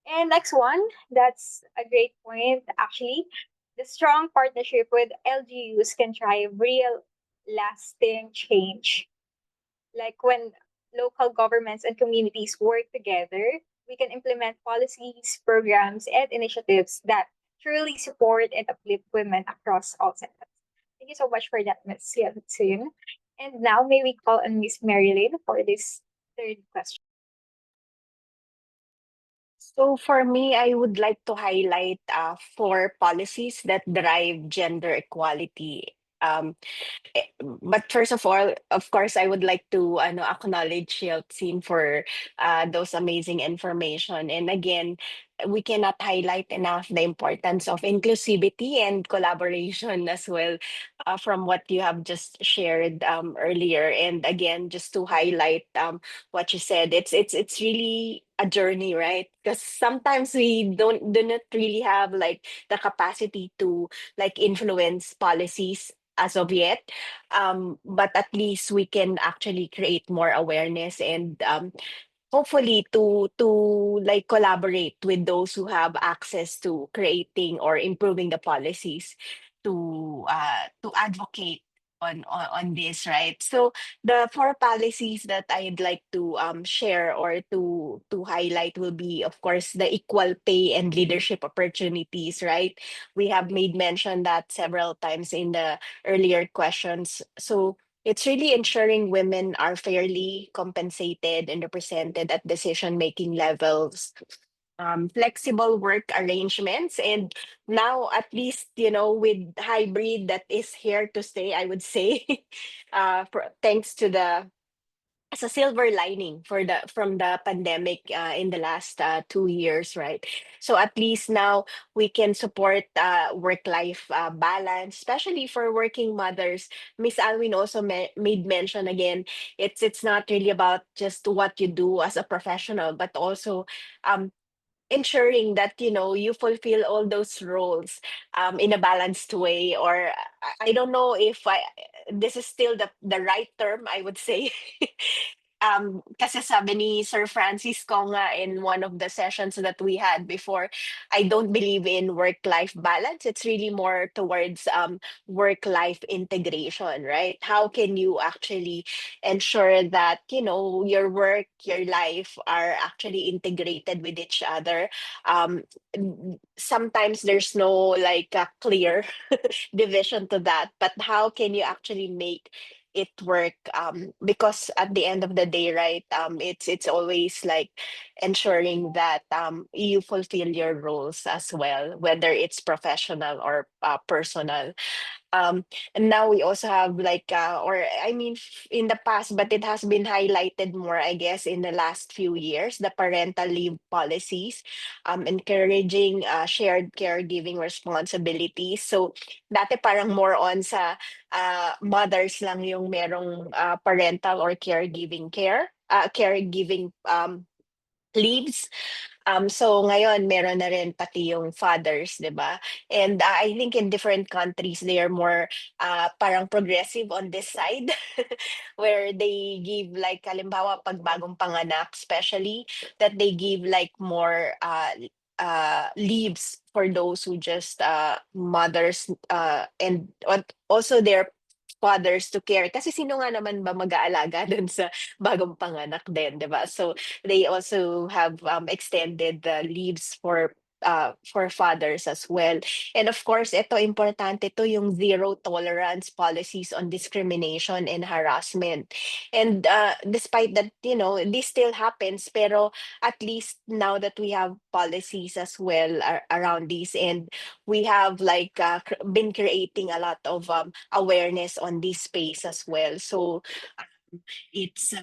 And next one, that's a great point actually. The strong partnership with LGUs can drive real lasting change. Like when local governments and communities work together, we can implement policies, programs, and initiatives that truly support and uplift women across all sectors. Thank you so much for that, Ms. Yeltsin. And now may we call on Ms. Marilyn for this third question. So for me, I would like to highlight four policies that drive gender equality. But first of course, I would like to acknowledge Yeltsin for those amazing information. And again, we cannot highlight enough the importance of inclusivity and collaboration as well, from what you have just shared earlier. And again, just to highlight what you said, it's really a journey, right? Because sometimes we do not really have like the capacity to like influence policies as of yet, but at least we can actually create more awareness and hopefully to like collaborate with those who have access to creating or improving the policies to advocate on this, right? So the four policies that I'd like to share or to highlight will be, of course, the equal pay and leadership opportunities, right? We have made mention that several times in the earlier questions. So it's really ensuring women are fairly compensated and represented at decision making levels, flexible work arrangements, and now at least with hybrid that is here to stay, I would say, thanks to the as a silver lining for the from the pandemic in the last 2 years, right? So at least now we can support work life balance, especially for working mothers. Miss Alwin also made mention again, it's not really about just what you do as a professional, but also um ensuring that you fulfill all those roles in a balanced way, or I don't know if this is still the right term, I would say. Kasi sabi ni Sir Francisco nga in one of the sessions that we had before, I don't believe in work-life balance. It's really more towards work-life integration, right? How can you actually ensure that, your work, your life are actually integrated with each other? Sometimes there's no like a clear division to that, but how can you actually make it work, because at the end of the day, right, it's always like ensuring that you fulfill your roles as well, whether it's professional or personal. um and now we also have like, or I mean, in the past, but it has been highlighted more, I guess, in the last few years, the parental leave policies, encouraging shared caregiving responsibilities. So dati parang more on sa mothers lang yung merong parental or caregiving leaves. So ngayon meron na rin pati yung fathers, 'di ba? And I think in different countries they are more parang progressive on this side, where they give like halimbawa pag bagong panganak, especially that they give like more leaves for those who just mothers, and also their fathers to care, kasi sino nga naman ba mag-aalaga dun sa bagong panganak din, 'di ba? So they also have extended the leaves for fathers as well. And of course, ito importante to yung zero tolerance policies on discrimination and harassment. And despite that, this still happens, pero at least now that we have policies as well around this, and we have like been creating a lot of awareness on this space as well. So it's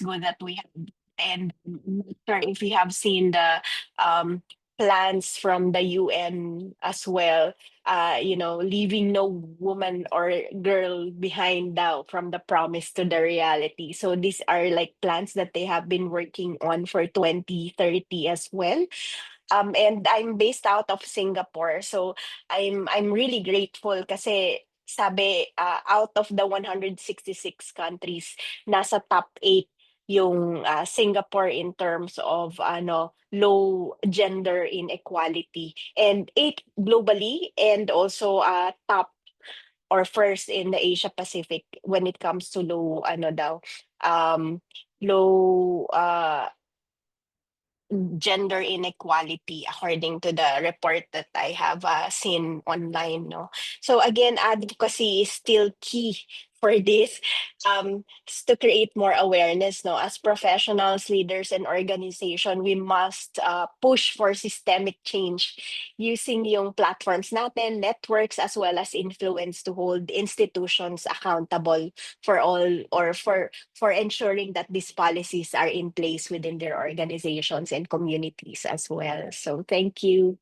good that we have. And not sure if you have seen the um plans from the UN as well, leaving no woman or girl behind now, from the promise to the reality. So these are like plans that they have been working on for 2030 as well. And I'm based out of Singapore. So I'm really grateful kasi sabi, out of the 166 countries, nasa top 8 yung Singapore in terms of low gender inequality, and 8 globally, and also top or first in the Asia Pacific when it comes to um low gender inequality, according to the report that I have seen online, no. So again, advocacy is still key for this, to create more awareness, no. As professionals, leaders, and organization, we must push for systemic change using yung platforms natin, networks, as well as influence to hold institutions accountable for all, or for ensuring that these policies are in place within their organizations and communities as well. So thank you.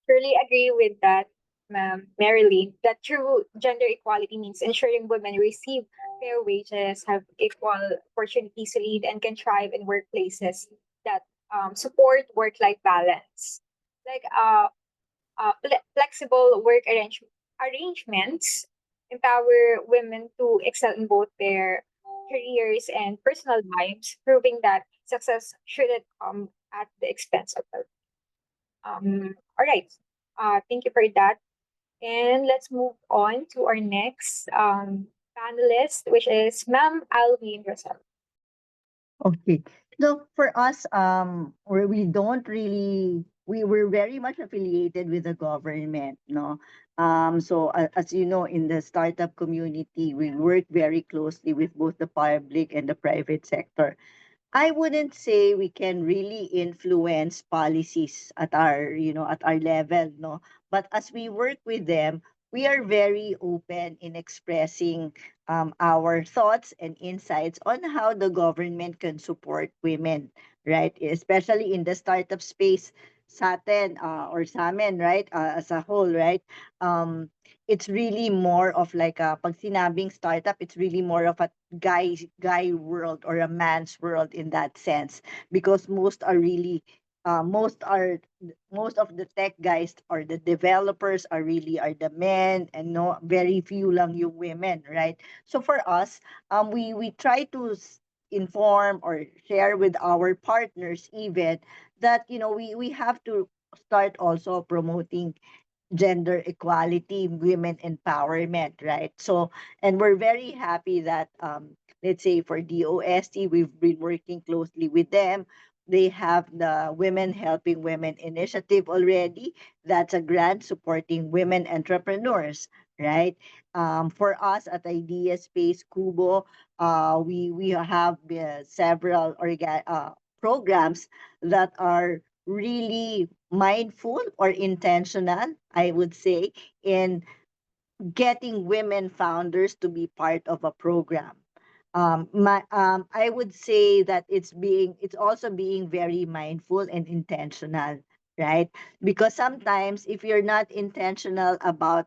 Truly agree with that, Ma'am Marilyn, that true gender equality means ensuring women receive fair wages, have equal opportunities to lead, and can thrive in workplaces that support work-life balance. Like flexible work arrangements empower women to excel in both their careers and personal lives, proving that success shouldn't come at the expense of health. All right. Thank you for that. And let's move on to our next panelist, which is Ma'am Alvin Rosal. Okay. So for us, we don't really we're very much affiliated with the government, no. So as you know, in the startup community, we work very closely with both the public and the private sector. I wouldn't say we can really influence policies at our level, no. But as we work with them, we are very open in expressing our thoughts and insights on how the government can support women, right? Especially in the startup space, sa atin, or sa amin, right? As a whole, right? Um, it's really more of like pag sinabing startup, it's really more of a guy world or a man's world in that sense, because most of the tech guys or the developers are the men, and no, very few lang yung women, right? So for us, we try to inform or share with our partners even that we have to start also promoting gender equality, women empowerment, right? So, and we're very happy that, let's say for DOST, we've been working closely with them. They have the Women Helping Women initiative already. That's a grant supporting women entrepreneurs. right? For us at Idea Space Kubo, we have several programs that are really mindful or intentional, I would say, in getting women founders to be part of a program. I would say that it's also being very mindful and intentional, right? Because sometimes if you're not intentional about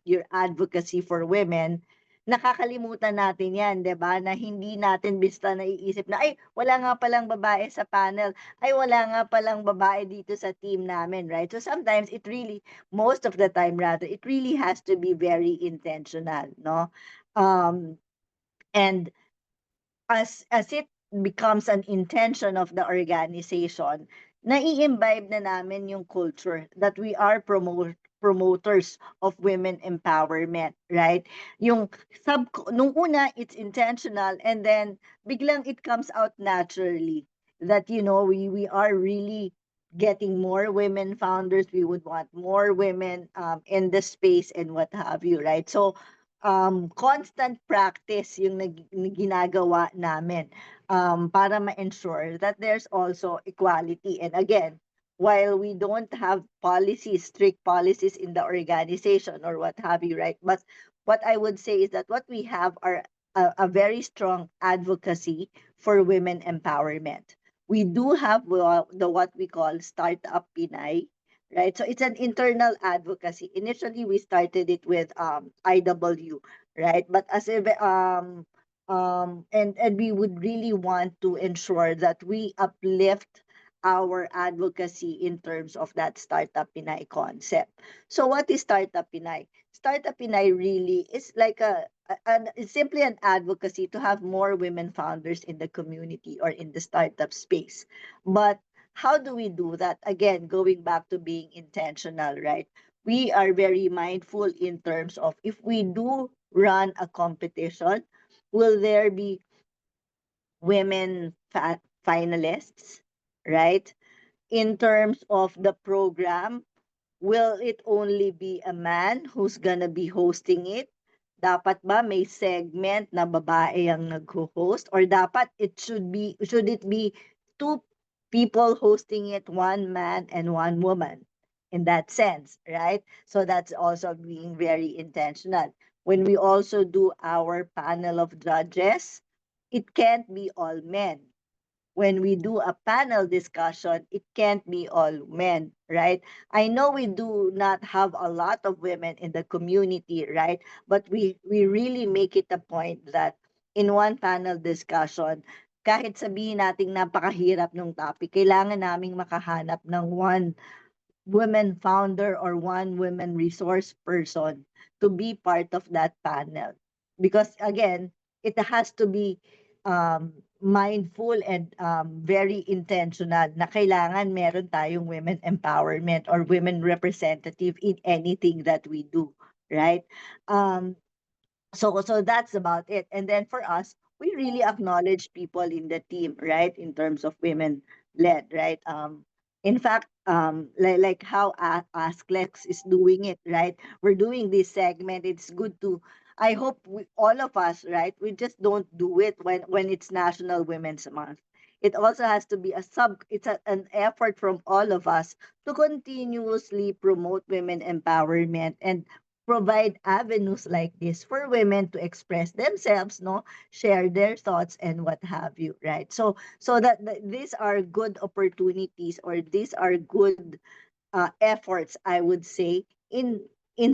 your advocacy for women, nakakalimutan natin yan, di ba? Na hindi natin basta naiisip na, ay, wala nga palang babae sa panel, ay, wala nga palang babae dito sa team namin, right? So sometimes most of the time rather, it really has to be very intentional, no? Um, and as it becomes an intention of the organization, nai-imbibe na namin yung culture that we are promoters of women empowerment, right? Yung nung una it's intentional, and then biglang it comes out naturally that we are really getting more women founders. We would want more women in the space and what have you, right? So constant practice yung ginagawa namin para ma-ensure that there's also equality. And again, while we don't have policies, strict policies in the organization or what have you, right? But what I would say is that what we have are a very strong advocacy for women empowerment. We do have the what we call Startup Pinay, right? So it's an internal advocacy. Initially, we started it with IW, right? But and we would really want to ensure that we uplift our advocacy in terms of that Startup Pinay concept. So what is Startup Pinay? Startup Pinay really is like it's simply an advocacy to have more women founders in the community or in the startup space. But how do we do that? Again, going back to being intentional, right? We are very mindful in terms of if we do run a competition, will there be women finalists, right? In terms of the program, will it only be a man who's gonna be hosting it? Dapat ba may segment na babae ang nag-host? Or dapat should it be two people hosting it, one man and one woman? In that sense, right? So that's also being very intentional. When we also do our panel of judges, it can't be all men. When we do a panel discussion, it can't be all men, right? I know we do not have a lot of women in the community, right? But we really make it a point that in one panel discussion, kahit sabihin nating napakahirap ng topic, kailangan naming makahanap ng one women founder or one women resource person to be part of that panel. Because again, it has to be mindful and very intentional na kailangan meron tayong women empowerment or women representative in anything that we do, right? Um, so that's about it. And then for us, we really acknowledge people in the team, right? In terms of women led, right? In fact, like how Asklex is doing it, right? We're doing this segment. It's good to. I hope all of us, right? We just don't do it when it's National Women's Month. It also has to be an effort from all of us to continuously promote women empowerment and provide avenues like this for women to express themselves, no, share their thoughts and what have you, right? So these are good opportunities, or these are good efforts, I would say, in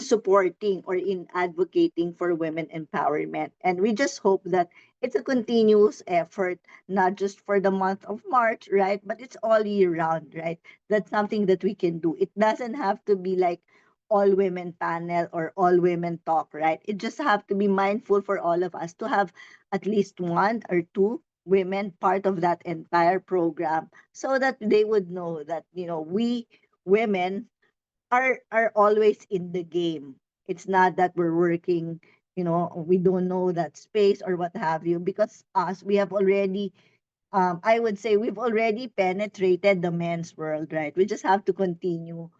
supporting or in advocating for women empowerment. And we just hope that it's a continuous effort, not just for the month of March, right? But it's all year round, right? That's something that we can do. It doesn't have to be like all women panel or all women talk, right? It just have to be mindful for all of us to have at least one or two women part of that entire program, so that they would know that we women are always in the game. It's not that we're working, we don't know that space or what have you, because us, we have already, I would say we've already penetrated the men's world, right? We just have to continue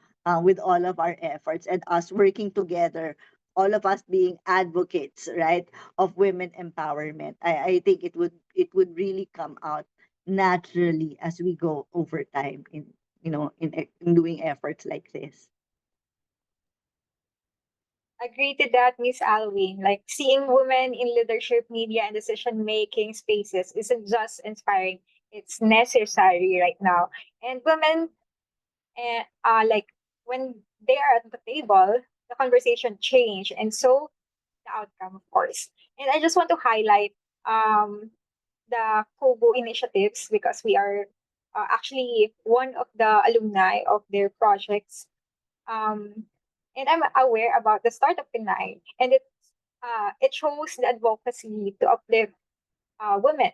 with all of our efforts and us working together all of us being advocates, right, of women empowerment. I think it would really come out naturally as we go over time in in doing efforts like this. Agree to that, Miss Alwyn. Like seeing women in leadership, media, and decision-making spaces isn't just inspiring; it's necessary right now. And women, like when they are at the table, the conversation change, and so the outcome, of course. And I just want to highlight um, the Kobo initiatives because we are actually one of the alumni of their projects. Um, and I'm aware about the start of Pinay, and it shows the advocacy to uplift women.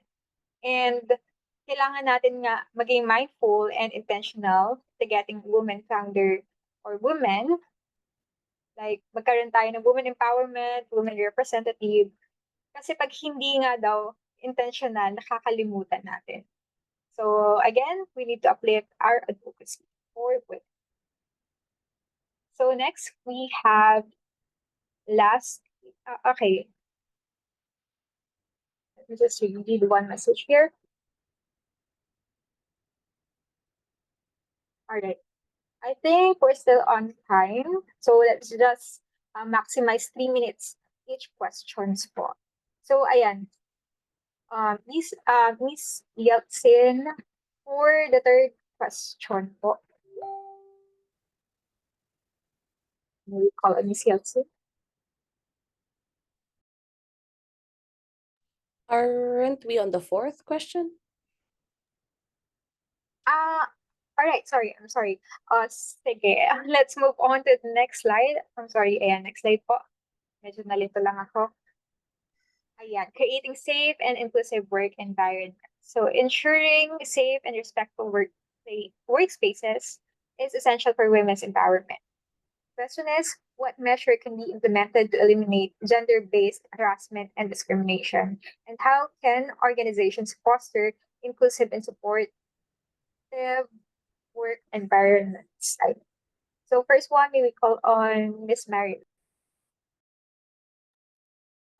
And kailangan natin nga maging mindful and intentional to getting women founder or women, like magkaroon tayo ng women empowerment, women representative. Kasi pag hindi nga daw intentional, nakakalimutan natin. So again, we need to uplift our advocacy for women. So next, we have last, okay, let me just read one message here. All right. I think we're still on time. So let's just maximize 3 minutes each questions po. So ayan, Miss Yeltsin, for the third question po. May we call on Miss Yeltsin? Aren't we on the fourth question? All right, sorry, I'm sorry. Sige, let's move on to the next slide. I'm sorry, ayan, next slide po. Medyo nalito lang ako. Ayan, creating safe and inclusive work environment. So ensuring safe and respectful workspaces is essential for women's empowerment. Question is, what measure can be implemented to eliminate gender-based harassment and discrimination? And how can organizations foster inclusive and supportive work environments? So first one, may we call on Miss Mary.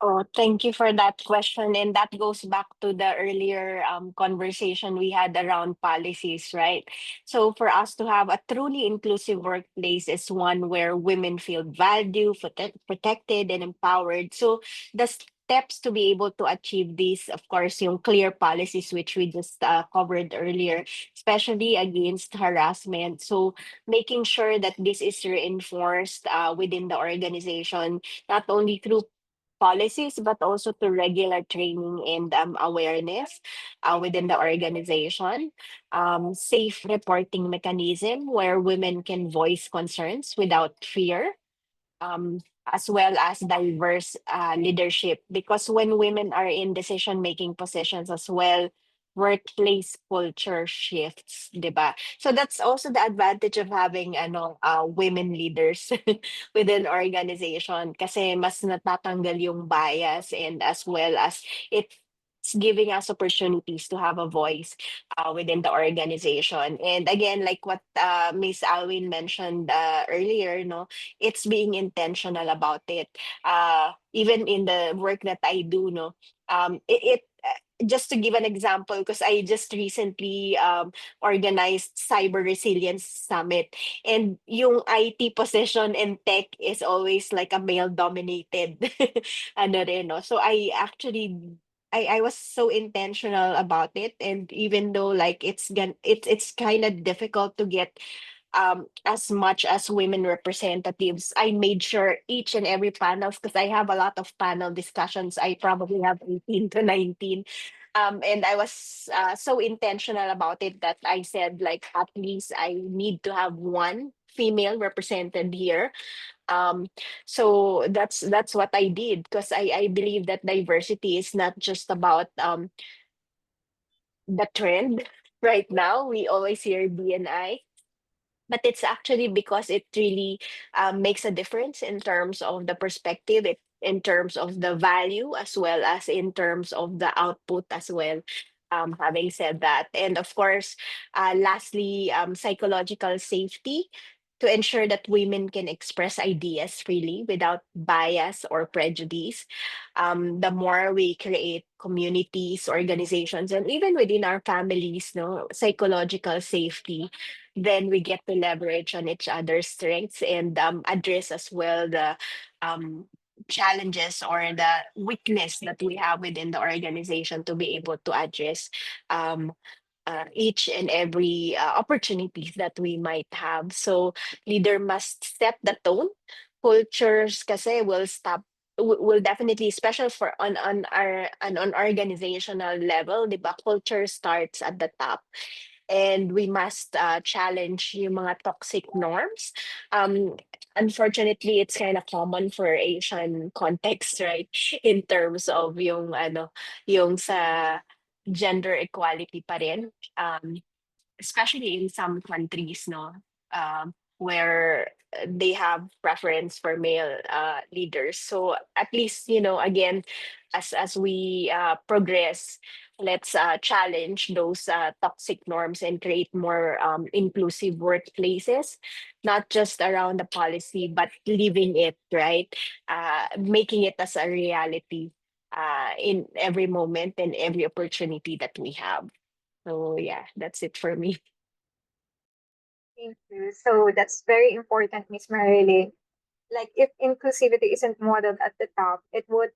Oh, thank you for that question. And that goes back to the earlier conversation we had around policies, right? So, for us to have a truly inclusive workplace is one where women feel valued, protected, and empowered. So, the steps to be able to achieve this, of course, yung clear policies, which we just covered earlier, especially against harassment. So, making sure that this is reinforced within the organization, not only through policies, but also to regular training and awareness within the organization. Safe reporting mechanism where women can voice concerns without fear, um, as well as diverse leadership. Because when women are in decision making positions as well, workplace culture shifts, diba? So that's also the advantage of having women leaders within organization kasi mas natatanggal yung bias, and as well as it's giving us opportunities to have a voice within the organization. And again, like what Miss Alwyn mentioned earlier, no, it's being intentional about it. Even in the work that I do, no, it just to give an example, because I just recently organized Cyber Resilience Summit, and yung IT position in tech is always like a male dominated ano rin, no? So I was so intentional about it, and even though like it's kind of difficult to get as much as women representatives, I made sure each and every panels, because I have a lot of panel discussions. I probably have 18 to 19. And I was so intentional about it that I said like at least I need to have one female represented here. um so that's what I did, because I believe that diversity is not just about the trend right now. We always hear BNI, but it's actually because it really makes a difference in terms of the perspective, in terms of the value, as well as in terms of the output as well. Having said that, and of course, lastly, psychological safety, to ensure that women can express ideas freely without bias or prejudice. The more we create communities, organizations, and even within our families, no psychological safety, then we get to leverage on each other's strengths and address as well the um, challenges or the weakness that we have within the organization to be able to address um, each and every opportunities that we might have. So leader must set the tone. Cultures kasi will definitely, special for on organizational level, di ba? Culture starts at the top, and we must challenge yung mga toxic norms. Um, Unfortunately, it's kind of common for Asian context, right? In terms of yung sa gender equality pa rin. Especially in some countries, no, where they have preference for male leaders. So at least, again, as we progress, let's challenge those toxic norms and create more inclusive workplaces, not just around the policy, but living it, right? Making it as a reality in every moment and every opportunity that we have. So yeah, that's it for me. Thank you. So that's very important, Miss Marile. Like if inclusivity isn't modeled at the top, it would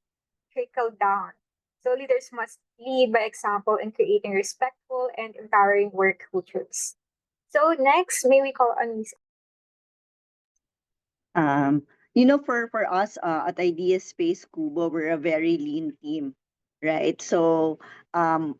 trickle down. So leaders must lead by example in creating respectful and empowering work cultures. So next, may we call on Miss. Um, for us at Idea Space Kubo, we're a very lean team, right? So, um,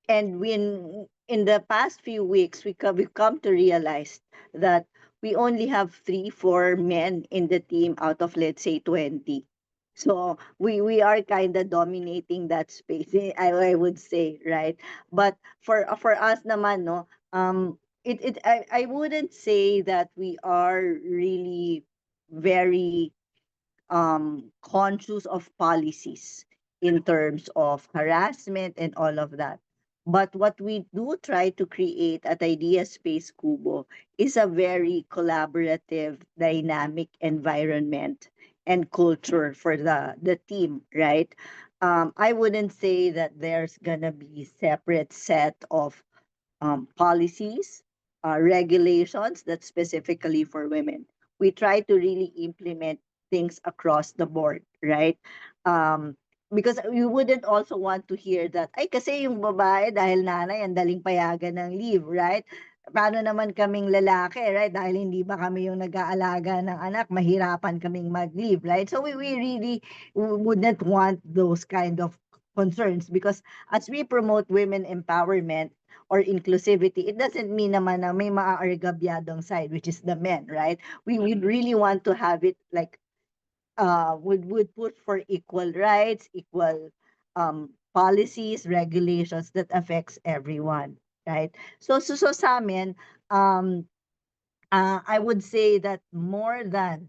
and when in the past few weeks, we've come to realize that we only have 3, 4 men in the team out of, let's say, 20. So we are kind of dominating that space, I would say, right? But for us naman, no, I wouldn't say that we are really very conscious of policies in terms of harassment and all of that. But what we do try to create at Idea Space Kubo is a very collaborative, dynamic environment and culture for the team, right? I wouldn't say that there's gonna be separate set of policies, regulations that's specifically for women. We try to really implement things across the board, right? Um, because you wouldn't also want to hear that, ay kasi yung babae dahil nanay ang daling payagan ng leave, right? Paano naman kaming lalaki, right? Dahil hindi ba kami yung nag-aalaga ng anak, mahirapan kaming mag-leave, right? So we really wouldn't want those kind of concerns because as we promote women empowerment, or inclusivity, it doesn't mean naman na may maaargabyadong side, which is the men, right? We would really want to have it like, would put for equal rights, equal policies, regulations that affects everyone, right? So sa amin, I would say that more than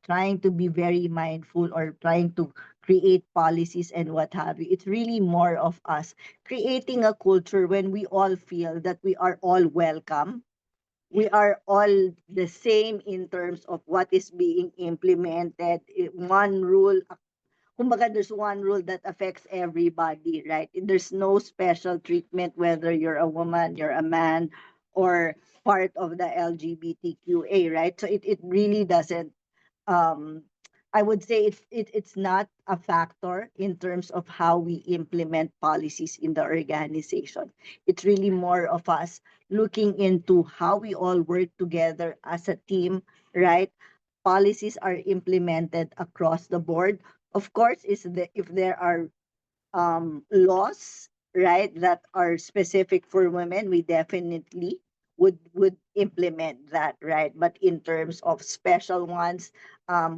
trying to be very mindful or trying to create policies and what have you, it's really more of us creating a culture when we all feel that we are all welcome. We are all the same in terms of what is being implemented. One rule, kumbaga there's one rule that affects everybody, right? There's no special treatment whether you're a woman, you're a man, or part of the LGBTQA, right? So it really doesn't, um I would say it's not a factor in terms of how we implement policies in the organization. It's really more of us looking into how we all work together as a team, right? Policies are implemented across the board. Of course, if there are laws, right, that are specific for women, we definitely would implement that, right? But in terms of special ones,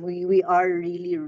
we are really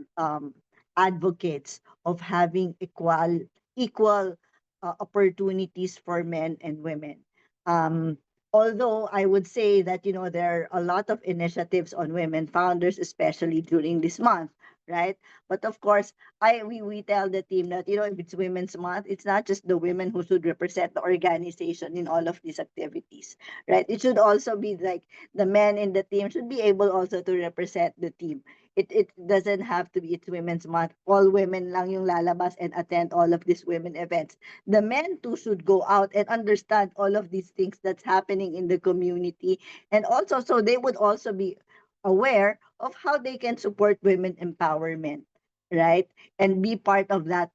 advocates of having equal opportunities for men and women. Um, Although I would say that there are a lot of initiatives on women founders, especially during this month, right? But of course, we tell the team that, if it's Women's Month, it's not just the women who should represent the organization in all of these activities, right? It should also be like the men in the team should be able also to represent the team. It doesn't have to be it's Women's Month. All women lang yung lalabas and attend all of these women events. The men too should go out and understand all of these things that's happening in the community, and also so they would also be aware of how they can support women empowerment, right? And be part of that,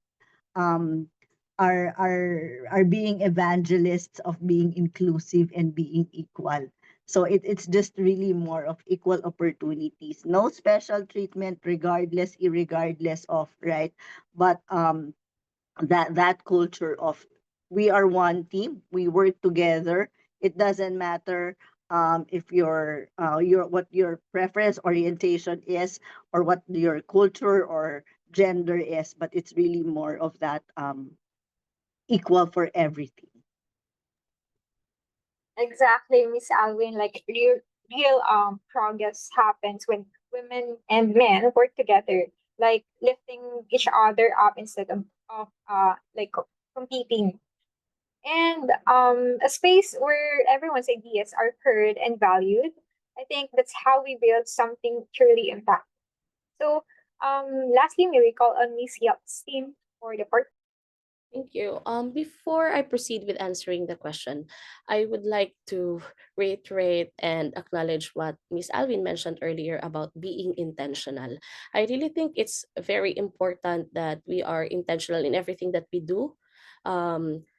um are being evangelists of being inclusive and being equal. So it's just really more of equal opportunities, no special treatment, regardless, irregardless of, right? But that culture of we are one team, we work together. It doesn't matter if your what your preference orientation is, or what your culture or gender is, but it's really more of that, equal for everything. Exactly, Miss Alvin. Like real progress happens when women and men work together, like lifting each other up instead of like competing. And a space where everyone's ideas are heard and valued. I think that's how we build something truly impactful. So lastly, may we call on Miss Yap's team for the part. Thank you. Before I proceed with answering the question, I would like to reiterate and acknowledge what Miss Alvin mentioned earlier about being intentional. I really think it's very important that we are intentional in everything that we do,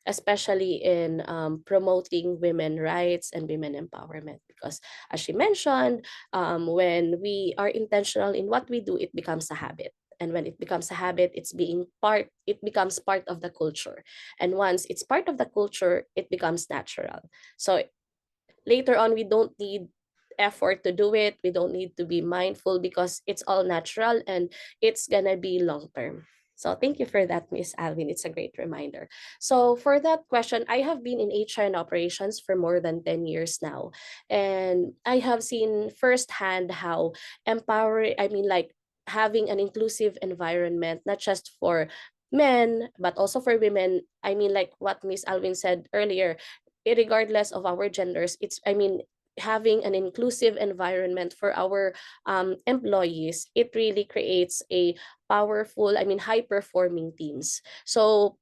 especially in promoting women rights and women empowerment. Because, as she mentioned, when we are intentional in what we do, it becomes a habit, and when it becomes a habit, it becomes part of the culture, and once it's part of the culture, it becomes natural. So later on, we don't need effort to do it, we don't need to be mindful, because it's all natural and it's gonna be long term. So thank you for that, Miss Alvin. It's a great reminder. So for that question, I have been in HR and operations for more than 10 years now. And I have seen firsthand how like having an inclusive environment, not just for men, but also for women. I mean, like what Miss Alvin said earlier, regardless of our genders, having an inclusive environment for our employees, it really creates a powerful, high performing teams. So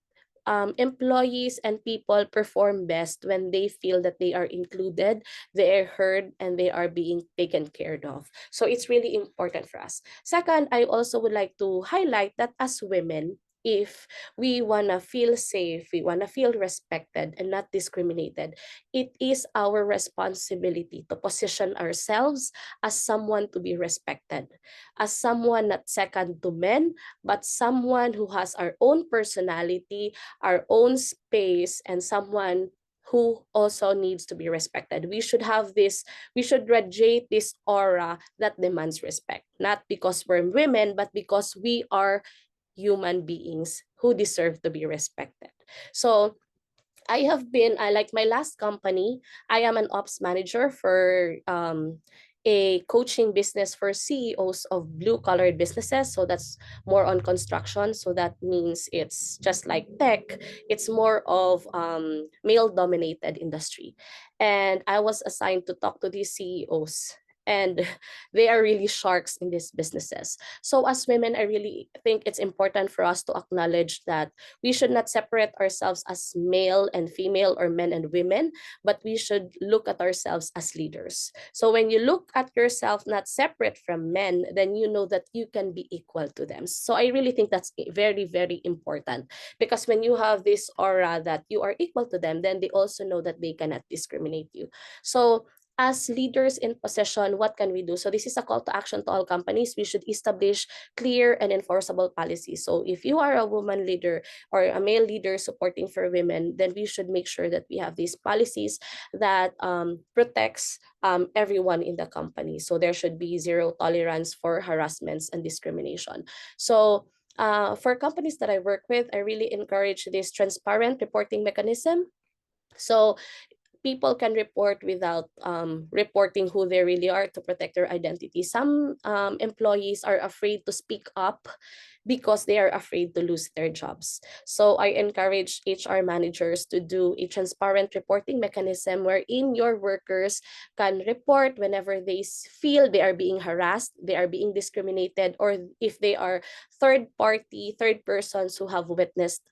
employees and people perform best when they feel that they are included, they are heard, and they are being taken care of. So it's really important for us. Second, I also would like to highlight that as women, if we want to feel safe, we want to feel respected and not discriminated, it is our responsibility to position ourselves as someone to be respected, as someone not second to men, but someone who has our own personality, our own space, and someone who also needs to be respected. We should radiate this aura that demands respect, not because we're women, but because we are human beings who deserve to be respected. So I like my last company, I am an ops manager for a coaching business for CEOs of blue collar businesses. So that's more on construction. So that means it's just like tech, it's more of male dominated industry. And I was assigned to talk to these CEOs. And they are really sharks in these businesses. So as women, I really think it's important for us to acknowledge that we should not separate ourselves as male and female or men and women, but we should look at ourselves as leaders. So when you look at yourself not separate from men, then you know that you can be equal to them. So I really think that's very, very important, because when you have this aura that you are equal to them, then they also know that they cannot discriminate you. So as leaders in possession, what can we do? So this is a call to action to all companies. We should establish clear and enforceable policies. So if you are a woman leader or a male leader supporting for women, then we should make sure that we have these policies that protects everyone in the company. So there should be zero tolerance for harassments and discrimination. So for companies that I work with, I really encourage this transparent reporting mechanism. So people can report without reporting who they really are to protect their identity. Some employees are afraid to speak up because they are afraid to lose their jobs. So I encourage HR managers to do a transparent reporting mechanism wherein your workers can report whenever they feel they are being harassed, they are being discriminated, or if they are third persons who have witnessed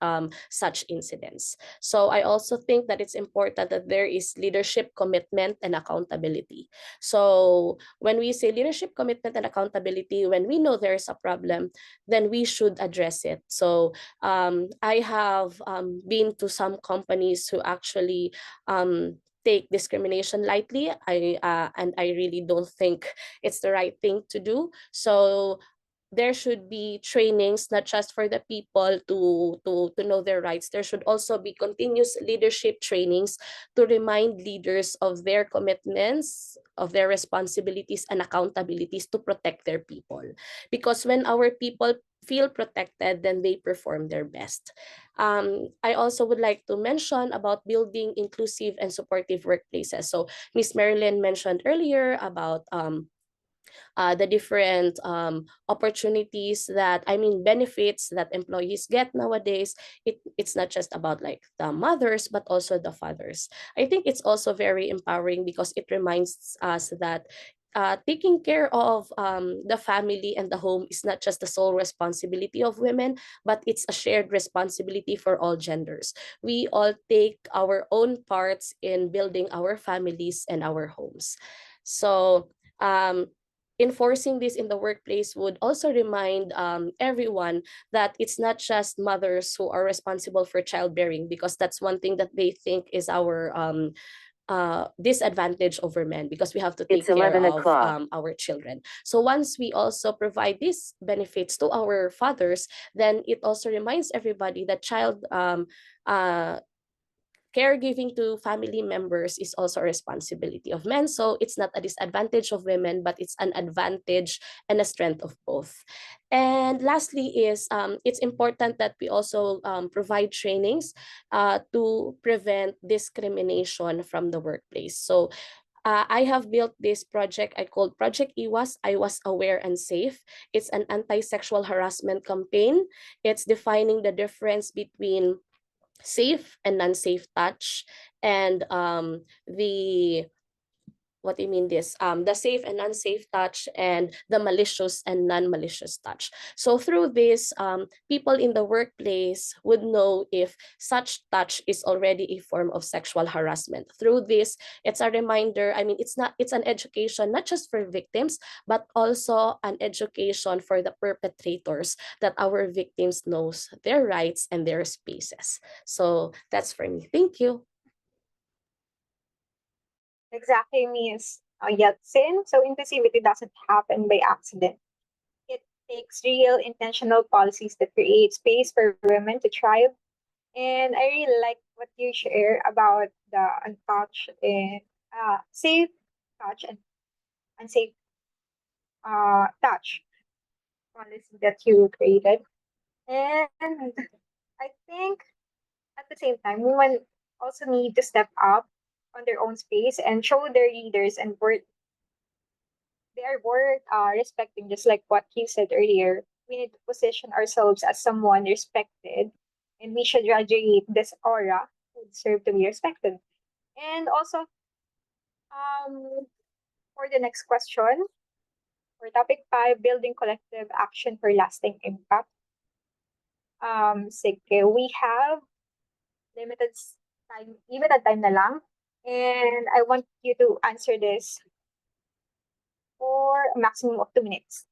such incidents. So I also think that it's important that there is leadership commitment and accountability. So when we say leadership commitment and accountability, when we know there is a problem, then we should address it. So I have been to some companies who actually take discrimination lightly. And I really don't think it's the right thing to do. So there should be trainings not just for the people to know their rights. There should also be continuous leadership trainings to remind leaders of their commitments, of their responsibilities and accountabilities to protect their people. Because when our people feel protected, then they perform their best. I also would like to mention about building inclusive and supportive workplaces. So Miss Marilyn mentioned earlier about the different opportunities that, I mean, benefits that employees get nowadays. It's not just about like the mothers, but also the fathers. I think it's also very empowering because it reminds us that taking care of the family and the home is not just the sole responsibility of women, but it's a shared responsibility for all genders. We all take our own parts in building our families and our homes. So um, enforcing this in the workplace would also remind everyone that it's not just mothers who are responsible for childbearing, because that's one thing that they think is our disadvantage over men, because we have to take It's care 11 of o'clock. our children. So once we also provide these benefits to our fathers, then it also reminds everybody that child uh, caregiving to family members is also a responsibility of men. So it's not a disadvantage of women, but it's an advantage and a strength of both. And lastly is it's important that we also provide trainings to prevent discrimination from the workplace. So I have built this project I called Project IWAS, I Was Aware and Safe. It's an anti-sexual harassment campaign. It's defining the difference between safe and non-safe touch, and the what do you mean this the safe and unsafe touch, and the malicious and non-malicious touch. So through this, people in the workplace would know if such touch is already a form of sexual harassment. Through this, it's a reminder, I mean, it's an education not just for victims, but also an education for the perpetrators, that our victims knows their rights and their spaces. So that's for me. Thank you. Exactly, Miss Yatsin. So inclusivity doesn't happen by accident. It takes real intentional policies that create space for women to thrive. And I really like what you share about the untouched and safe touch and unsafe touch policy that you created. And I think at the same time, women also need to step up on their own space and show their leaders and worth they are worth respecting, just like what you said earlier. We need to position ourselves as someone respected, and we should radiate this aura who deserve to be respected. And also, for the next question, for topic 5, building collective action for lasting impact. Sige, we have limited time na lang. And I want you to answer this for a maximum of 2 minutes.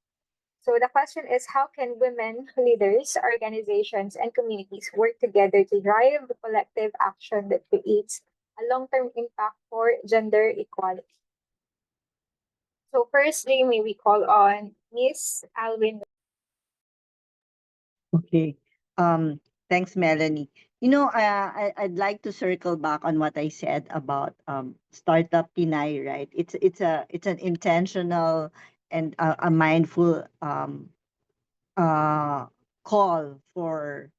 So the question is, how can women leaders, organizations, and communities work together to drive collective action that creates a long-term impact for gender equality? So firstly, may we call on Miss Alwin. Okay. Um, Thanks, Melanie. I'd like to circle back on what I said about startup Pinay, right? It's an intentional and a mindful uh call for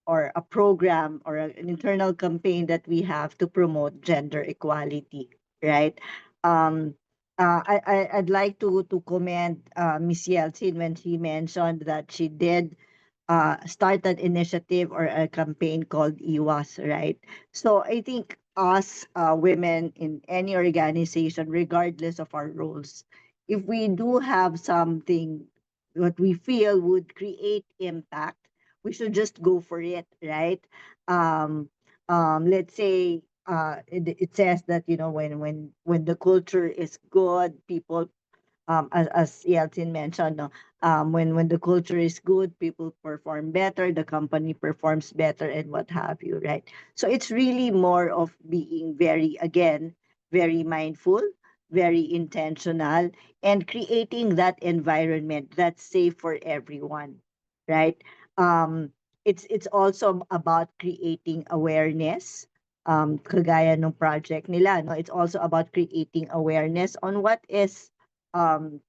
or a program or an internal campaign that we have to promote gender equality, right? Um, I'd like to commend Miss Yeltsin when she mentioned that she did start an initiative or a campaign called IWAS, right? So I think us women in any organization, regardless of our roles, if we do have something what we feel would create impact, we should just go for it, right? Um, let's say it says that when the culture is good, people as Yeltsin mentioned, no, when the culture is good, people perform better, the company performs better, and what have you, right? So it's really more of being very, again, very mindful, very intentional, and creating that environment that's safe for everyone, right? Um, it's also about creating awareness. Kagaya ng project nila, no? It's also about creating awareness on um,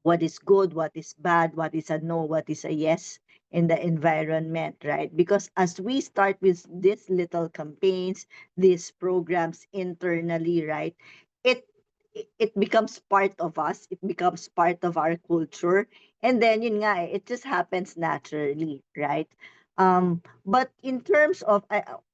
what is good, what is bad, what is a no, what is a yes in the environment, right? Because as we start with these little campaigns, these programs internally, right, it it becomes part of us, it becomes part of our culture, and then yun nga, it just happens naturally, right? But in terms of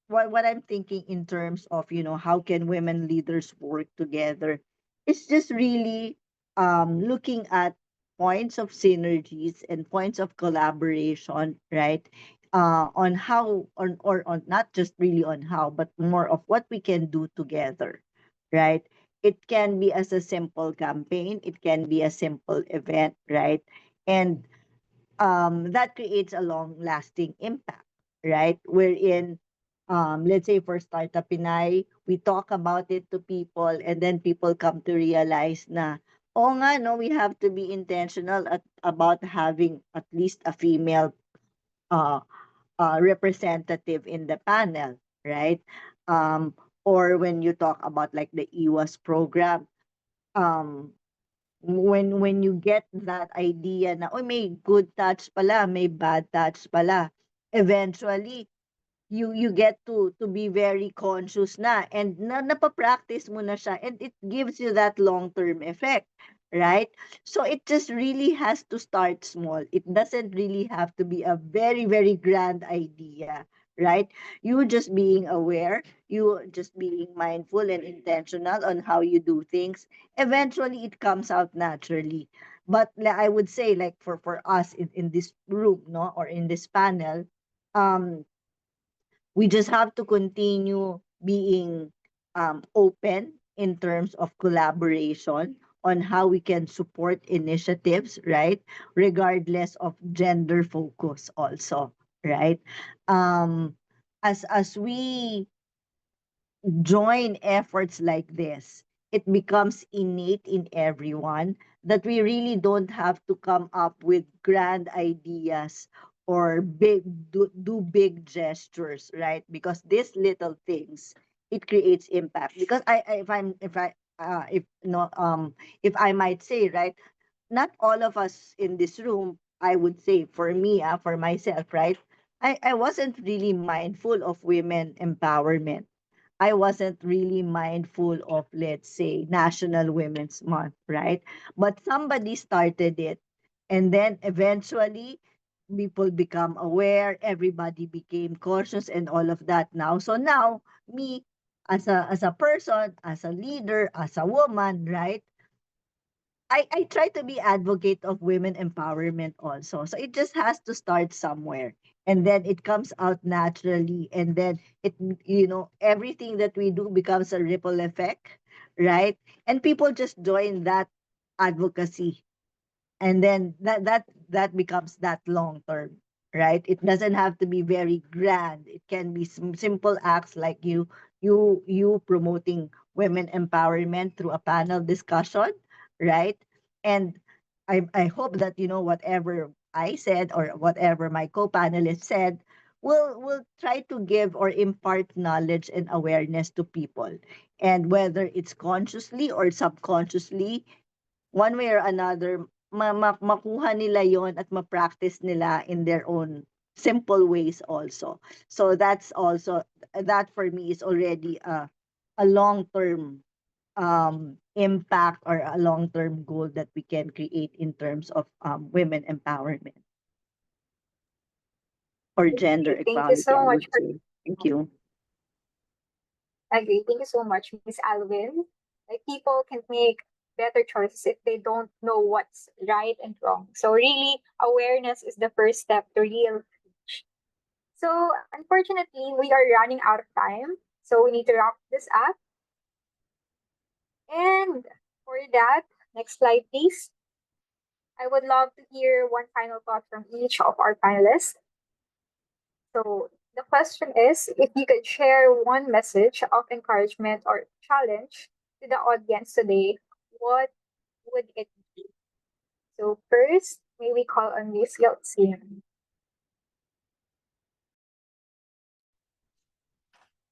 what I'm thinking in terms of how can women leaders work together, it's just really looking at points of synergies and points of collaboration, right? On how, on not just really on how, but more of what we can do together, right? It can be as a simple campaign, it can be a simple event, right? And that creates a long lasting impact, right? Wherein, let's say for Startup Pinay, we talk about it to people and then people come to realize na, oh nga, no, we have to be intentional about having at least a female uh, representative in the panel, right? Um, or when you talk about like the EWAS program, um, when you get that idea na, oh, may good touch pala, may bad touch pala, eventually, you get to be very conscious na and napapractice mo na siya and it gives you that long-term effect, right? So it just really has to start small. It doesn't really have to be a very, very grand idea, right? You just being aware, you just being mindful and intentional on how you do things. Eventually, it comes out naturally. But I would say, like for us in this room, no, or in this panel, um, we just have to continue being open in terms of collaboration on how we can support initiatives, right? Regardless of gender focus also, right? Um, as we join efforts like this, it becomes innate in everyone that we really don't have to come up with grand ideas or do big gestures, right? Because these little things, it creates impact. Because if no if I might say, right, not all of us in this room, I would say for me, for myself, right, I wasn't really mindful of women empowerment. I wasn't really mindful of, let's say, National Women's Month, right? But somebody started it. And then eventually, people become aware, everybody became cautious and all of that now. So now, me, as a person, as a leader, as a woman, right? I try to be advocate of women empowerment also. So it just has to start somewhere. And then it comes out naturally. And then everything that we do becomes a ripple effect, right? And people just join that advocacy, and then that becomes that long term, right? It doesn't have to be very grand. It can be some simple acts like you promoting women empowerment through a panel discussion, right? And I hope that whatever I said or whatever my co-panelists said will try to give or impart knowledge and awareness to people, and whether it's consciously or subconsciously, one way or another, makuha nila yon at ma-practice nila in their own simple ways also. So that's also, that for me is already a long term impact, or a long term goal that we can create in terms of women empowerment or gender Thank you equality, so I much would for say. Thank you. agree. Thank you so much, Miss Alvin. Like people can make better choices if they don't know what's right and wrong. So really, awareness is the first step to real change. So unfortunately, we are running out of time. So we need to wrap this up. And for that, next slide, please. I would love to hear one final thought from each of our panelists. So the question is if you could share one message of encouragement or challenge to the audience today, what would it be? So first, may we call on Miss Yeltsin.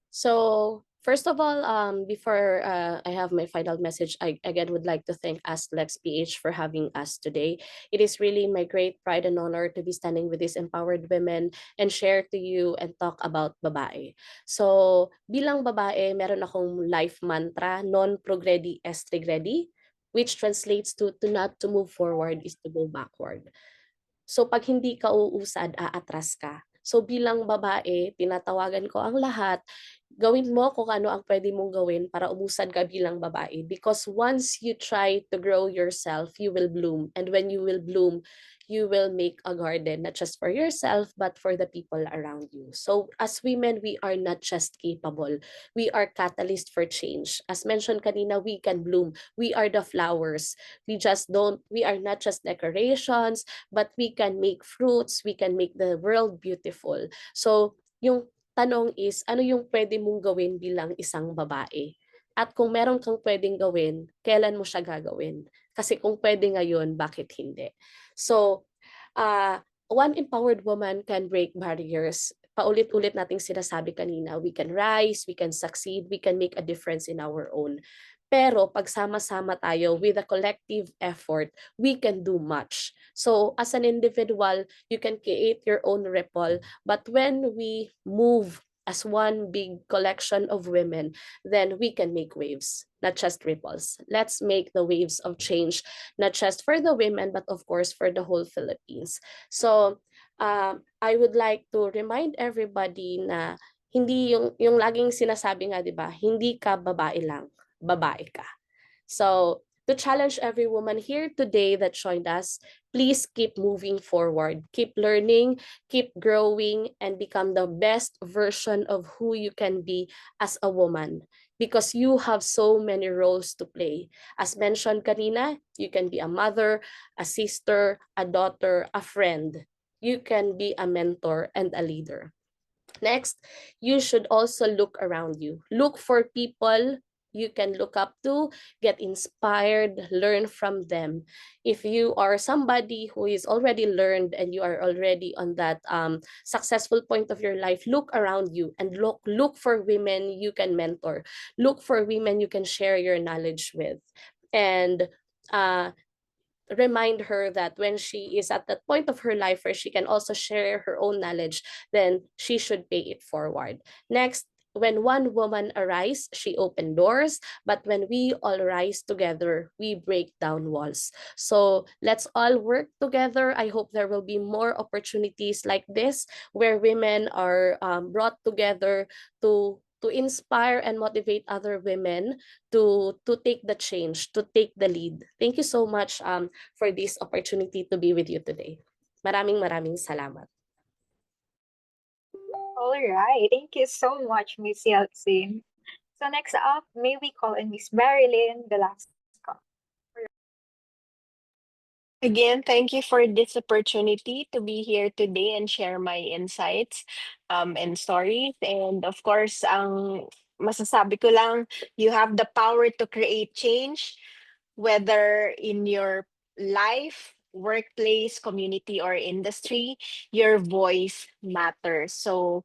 So first of all, before I have my final message, I again would like to thank Aslex PH for having us today. It is really my great pride and honor to be standing with these empowered women and share to you and talk about babae. So bilang babae, meron akong life mantra, non progredi est regredi, which translates to not to move forward is to go backward. So pag hindi ka uusad, aatras ka. So bilang babae, tinatawagan ko ang lahat, gawin mo kung ano ang pwede mong gawin para umusad ka bilang babae. Because once you try to grow yourself, you will bloom. And when you will bloom, you will make a garden, not just for yourself, but for the people around you. So as women, we are not just capable. We are catalyst for change. As mentioned kanina, we can bloom. We are the flowers. We are not just decorations, but we can make fruits, we can make the world beautiful. So, yung tanong is, ano yung pwede mong gawin bilang isang babae? At kung meron kang pwedeng gawin, kailan mo siya gagawin? Kasi kung pwede ngayon, bakit hindi? So, one empowered woman can break barriers. Paulit-ulit nating sinasabi kanina, we can rise, we can succeed, we can make a difference in our own. Pero pagsama-sama tayo with a collective effort, we can do much. So as an individual, you can create your own ripple. But when we move as one big collection of women, then we can make waves, not just ripples. Let's make the waves of change, not just for the women, but of course for the whole Philippines. So I would like to remind everybody na hindi yung laging sinasabi nga, 'di ba? Hindi ka babae lang, babae ka. So, to challenge every woman here today that joined us, please keep moving forward, keep learning, keep growing, and become the best version of who you can be as a woman. Because you have so many roles to play. As mentioned kanina, you can be a mother, a sister, a daughter, a friend. You can be a mentor and a leader. Next, you should also look around you. Look for people you can look up to, get inspired, learn from them. If you are somebody who is already learned and you are already on that successful point of your life, look around you and look for women you can mentor. Look for women you can share your knowledge with. And uh, remind her that when she is at that point of her life where she can also share her own knowledge, then she should pay it forward. Next, when one woman arise, she open doors, but when we all rise together, we break down walls. So let's all work together. I hope there will be more opportunities like this where women are brought together to inspire and motivate other women to take the change, to take the lead. Thank you so much for this opportunity to be with you today. Maraming salamat. All right. Thank you so much, Miss Yeltsin. So next up, may we call on Miss Marilyn Velasco. Again, thank you for this opportunity to be here today and share my insights and stories. And of course, ang masasabi ko lang, you have the power to create change, whether in your life, workplace, community, or industry. Your voice matters. So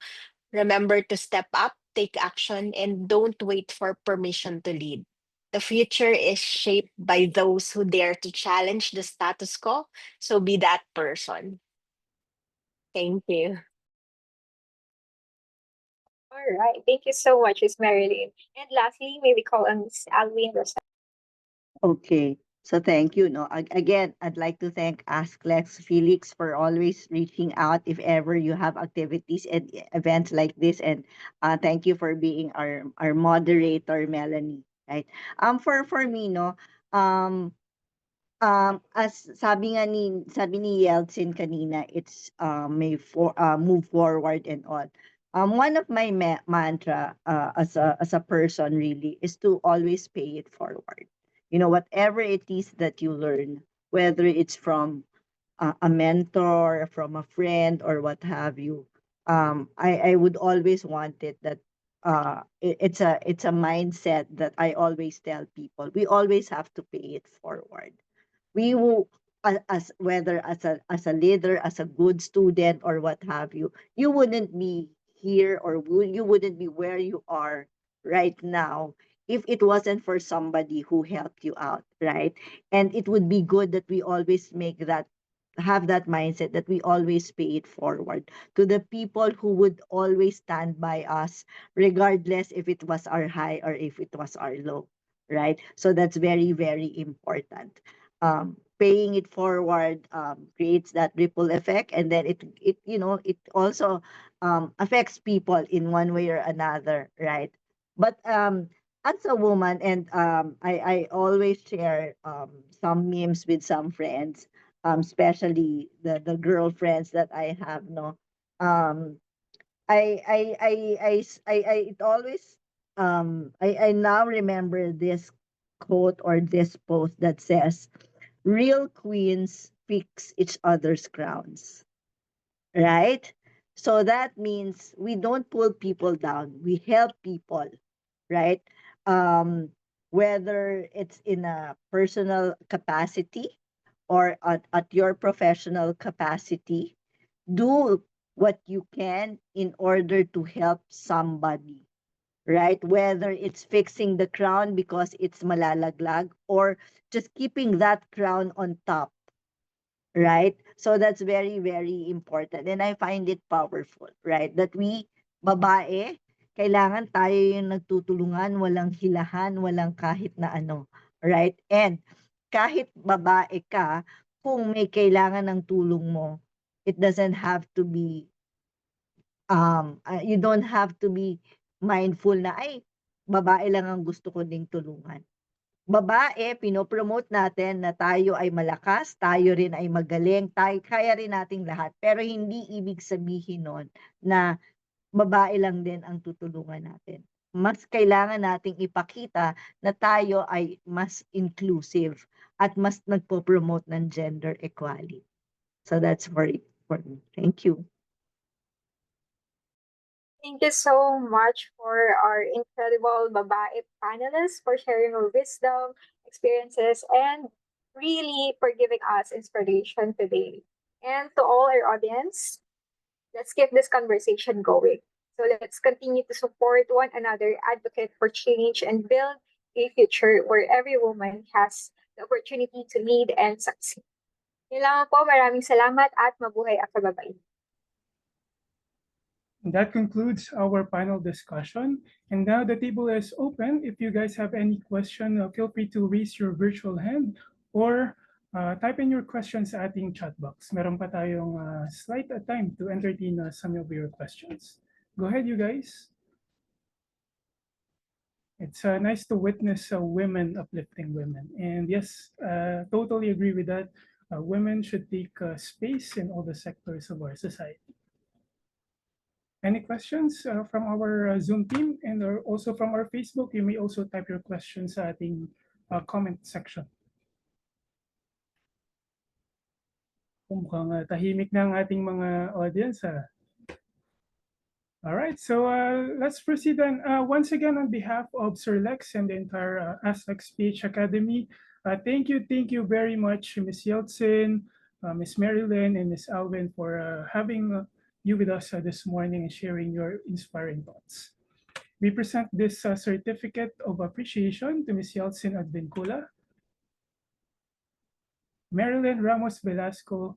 remember to step up, take action, and don't wait for permission to lead. The future is shaped by those who dare to challenge the status quo. So be that person. Thank you. All right. Thank you so much, Miss Marilyn. And lastly, may we call on Miss Alvin Rosales. Okay. So thank you. No, again, I'd like to thank Ask Lex Felix for always reaching out if ever you have activities and events like this. And thank you for being our moderator, Melanie. Right. For me, no. Um, as sabi ni Yeltsin kanina, it's move forward and all. One of my mantra as a person really is to always pay it forward. You know, whatever it is that you learn, whether it's from a mentor, from a friend, or what have you, I would always want it that it's a mindset that I always tell people. We always have to pay it forward. We will, as whether as a leader, as a good student, or what have you, you wouldn't be here, or you wouldn't be where you are right now if it wasn't for somebody who helped you out, right? And it would be good that we always have that mindset that we always pay it forward to the people who would always stand by us, regardless if it was our high or if it was our low, right? So that's very, very important. Paying it forward creates that ripple effect, and then it also affects people in one way or another, right? But as a woman, and I always share some memes with some friends, especially the girlfriends that I have, no. um I it always I now remember this quote or this post that says, real queens fix each other's crowns, right? So that means we don't pull people down, we help people, right? um Whether it's in a personal capacity or at your professional capacity, do what you can in order to help somebody, right? Whether it's fixing the crown because it's malalaglag, or just keeping that crown on top, right? So that's very, very important. And I find it powerful, right? That we, babae, kailangan tayo yung nagtutulungan, walang hilahan, walang kahit na ano, right? And kahit babae ka, kung may kailangan ng tulong mo, it doesn't have to be, you don't have to be mindful na, ay, babae lang ang gusto ko ding tulungan. Babae, pinopromote natin na tayo ay malakas, tayo rin ay magaling, tayo, kaya rin nating lahat. Pero hindi ibig sabihin nun na babae lang din ang tutulungan natin. Mas kailangan nating ipakita na tayo ay mas inclusive at mas nagpo-promote ng gender equality. So that's for me. Thank you. Thank you so much for our incredible Babae panelists for sharing your wisdom, experiences, and really for giving us inspiration today. And to all our audience, let's keep this conversation going. So let's continue to support one another, advocate for change, and build a future where every woman has the opportunity to lead and succeed. Yun lang po. Maraming salamat at mabuhay ang Babae. And that concludes our panel discussion. And now the table is open. If you guys have any question, feel free to raise your virtual hand or type in your questions sa ating chat box. Meron pa tayong slight time to entertain some of your questions. Go ahead, you guys. It's nice to witness women uplifting women. And yes, totally agree with that. Women should take space in all the sectors of our society. Any questions from our Zoom team and also from our Facebook? You may also type your questions sa ating comment section. Mukhang tahimik na ang ating mga audience. All right, so let's proceed then. Once again, on behalf of Sir Lex and the entire ASLEX PH Academy, thank you very much, Ms. Yeltsin, Ms. Marilyn, and Ms. Alvin for having you with us this morning and sharing your inspiring thoughts. We present this certificate of appreciation to Ms. Yeltsin Advincula, Marilyn Ramos Velasco,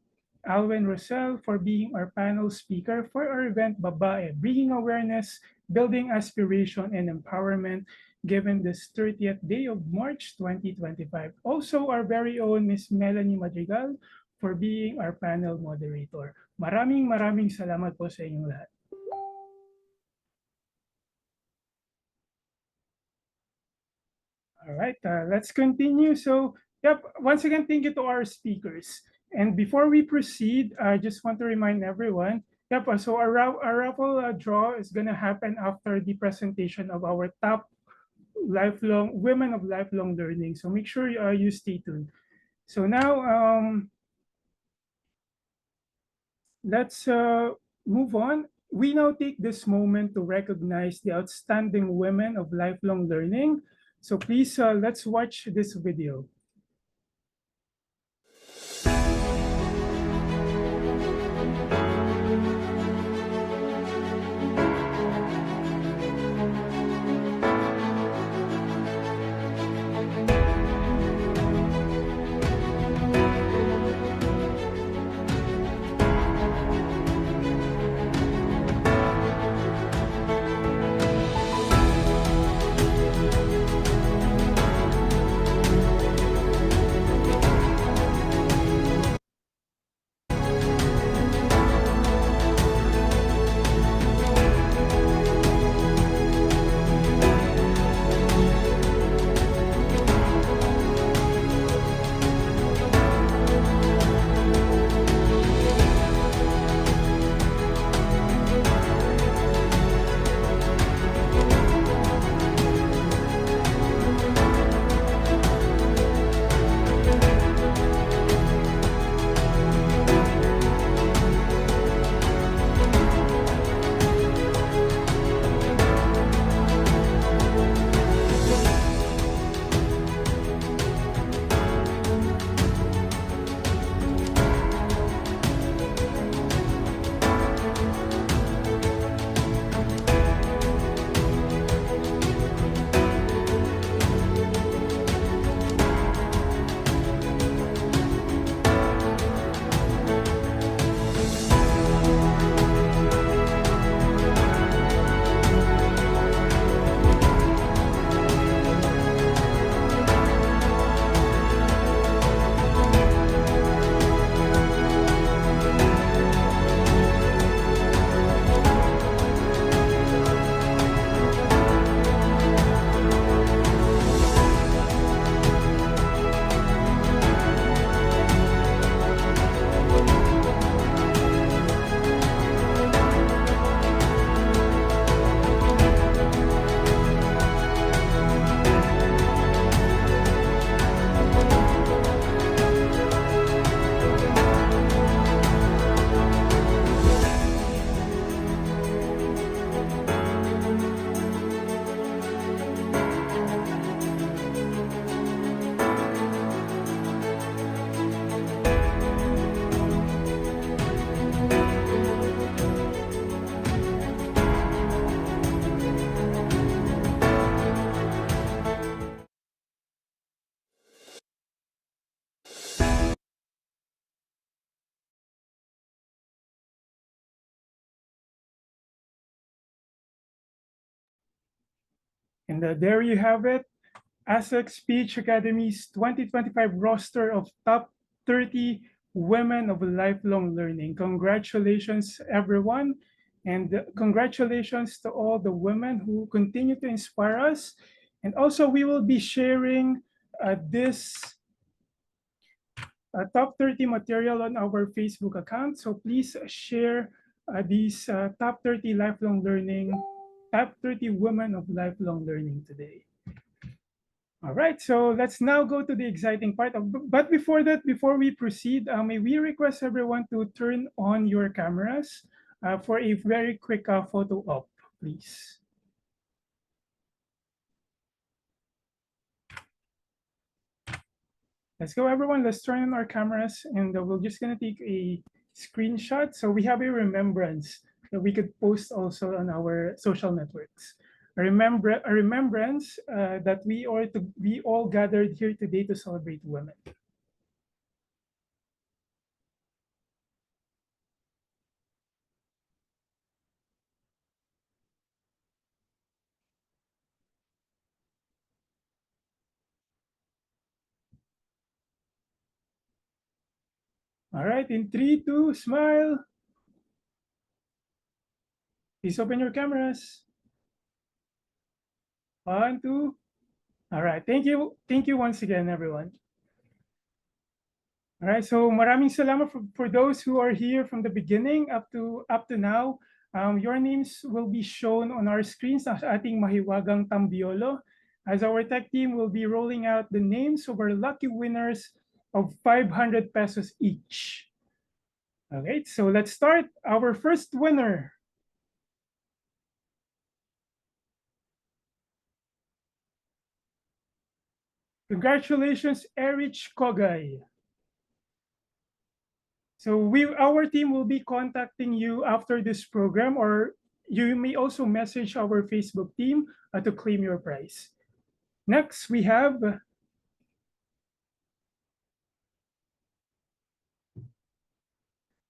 Alwyn Rosell for being our panel speaker for our event Babae, bringing awareness, building aspiration, and empowerment given this 30th day of March 2025. Also, our very own Miss Melanie Madrigal for being our panel moderator. Maraming salamat po sa inyong lahat. All right, let's continue. So, yep, once again, thank you to our speakers. And before we proceed, I just want to remind everyone, yep, so our raffle draw is going to happen after the presentation of our top lifelong women of lifelong learning. So make sure you stay tuned. So now, let's move on. We now take this moment to recognize the outstanding women of lifelong learning. So please, let's watch this video. And there you have it, ASEC Speech Academy's 2025 roster of top 30 women of lifelong learning. Congratulations, everyone. And congratulations to all the women who continue to inspire us. And also, we will be sharing this top 30 material on our Facebook account. So please share these top 30 lifelong learning, top 30 women of lifelong learning today. All right, so let's now go to the exciting part. But before that, before we proceed, may we request everyone to turn on your cameras for a very quick photo op, please. Let's go, everyone. Let's turn on our cameras, and we're just gonna take a screenshot so we have a remembrance that we could post also on our social networks. A remembrance that we all gathered here today to celebrate women. All right, in 3, 2, smile. Please open your cameras. 1, 2. All right, thank you. Thank you once again, everyone. All right, so maraming salamat for those who are here from the beginning up to now. Your names will be shown on our screens sa ating mahiwagang tambiolo as our tech team will be rolling out the names of our lucky winners of 500 pesos each. Okay, so let's start. Our first winner. Congratulations, Erich Kogay. So our team will be contacting you after this program, or you may also message our Facebook team to claim your prize. Next, we have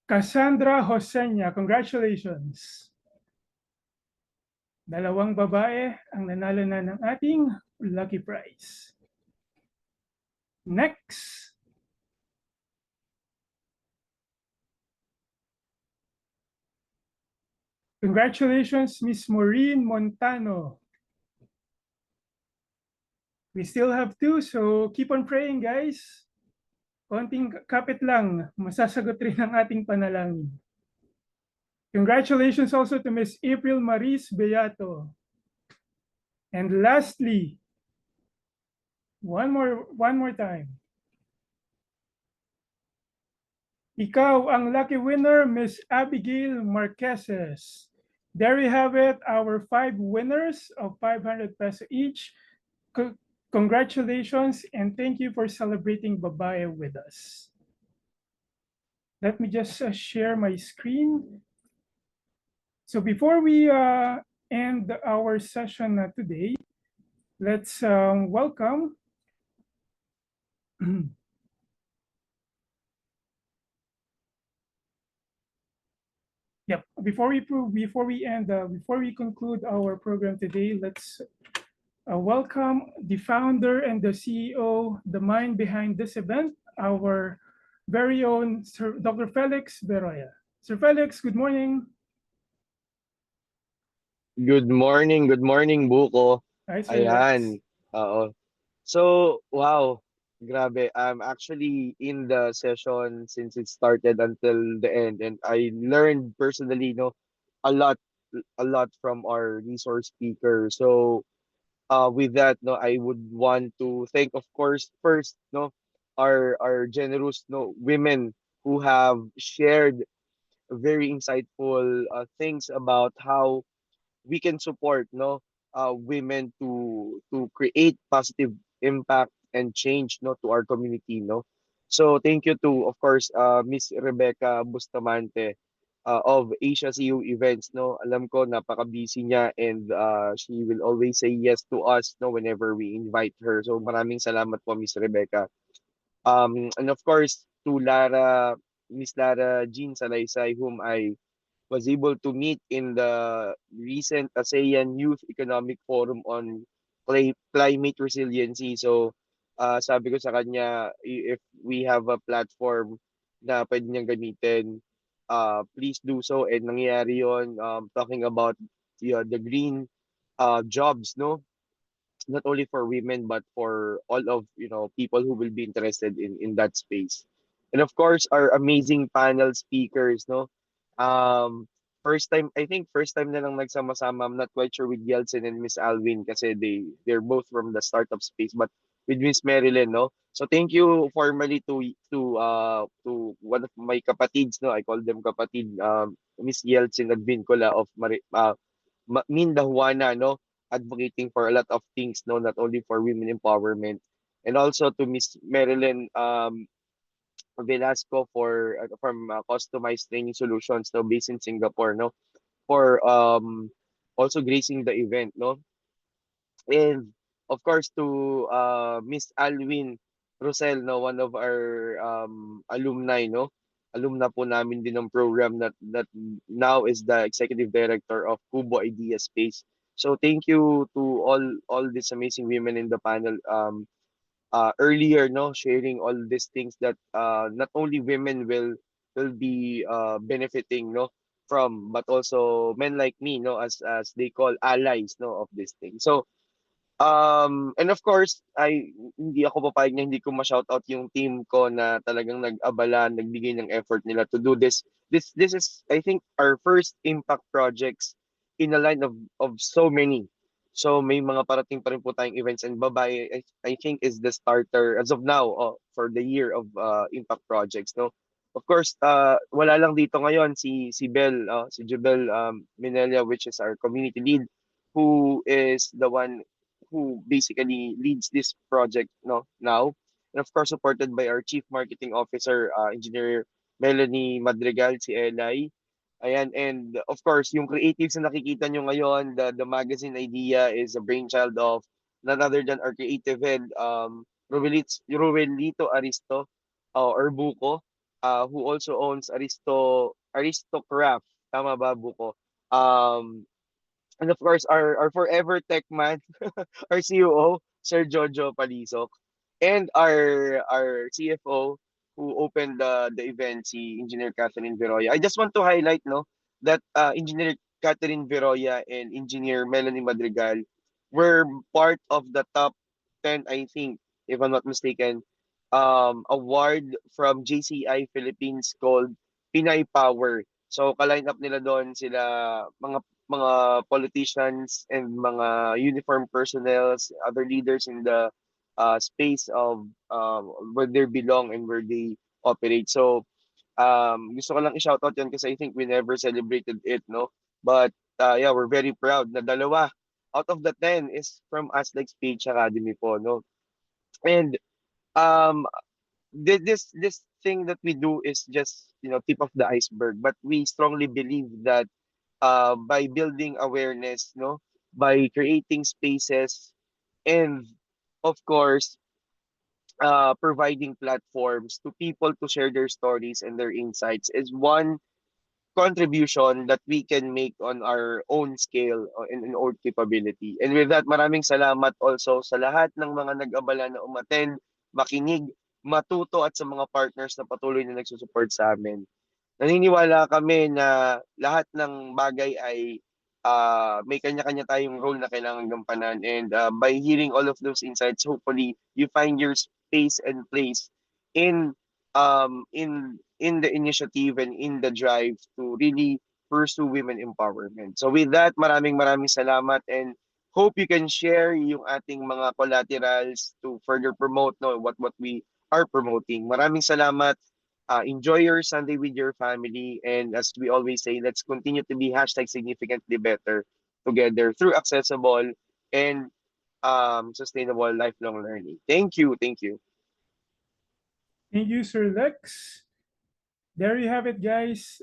Cassandra Josenya. Congratulations. Dalawang babae ang nanalo na ng ating lucky prize. Next, congratulations, Miss Maureen Montano. We still have two, so keep on praying, guys. Konting kapit lang, masasagot rin ang ating panalangin. Congratulations also to Miss April Maris Beato. And lastly, one more time. Ikaw ang lucky winner, Miss Abigail Marqueses. There you have it, our 5 winners of 500 peso each. Congratulations and thank you for celebrating Babae with us. Let me just share my screen. So before we end our session today, let's welcome Yep. Before we conclude our program today, let's welcome the founder and the CEO, the mind behind this event, our very own Sir Dr. Felix Beroya. Sir Felix, good morning. Good morning, Buko. Hi, Sir Rex. Ayan, oo. So, wow, grabe. I'm actually in the session since it started until the end, and I learned personally, a lot, a lot from our resource speaker. So, with that, no, I would want to thank, of course, first, no, our generous, no, women who have shared very insightful things about how we can support women to create positive impact and change to our community. So thank you to, of course, Miss Rebecca Bustamante of Asia CU Events. Alam ko napaka busy niya, and she will always say yes to us whenever we invite her. So maraming salamat po, Miss Rebecca. And of course to Miss Lara Jean Salaysay, whom I was able to meet in the recent ASEAN Youth Economic Forum on climate resiliency. So, sabi ko sa kanya, if we have a platform na pwede niyang gamitin, please do so. And nangyayari yun, talking about the green jobs, no? Not only for women but for all of people who will be interested in that space. And of course our amazing panel speakers, first time na lang nagsama-sama. I'm not quite sure with Yeltsin and Miss Alvin kasi they're both from the startup space, but with Miss Marilyn, no. So thank you formally to one of my kapatids, no, I call them kapatid, Miss Yeltsin Advincula of Mindahuana, no, advocating for a lot of things, no, not only for women empowerment, and also to Miss Marilyn Velasco from Customized Training Solutions, no, based in Singapore, no, for also gracing the event, no, and of course to Miss Alwin Rosel, no, one of our alumni, no, alumna po namin din ng program that now is the executive director of Kubo Idea Space. So thank you to all these amazing women in the panel. earlier, no, sharing all these things that not only women will be benefiting, no, from, but also men like me, no, as they call allies, no, of this thing. So and of course, hindi ako papayag na hindi ko ma-shoutout yung team ko na talagang nag-abala, nagbigay ng effort nila to do this. This is, I think, our first impact projects in a line of so many. So may mga parating pa rin po tayong events, and Babae, I think, is the starter as of now, for the year of impact projects, no. Of course, wala lang dito ngayon si Jubel Minelia, which is our community lead, who is the one who basically leads this project, no, now, and of course supported by our chief marketing officer, engineer Melanie Madrigal, si Eli. Ayan, and of course yung creatives na nakikita nyo ngayon, the magazine idea is a brainchild of none other than our creative head, Ruelito Aristo, or Buko, who also owns Aristocraft, tama ba, Buko? And of course, our forever tech man, our COO, Sir Jojo Palisok, and our CFO, who opened the event, si Engineer Catherine Viroya. I just want to highlight, no, that Engineer Catherine Viroya and Engineer Melanie Madrigal were part of the top 10, I think, if I'm not mistaken, award from JCI Philippines called Pinay Power. So kaline up nila doon sila, mga politicians and mga uniform personnel, other leaders in the space of where they belong and where they operate. So gusto ko lang i-shoutout yan kasi I think we never celebrated it, no? But yeah, we're very proud na dalawa out of the 10 is from Aslek Speech Academy po, no? And um this thing that we do is just, tip of the iceberg, but we strongly believe that by building awareness, no, by creating spaces, and of course, providing platforms to people to share their stories and their insights is one contribution that we can make on our own scale, and own capability. And with that, maraming salamat also sa lahat ng mga nag-abala na umattend, makinig, matuto, at sa mga partners na patuloy na nagsusupport sa amin. Naniniwala kami na lahat ng bagay ay may kanya-kanya tayong role na kailangan gampanan, and by hearing all of those insights, hopefully you find your space and place in in the initiative and in the drive to really pursue women empowerment. So with that, maraming maraming salamat, and hope you can share yung ating mga collaterals to further promote, no, what we are promoting. Maraming salamat. Enjoy your Sunday with your family. And as we always say, let's continue to be hashtag significantly better together through accessible and sustainable lifelong learning. Thank you. Thank you. Thank you, Sir Lex. There you have it, guys.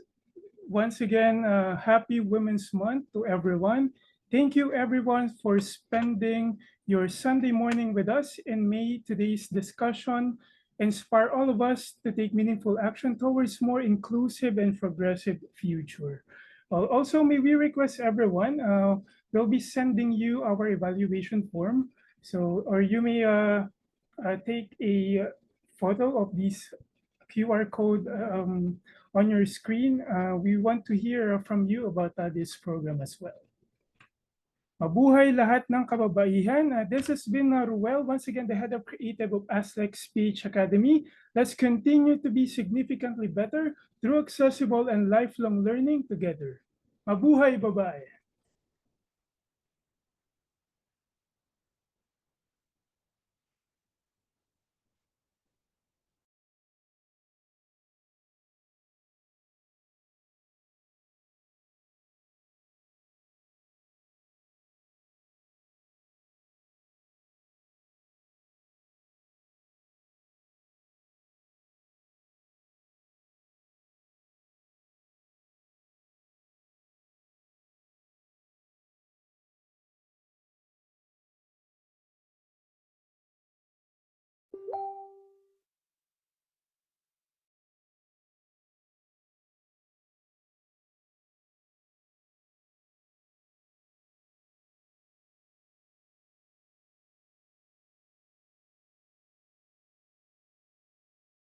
Once again, happy Women's Month to everyone. Thank you, everyone, for spending your Sunday morning with us, and may today's discussion inspire all of us to take meaningful action towards more inclusive and progressive future. Also, may we request everyone, we'll be sending you our evaluation form. So, or you may take a photo of this QR code on your screen. We want to hear from you about this program as well. Mabuhay lahat ng kababaihan. This has been Ruel, once again, the head of creative of Aslek Speech Academy. Let's continue to be significantly better through accessible and lifelong learning together. Mabuhay, babae!